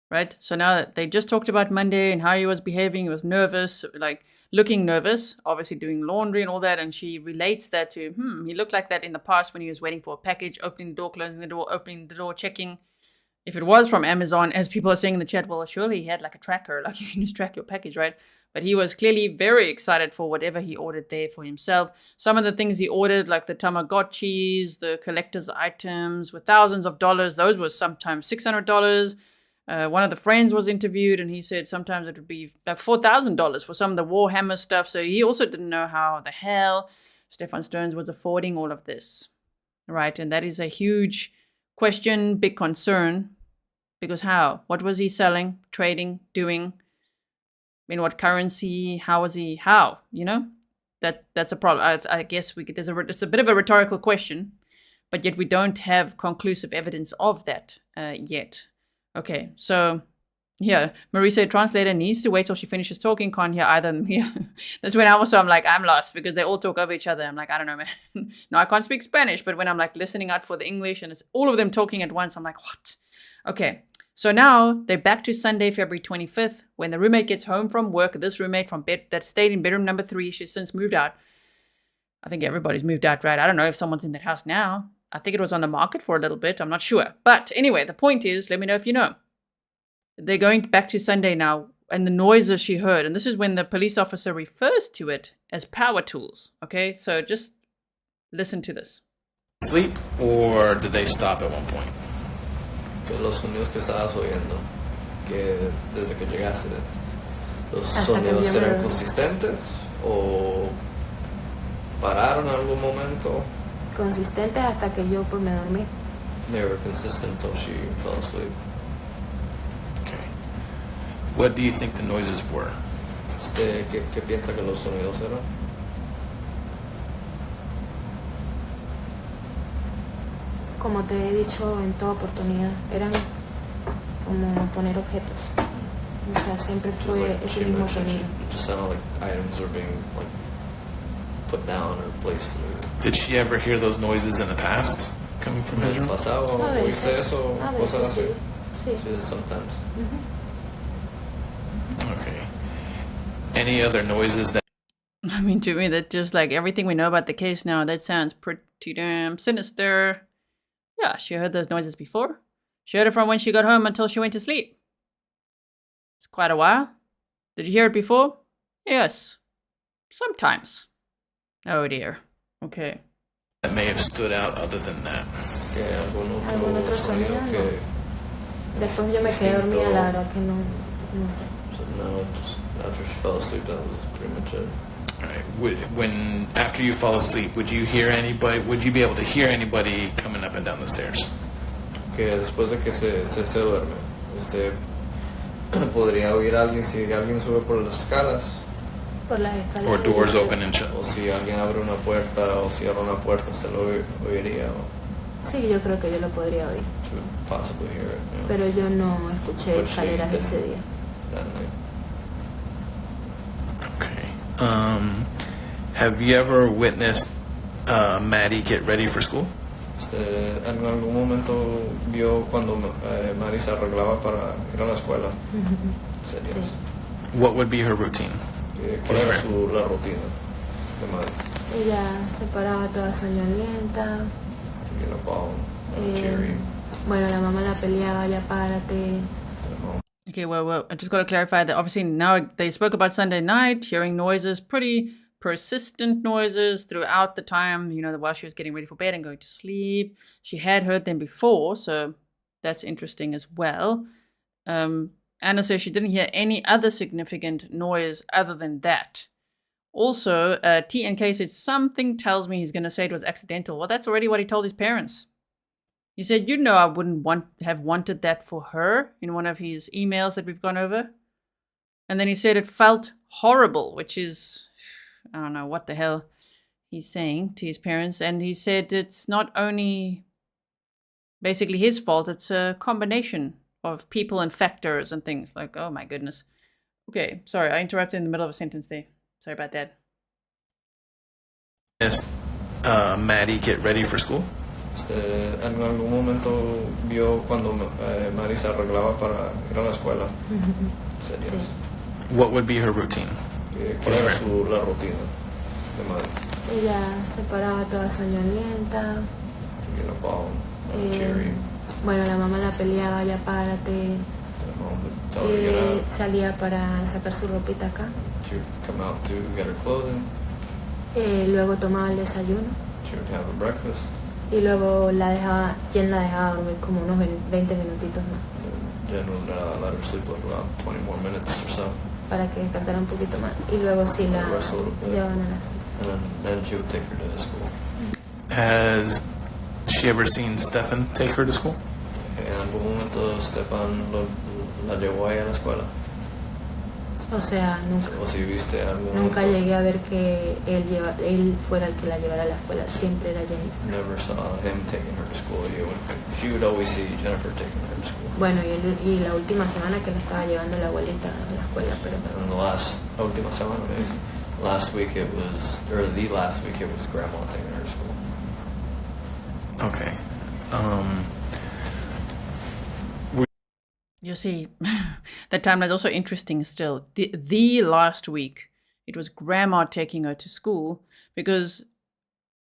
Right? So now that they just talked about Monday and how he was behaving, he was nervous, like looking nervous, obviously doing laundry and all that. And she relates that to, he looked like that in the past when he was waiting for a package, opening the door, closing the door, opening the door, checking. If it was from Amazon, as people are saying in the chat, well, surely he had like a tracker, like you can just track your package, right? But he was clearly very excited for whatever he ordered there for himself. Some of the things he ordered, like the Tamagotchis, the collector's items, were thousands of dollars. Those were sometimes $600. One of the friends was interviewed, and he said sometimes it would be like $4,000 for some of the Warhammer stuff. So he also didn't know how the hell Stephan Sterns was affording all of this, right? And that is a huge question, big concern, because how? What was he selling, trading, doing? In what currency? How was he? How? You know, that's a problem. I guess it's a bit of a rhetorical question, but yet we don't have conclusive evidence of that yet. Okay, so yeah, Marie said translator needs to wait till she finishes talking, can't hear either of them. Yeah, that's when I'm like, I'm lost because they all talk over each other. I'm like, I don't know, man. No, I can't speak Spanish, but when I'm like listening out for the English and it's all of them talking at once, I'm like, what? Okay, so now they're back to Sunday, February 25th, when the roommate gets home from work. This roommate that stayed in bedroom number 3, she's since moved out. I think everybody's moved out, right? I don't know if someone's in that house now. I think it was on the market for a little bit. I'm not sure. But anyway, the point is, let me know if you know. They're going back to Sunday now, and the noises she heard. And this is when the police officer refers to it as power tools. Okay, so just listen to this. Sleep, or did they stop at one point? Que los sonidos que estabas oyendo, que desde que llegaste, los Hasta sonidos que eran consistentes o pararon en algún momento. Consistentes hasta que yo pues me dormí. They were consistent until she fell asleep. Okay. What do you think the noises were? ¿Qué piensa que los sonidos eran? Como te he dicho en toda oportunidad, eran como poner objetos. O sea, siempre fue ese mismo sonido. It just sounded like items were being like put down or placed. Did she ever hear those noises in the past coming from his room? ¿Pasado? A veces. ¿Oíste eso? A Cosas veces, así. sí. Sí, sometimes. Okay. Any other noises that? I mean, to me, that just like everything we know about the case now, that sounds pretty damn sinister. Yeah, she heard those noises before. She heard it from when she got home until she went to sleep. It's quite a while. Did you hear it before? Yes. Sometimes. Oh dear. Okay. That may have stood out other than that. Que ¿Algún otro sonido? que Después yo me quedé dormida, la verdad que no sé. so no, just after she fell asleep, that was pretty much it. All right. When after you fall asleep, would you hear anybody? Would you be able to hear anybody coming up and down the stairs? Que después de que se duerme, podría oír a alguien si alguien sube por las escalas. Por las escaleras. Or doors open and shut? O si alguien abre una puerta o cierra una puerta, usted lo oiría. Sí, yo creo que yo lo podría oír. She would possibly hear it. You know, Pero yo no escuché but she escaleras didn't ese día. that night. Okay. Have you ever witnessed Maddie get ready for school? En algún momento vio cuando Maddie se arreglaba para ir a la escuela. Sería. Sí. What would be her routine? ¿Cuál era la rutina de Maddie? Ella se paraba toda soñolienta, to get up all cheery. Bueno, la mamá la peleaba, ya párate. Okay, well, I just got to clarify that obviously now they spoke about Sunday night, hearing noises, pretty persistent noises throughout the time, while she was getting ready for bed and going to sleep. She had heard them before, so that's interesting as well. Anna says she didn't hear any other significant noise other than that. Also, TNK said something tells me he's going to say it was accidental. Well, that's already what he told his parents. He said, I wouldn't have wanted that for her in one of his emails that we've gone over. And then he said it felt horrible, which is, I don't know what the hell he's saying to his parents. And he said it's not only basically his fault, it's a combination of people and factors and things. Like, oh my goodness. Okay, sorry, I interrupted in the middle of a sentence there. Sorry about that. Yes, Maddie get ready for school? En algún momento vio cuando Maddie se arreglaba para ir a la escuela. Sí. What would be her routine? ¿Cuál era la rutina de Maddie? Ella se paraba toda soñolienta. To get up all cheery. Bueno, la mamá la peleaba, ya párate. The mom would tell her to get up. Salía para sacar su ropita acá. She would come out to get her clothing. Luego tomaba el desayuno. She would have a breakfast. Y luego Jenn la dejaba dormir como unos 20 minutitos más. Jenn would let her sleep like about 20 more minutes or so. Para que descansara un poquito más. Y luego sí la llevaban a la escuela. And then she would take her to school. Has she ever seen Stephan take her to school? En algún momento Stephan la llevó ahí a la escuela. O sea, nunca llegué a ver que él fuera el que la llevara a la escuela. Siempre era Jennifer. Never saw him taking her to school. She would always see Jennifer taking her to school. Bueno, y la última semana que la estaba llevando la abuelita a la escuela, pero. And la última semana, maybe. The last week it was Grandma taking her to school. Okay. You see, that timeline is also interesting still. The last week, it was Grandma taking her to school because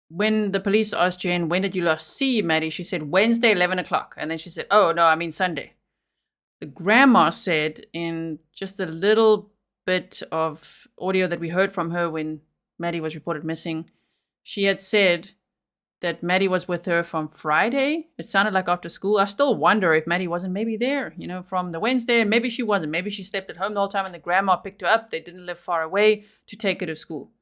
when the police asked Jenn, when did you last see Maddie? She said, Wednesday, 11 o'clock. And then she said, oh, no, I mean Sunday. The grandma said in just a little bit of audio that we heard from her when Maddie was reported missing, she had said that Maddie was with her from Friday. It sounded like after school. I still wonder if Maddie wasn't maybe there, from the Wednesday. And maybe she wasn't. Maybe she slept at home the whole time and the grandma picked her up. They didn't live far away to take her to school.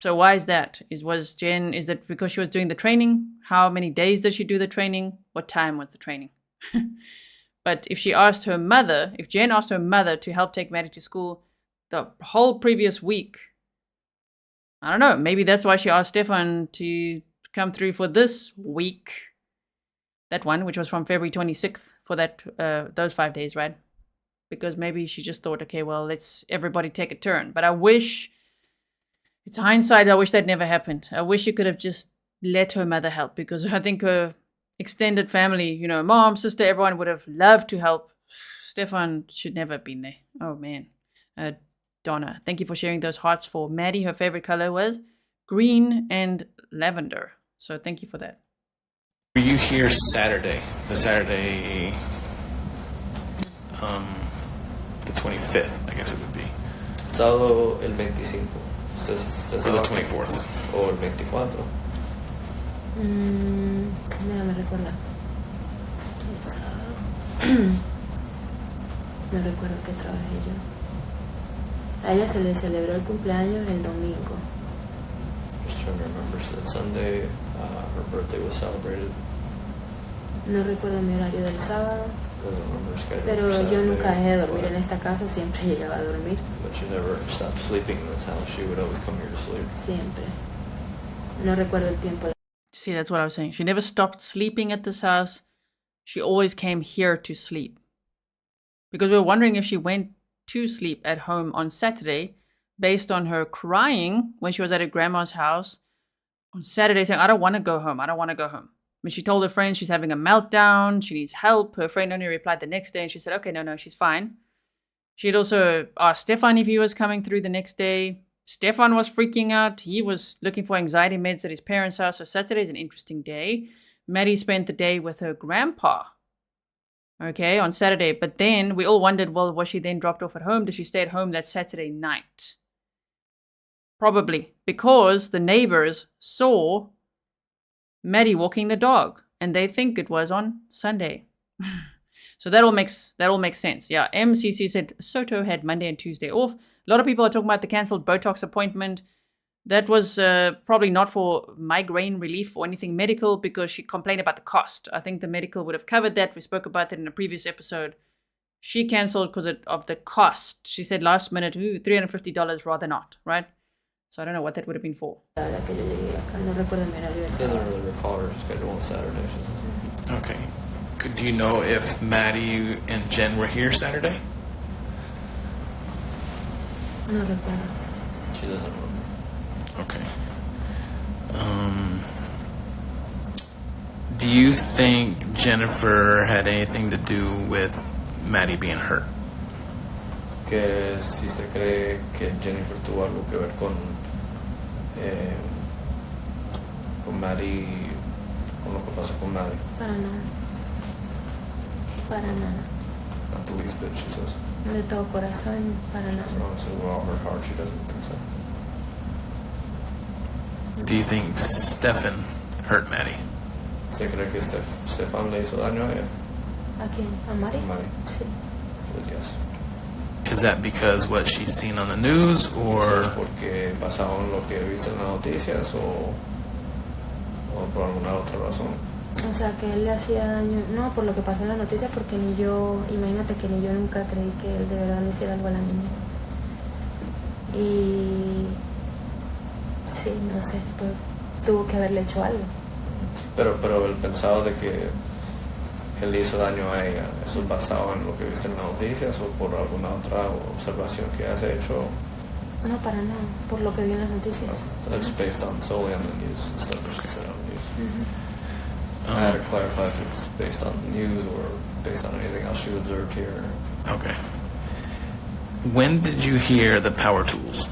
So why is that? Is that because she was doing the training? How many days did she do the training? What time was the training? But if Jenn asked her mother to help take Maddie to school the whole previous week, I don't know. Maybe that's why she asked Stephan to come through for this week. That one, which was from February 26th for those 5 days, right? Because maybe she just thought, okay, well, let's everybody take a turn. But I wish, it's hindsight, I wish that never happened. I wish she could have just let her mother help because I think her extended family, mom, sister, everyone would have loved to help. Stephan should never have been there. Oh, man. Donna, thank you for sharing those hearts for Maddie. Her favorite color was green and lavender. So thank you for that. Were you here Saturday? The Saturday, the 25th, I guess it would be. Sábado el 25. Or the 24th. O el 24. Déjame recordar. El sábado. No recuerdo qué trabajé yo. A ella se le celebró el cumpleaños el domingo. Just trying to remember. So Sunday, her birthday was celebrated. No recuerdo mi horario del sábado. Doesn't remember her schedule. Pero yo nunca dejé de dormir en esta casa, siempre llegaba a dormir. But she never stopped sleeping in this house. She would always come here to sleep. Siempre. No recuerdo el tiempo. See, that's what I was saying. She never stopped sleeping at this house. She always came here to sleep. Because we were wondering if she went to sleep at home on Saturday based on her crying when she was at her grandma's house on Saturday saying, I don't want to go home. When she told her friend she's having a meltdown, she needs help. Her friend only replied the next day and she said, okay, no, she's fine. She had also asked Stephan if he was coming through the next day. Stephan was freaking out. He was looking for anxiety meds at his parents' house. So Saturday is an interesting day. Maddie spent the day with her grandpa. Okay, on Saturday. But then we all wondered, well, was she then dropped off at home? Did she stay at home that Saturday night? Probably, because the neighbors saw Maddie walking the dog, and they think it was on Sunday. So that all makes sense. Yeah, MCC said Soto had Monday and Tuesday off. A lot of people are talking about the cancelled Botox appointment. That was probably not for migraine relief or anything medical, because she complained about the cost. I think the medical would have covered that. We spoke about that in a previous episode. She cancelled because of the cost. She said last minute, $350, rather not, right? So I don't know what that would have been for. Doesn't really recall her schedule on Saturday. Okay. Do you know if Maddie and Jenn were here Saturday? No recuerdo. She doesn't remember. Okay. Do you think Jennifer had anything to do with Maddie being hurt? Que si usted cree que Jennifer tuvo algo que ver con Maddie, con lo que pasó con Maddie. Para nada. Para nada. Not the least bit, she says. De todo corazón, para As nada. long as with all her heart, she doesn't think so. Do you think Stephan hurt Maddie? ¿Se cree que Stephan le hizo daño a ella? ¿A quién? ¿A Mari? A Maddie. Sí. But yes. Is that because what she's seen on the news, or Porque basado en lo que viste en las noticias o por alguna otra razón. O sea, que él le hacía daño. No, por lo que pasó en la noticia, porque ni yo, imagínate que ni yo nunca creí que él de verdad le hiciera algo a la niña. Y sí, no sé, pues tuvo que haberle hecho algo. Pero el pensado de que él le hizo daño a ella, ¿eso es basado en lo que viste en las noticias o por alguna otra observación que has hecho? No, para nada, por lo que vi en las noticias. So it's based on solely on the news instead of what she said on the news. I had to clarify if it's based on the news or based on anything else she's observed here. okay? When did you hear the power tools?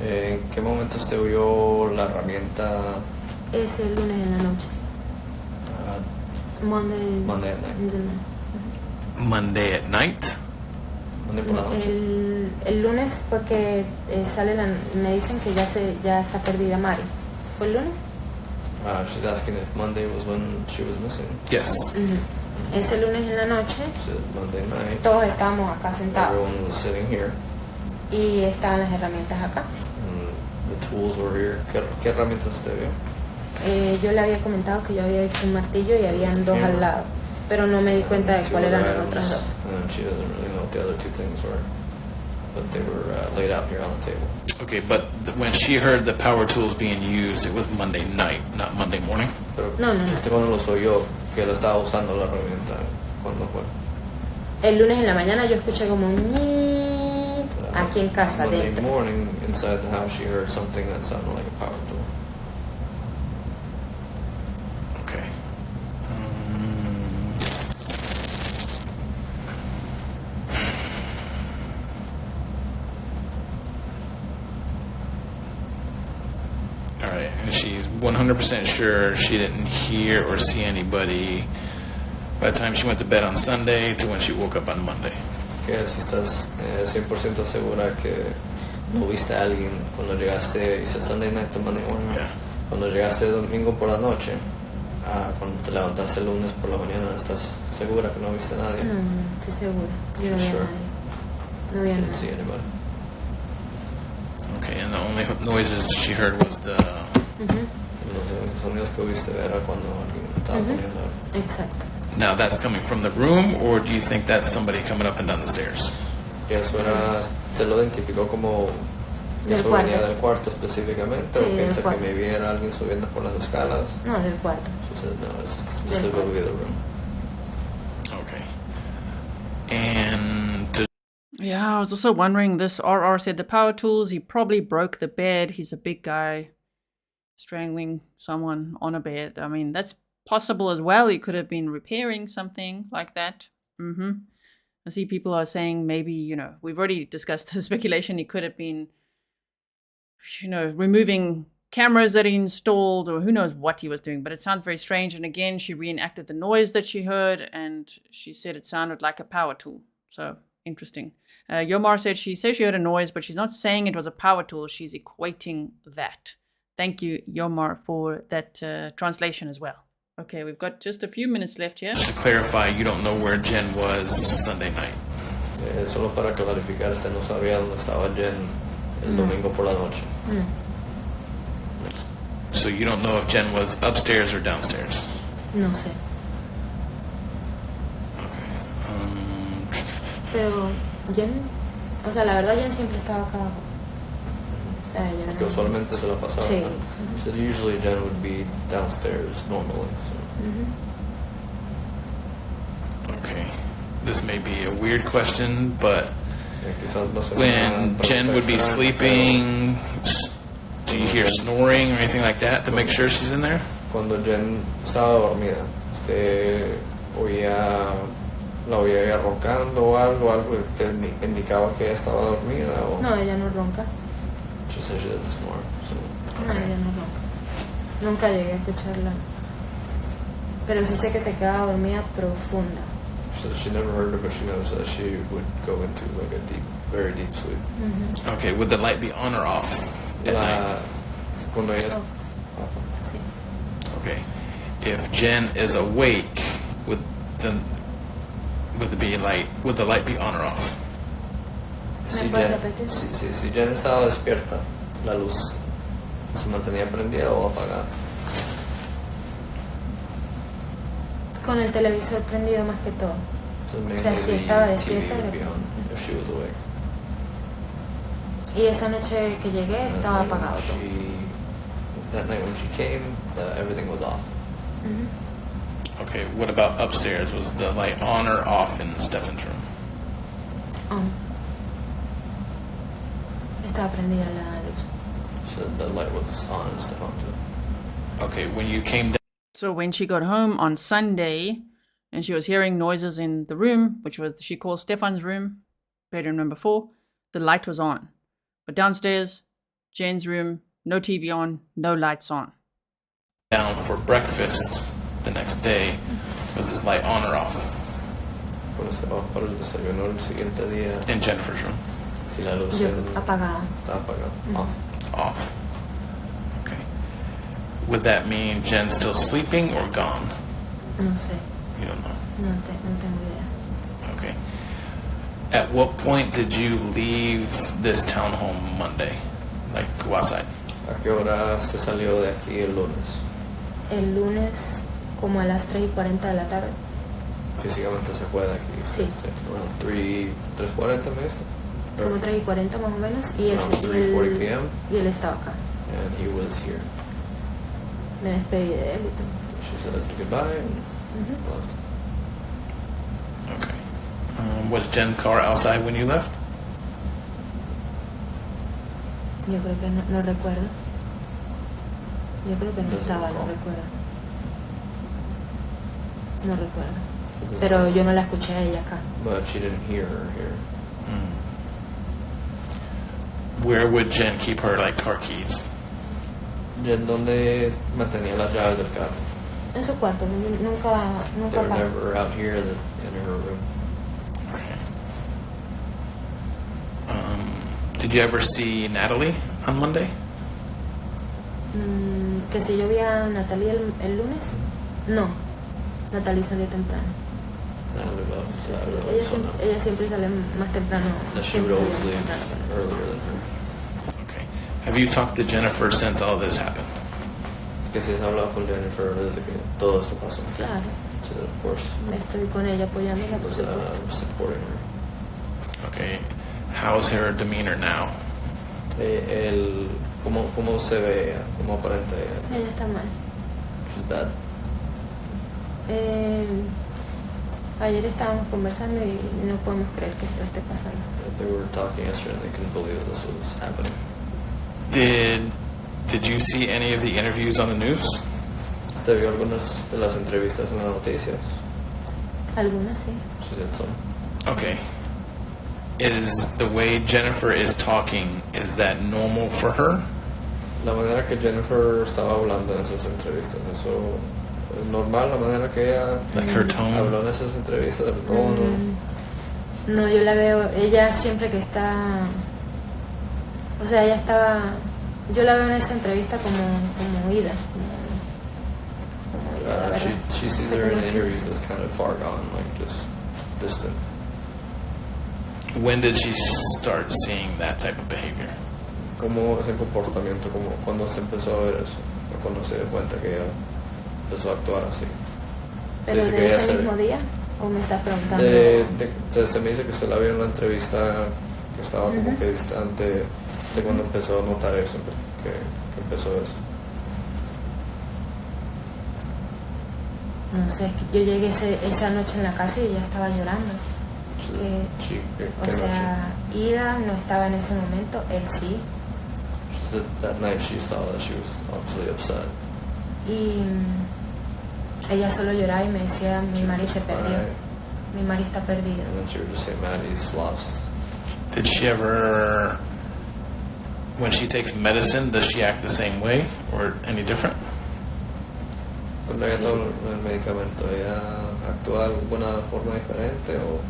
¿En qué momento usted oyó la herramienta Es el lunes en la noche. Monday. Monday at night? in the night. Monday at night? Monday por la noche? El lunes fue que sale me dicen que ya está perdida Mari. ¿Fue el lunes? She's asking if Monday was when she was missing. Yes. Ese lunes en la noche, She said Monday night. todos estábamos acá sentados Everyone was sitting here. y estaban las herramientas acá. The tools were here. ¿Qué herramientas usted vio? Yo le había comentado que yo había visto un martillo y habían dos al lado, pero no me di cuenta de Two cuáles other eran las items, otras dos. and she doesn't really know what the other two things were, but they were laid out here on the table. Okay, but when she heard the power tools being used, it was Monday night, not Monday morning. Pero No. ¿usted cuando los oyó que él estaba usando la herramienta? ¿Cuándo fue? El lunes en la mañana yo escuché como un ñiit aquí en casa Monday dentro. morning, inside the house, she heard something that sounded like a power tool. Okay. All right, and she's 100% sure she didn't hear or see anybody by the time she went to bed on Sunday to when she woke up on Monday. Que si estás 100% segura que no viste a alguien cuando llegaste, hice Sunday night to Monday morning, Yeah. cuando llegaste domingo por la noche, cuando te levantaste el lunes por la mañana, ¿estás segura que no viste a nadie? No, estoy segura. Yo no vi a Sure. nadie. No vi a Didn't see nadie. anybody. Okay, and the only noises she heard was the... Los sonidos que oíste era cuando alguien estaba poniendo. Exacto. Now, that's coming from the room, or do you think that's somebody coming up and down the stairs? Que eso era, te lo identificó como que Del eso venía cuarto. del cuarto específicamente, Sí, o del piensa que cuarto. me viera alguien subiendo por las escalas. No, del cuarto. She said, no, it's specifically the room. Okay. And to Yeah, I was also wondering, this RR said the power tools, he probably broke the bed. He's a big guy strangling someone on a bed. I mean, that's possible as well. He could have been repairing something like that. I see people are saying maybe, we've already discussed the speculation. He could have been removing cameras that he installed, or who knows what he was doing, but it sounds very strange. And again, she reenacted the noise that she heard, and she said it sounded like a power tool. So interesting. Yomar said she says she heard a noise, but she's not saying it was a power tool. She's equating that. Thank you, Yomar, for that translation as well. Okay, we've got just a few minutes left here. Just to clarify, you don't know where Jenn was Sunday night. Solo para clarificar, usted no sabía dónde estaba Jenn el domingo por la noche. So you don't know if Jenn was upstairs or downstairs? No sé. Okay. Pero Jenn, o sea, la verdad Jenn siempre estaba acá abajo. O sea, ella Que usualmente se la pasaba. Sí. So usually Jenn would be downstairs normally. So. Okay. This may be a weird question, but Quizás no sé when Jenn would be sleeping, do you hear snoring or anything like that to make sure she's in there? Cuando Jenn estaba dormida, la oía ella roncando o algo que indicaba que ella estaba dormida o. No, ella no ronca. She said she doesn't snore. So. No, ella no ronca. Nunca llegué a escucharla. Pero sí sé que se quedaba dormida profunda. So she never heard it, but she knows that she would go into like a deep, very deep sleep. Okay, would the light be on or off at night? Cuando ella. Sí. Okay. If Jenn is awake, would the light be on or off? ¿Me puedes repetir? Si Jenn estaba despierta, la luz se mantenía prendida o apagada. Con el televisor prendido más que todo. So O mainly sea, si the estaba TV despierta. would be on if she was awake. Y esa noche que llegué estaba apagado todo. That night when she came, everything was off. Okay, what about upstairs? Was the light on or off in Stephan's room? Estaba prendida la luz. So the light was on in Stephan's room. Okay, when you came down. So when she got home on Sunday and she was hearing noises in the room, which was she calls Stephan's room, bedroom number 4, the light was on. But downstairs, Jen's room, no TV on, no lights on. Down for breakfast the next day, was his light on or off? Cuando estaba para el desayuno el siguiente día, In Jennifer's room? si la luz Apagada. estaba apagada. Off. Off. Okay. Would that mean Jen's still sleeping or gone? No sé. You don't know. No tengo idea. Okay. At what point did you leave this townhome Monday? Like, go outside? ¿A qué hora usted salió de aquí el lunes? El lunes, como a las 3:40 de la tarde. Físicamente se fue de aquí. Sí. Bueno, 3:40 me dijiste. Como 3:40 más o menos. Y Around 3:40 p.m. y él estaba acá. And he was here. Me despedí de él y todo. She said goodbye and left. Okay. Was Jen's car outside when you left? Yo creo que no recuerdo. Yo creo que no Doesn't estaba, no recall. recuerdo. No recuerdo. Pero yo no la escuché a ella acá. But she didn't hear her here. Where would Jen keep her, like, car keys? ¿En dónde mantenía las llaves del carro? En su cuarto, nunca They were acá. never out here in her room. Okay. Did you ever see Natalie on Monday? Que si yo vi a Natalie el lunes, no. Natalie salió temprano. Natalie left Ella siempre sale más temprano. That she Siempre would sale always leave más temprano. earlier than her. Okay. Have you talked to Jennifer since all this happened? Que si has hablado con Jennifer desde que todo esto pasó. Claro, So of course, estoy con ella apoyándola, por supuesto. supporting her. Okay. How's her demeanor now? ¿Cómo se ve ella? ¿Cómo aparenta ella? Ella está mal. She's bad. Ayer estábamos conversando y no podemos creer que esto esté pasando. They were talking yesterday and they couldn't believe that this was happening. Did you see any of the interviews on the news? ¿Usted vio algunas de las entrevistas en las noticias? Algunas sí. She said some. Okay. Is the way Jennifer is talking, is that normal for her? La manera que Jennifer estaba hablando en esas entrevistas, eso es normal, la manera que ella Like her tone? habló en esas entrevistas, el tono. No, yo la veo, ella siempre que está, o sea, ella estaba, yo la veo en esa entrevista como ida, como ida, la verdad. She sees her in interviews as kind of far gone, like just distant. When did she start seeing that type of behavior? ¿Cómo ese comportamiento, como cuando se empezó a ver eso? O cuando se dio cuenta que ella empezó a actuar así. ¿Pero Dice de que ella ese se- mismo día? ¿O me estás preguntando? Se me dice que usted la vio en la entrevista, que estaba como que distante de cuando empezó a notar eso, que empezó eso. No sé, es que yo llegué esa noche en la casa y ella estaba llorando. O sea, Ida no estaba en ese momento, él sí. She said that night she saw that she was obviously upset. Y ella solo lloraba y me decía, mi Mari se perdió. Mi Mari está perdida. And then she would just say, Maddie's lost. Did she ever, when she takes medicine, does she act the same way or any different? Cuando ella toma el medicamento, ¿ella actúa de alguna forma diferente o...?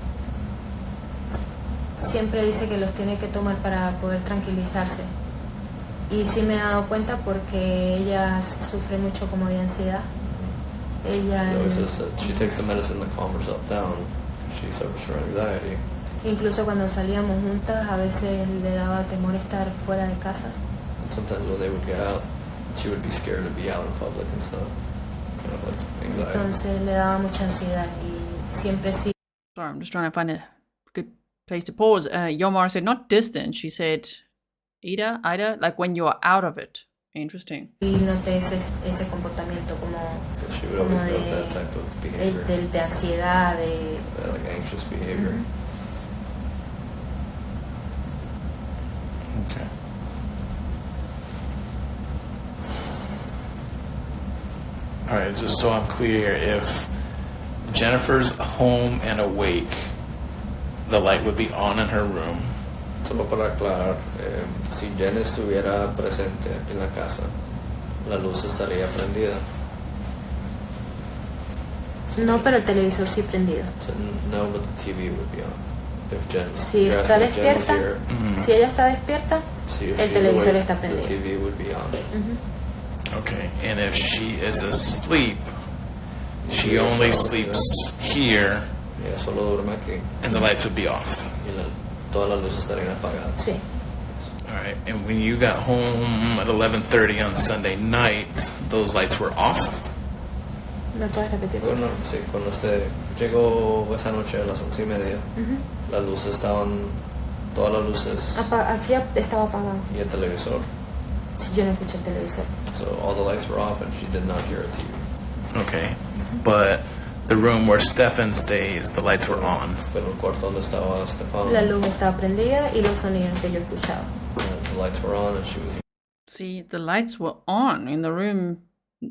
Siempre dice que los tiene que tomar para poder tranquilizarse. Y sí me he dado cuenta porque ella sufre mucho como de ansiedad. Ella... She always says that she takes the medicine that calms herself down. She suffers from anxiety. Incluso cuando salíamos juntas, a veces le daba temor estar fuera de casa. And sometimes when they would get out, she would be scared to be out in public and stuff. Kind of like anxiety. Entonces le daba mucha ansiedad y siempre sí. Sorry, I'm just trying to find a good place to pause. Yomar said not distant. She said Ida, like when you are out of it. Interesting. Y noté ese comportamiento como, So she would como always note that type of behavior. de ansiedad, de... Like anxious behavior. Okay. All right, just so I'm clear, if Jennifer's home and awake, the light would be on in her room. Solo para aclarar, si Jenn estuviera presente aquí en la casa, la luz estaría prendida. No, pero el televisor sí prendido. So no, but the TV would be on. If Jenn, Si you're está asking if Jenn was despierta, here, si ella está despierta, see if el she's televisor awake, está the prendido. TV would be on. Okay, and if she is asleep, she only sleeps here, Ella solo duerme aquí and the lights would be off. y todas las luces estarían apagadas. Sí. All right, and when you got home at 11:30 on Sunday night, those lights were off? ¿Me puedes repetir? Cuando usted llegó esa noche a las 11:30, las luces estaban, todas las luces Aquí estaba apagado. y el televisor. Si yo no escuché el televisor. So all the lights were off and she did not hear a TV. Okay, but the room where Stephan stays, the lights were on. Pero el cuarto donde estaba Stephan, La luz estaba prendida y los sonidos que yo escuchaba. the lights were on and she was See, the lights were on in the room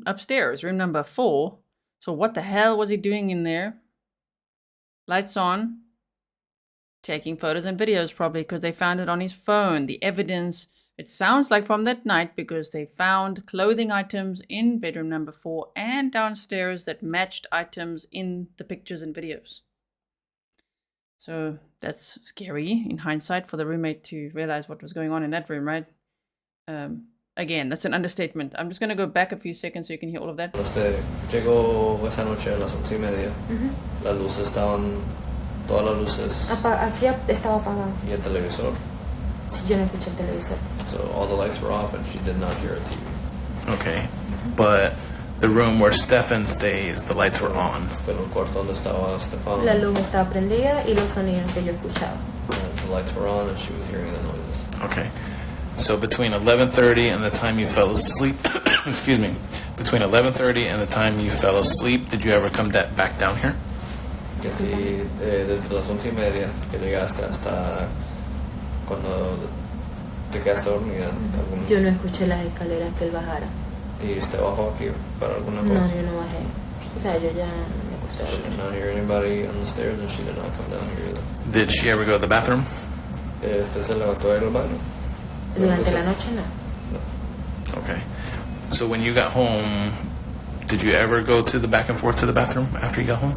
upstairs, room number 4. So what the hell was he doing in there? Lights on. Taking photos and videos probably because they found it on his phone. The evidence, it sounds like from that night because they found clothing items in bedroom number 4 and downstairs that matched items in the pictures and videos. So that's scary in hindsight for the roommate to realize what was going on in that room, right? Again, that's an understatement. I'm just going to go back a few seconds so you can hear all of that. Cuando usted llegó esa noche a las 11:30, las luces estaban, todas las luces Aquí estaba apagado. y el televisor. Si yo no escuché el televisor. So all the lights were off and she did not hear a TV. Okay, but the room where Stephan stays, the lights were on. Pero el cuarto donde estaba Stephan, La luz estaba prendida y los sonidos que yo escuchaba. the lights were on and she was hearing the noises. Okay, so between 11:30 and the time you fell asleep, excuse me, between 11:30 and the time you fell asleep, did you ever come back down here? Que si desde las 11:30 que llegaste hasta cuando te quedaste dormida Yo no escuché las escaleras que él bajara. y usted bajó aquí para alguna No, cosa. yo no bajé. O sea, yo ya me acosté a She dormir. did not hear anybody on the stairs and she did not come down here either. Did she ever go to the bathroom? ¿Se levantó en el baño? Durante la noche no. Okay. So when you got home, did you ever go to the back and forth to the bathroom after you got home?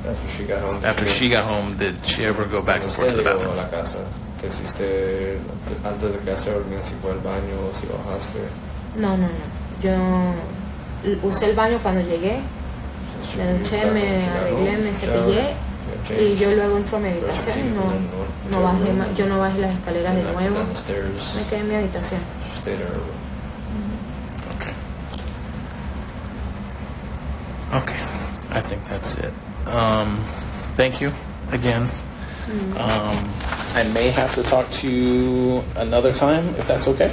After she got home. After she got home, did she ever go back and forth to the Usted llegó bathroom? a la casa. Que si usted, antes de que se dormía, si fue al baño o si bajaste. No. Yo usé el baño cuando llegué. Me duché, me arreglé, me cepillé y yo luego entro a mi habitación y yo no bajé las escaleras de nuevo. Me quedé en mi habitación. Okay, I think that's it. Thank you again. I may have to talk to you another time, if that's okay.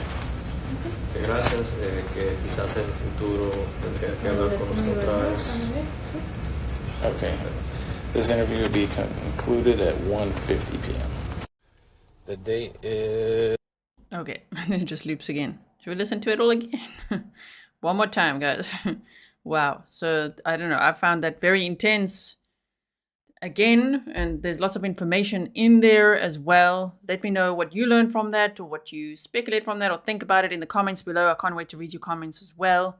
Gracias, que quizás en el futuro tendría que hablar con usted otra vez. Okay. This interview will be concluded at 1:50 p.m. The date is... Okay, and then it just loops again. Should we listen to it all again? One more time, guys. Wow. So, I don't know. I found that very intense again, and there's lots of information in there as well. Let me know what you learned from that, or what you speculate from that, or think about it in the comments below. I can't wait to read your comments as well.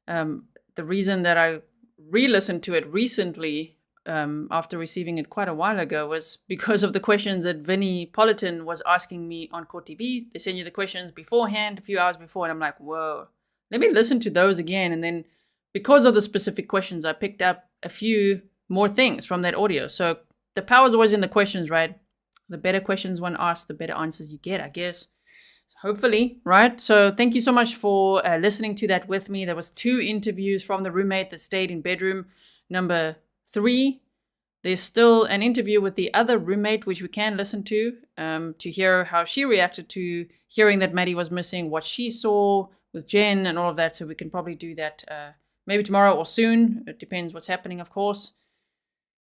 The reason that I re-listened to it recently, after receiving it quite a while ago, was because of the questions that Vinnie Politan was asking me on Court TV. They send you the questions beforehand, a few hours before, and I'm like, whoa, let me listen to those again. And then because of the specific questions, I picked up a few more things from that audio. So the power is always in the questions, right? The better questions one asks, the better answers you get, I guess. Hopefully, right? So thank you so much for listening to that with me. There was 2 interviews from the roommate that stayed in bedroom number 3. There's still an interview with the other roommate, which we can listen to hear how she reacted to hearing that Maddie was missing, what she saw with Jenn and all of that. So we can probably do that maybe tomorrow or soon. It depends what's happening, of course.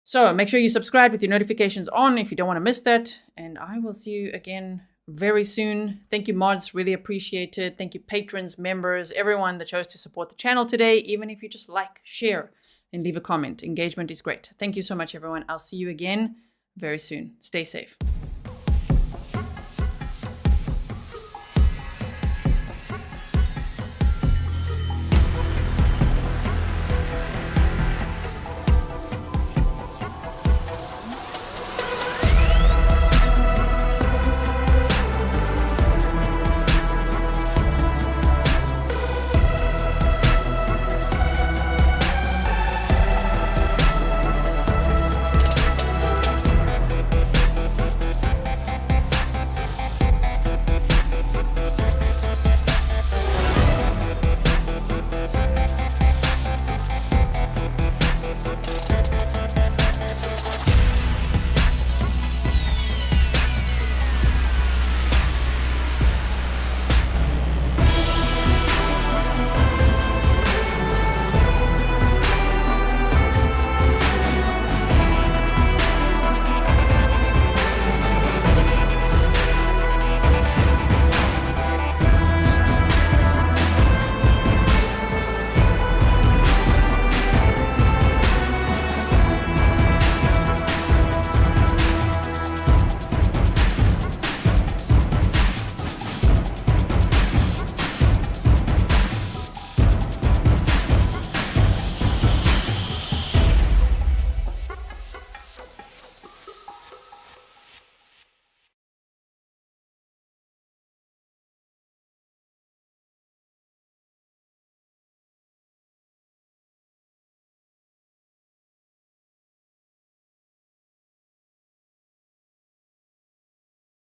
So make sure you subscribe with your notifications on if you don't want to miss that. And I will see you again very soon. Thank you, mods. Really appreciate it. Thank you, patrons, members, everyone that chose to support the channel today. Even if you just like, share, and leave a comment. Engagement is great. Thank you so much, everyone. I'll see you again very soon. Stay safe.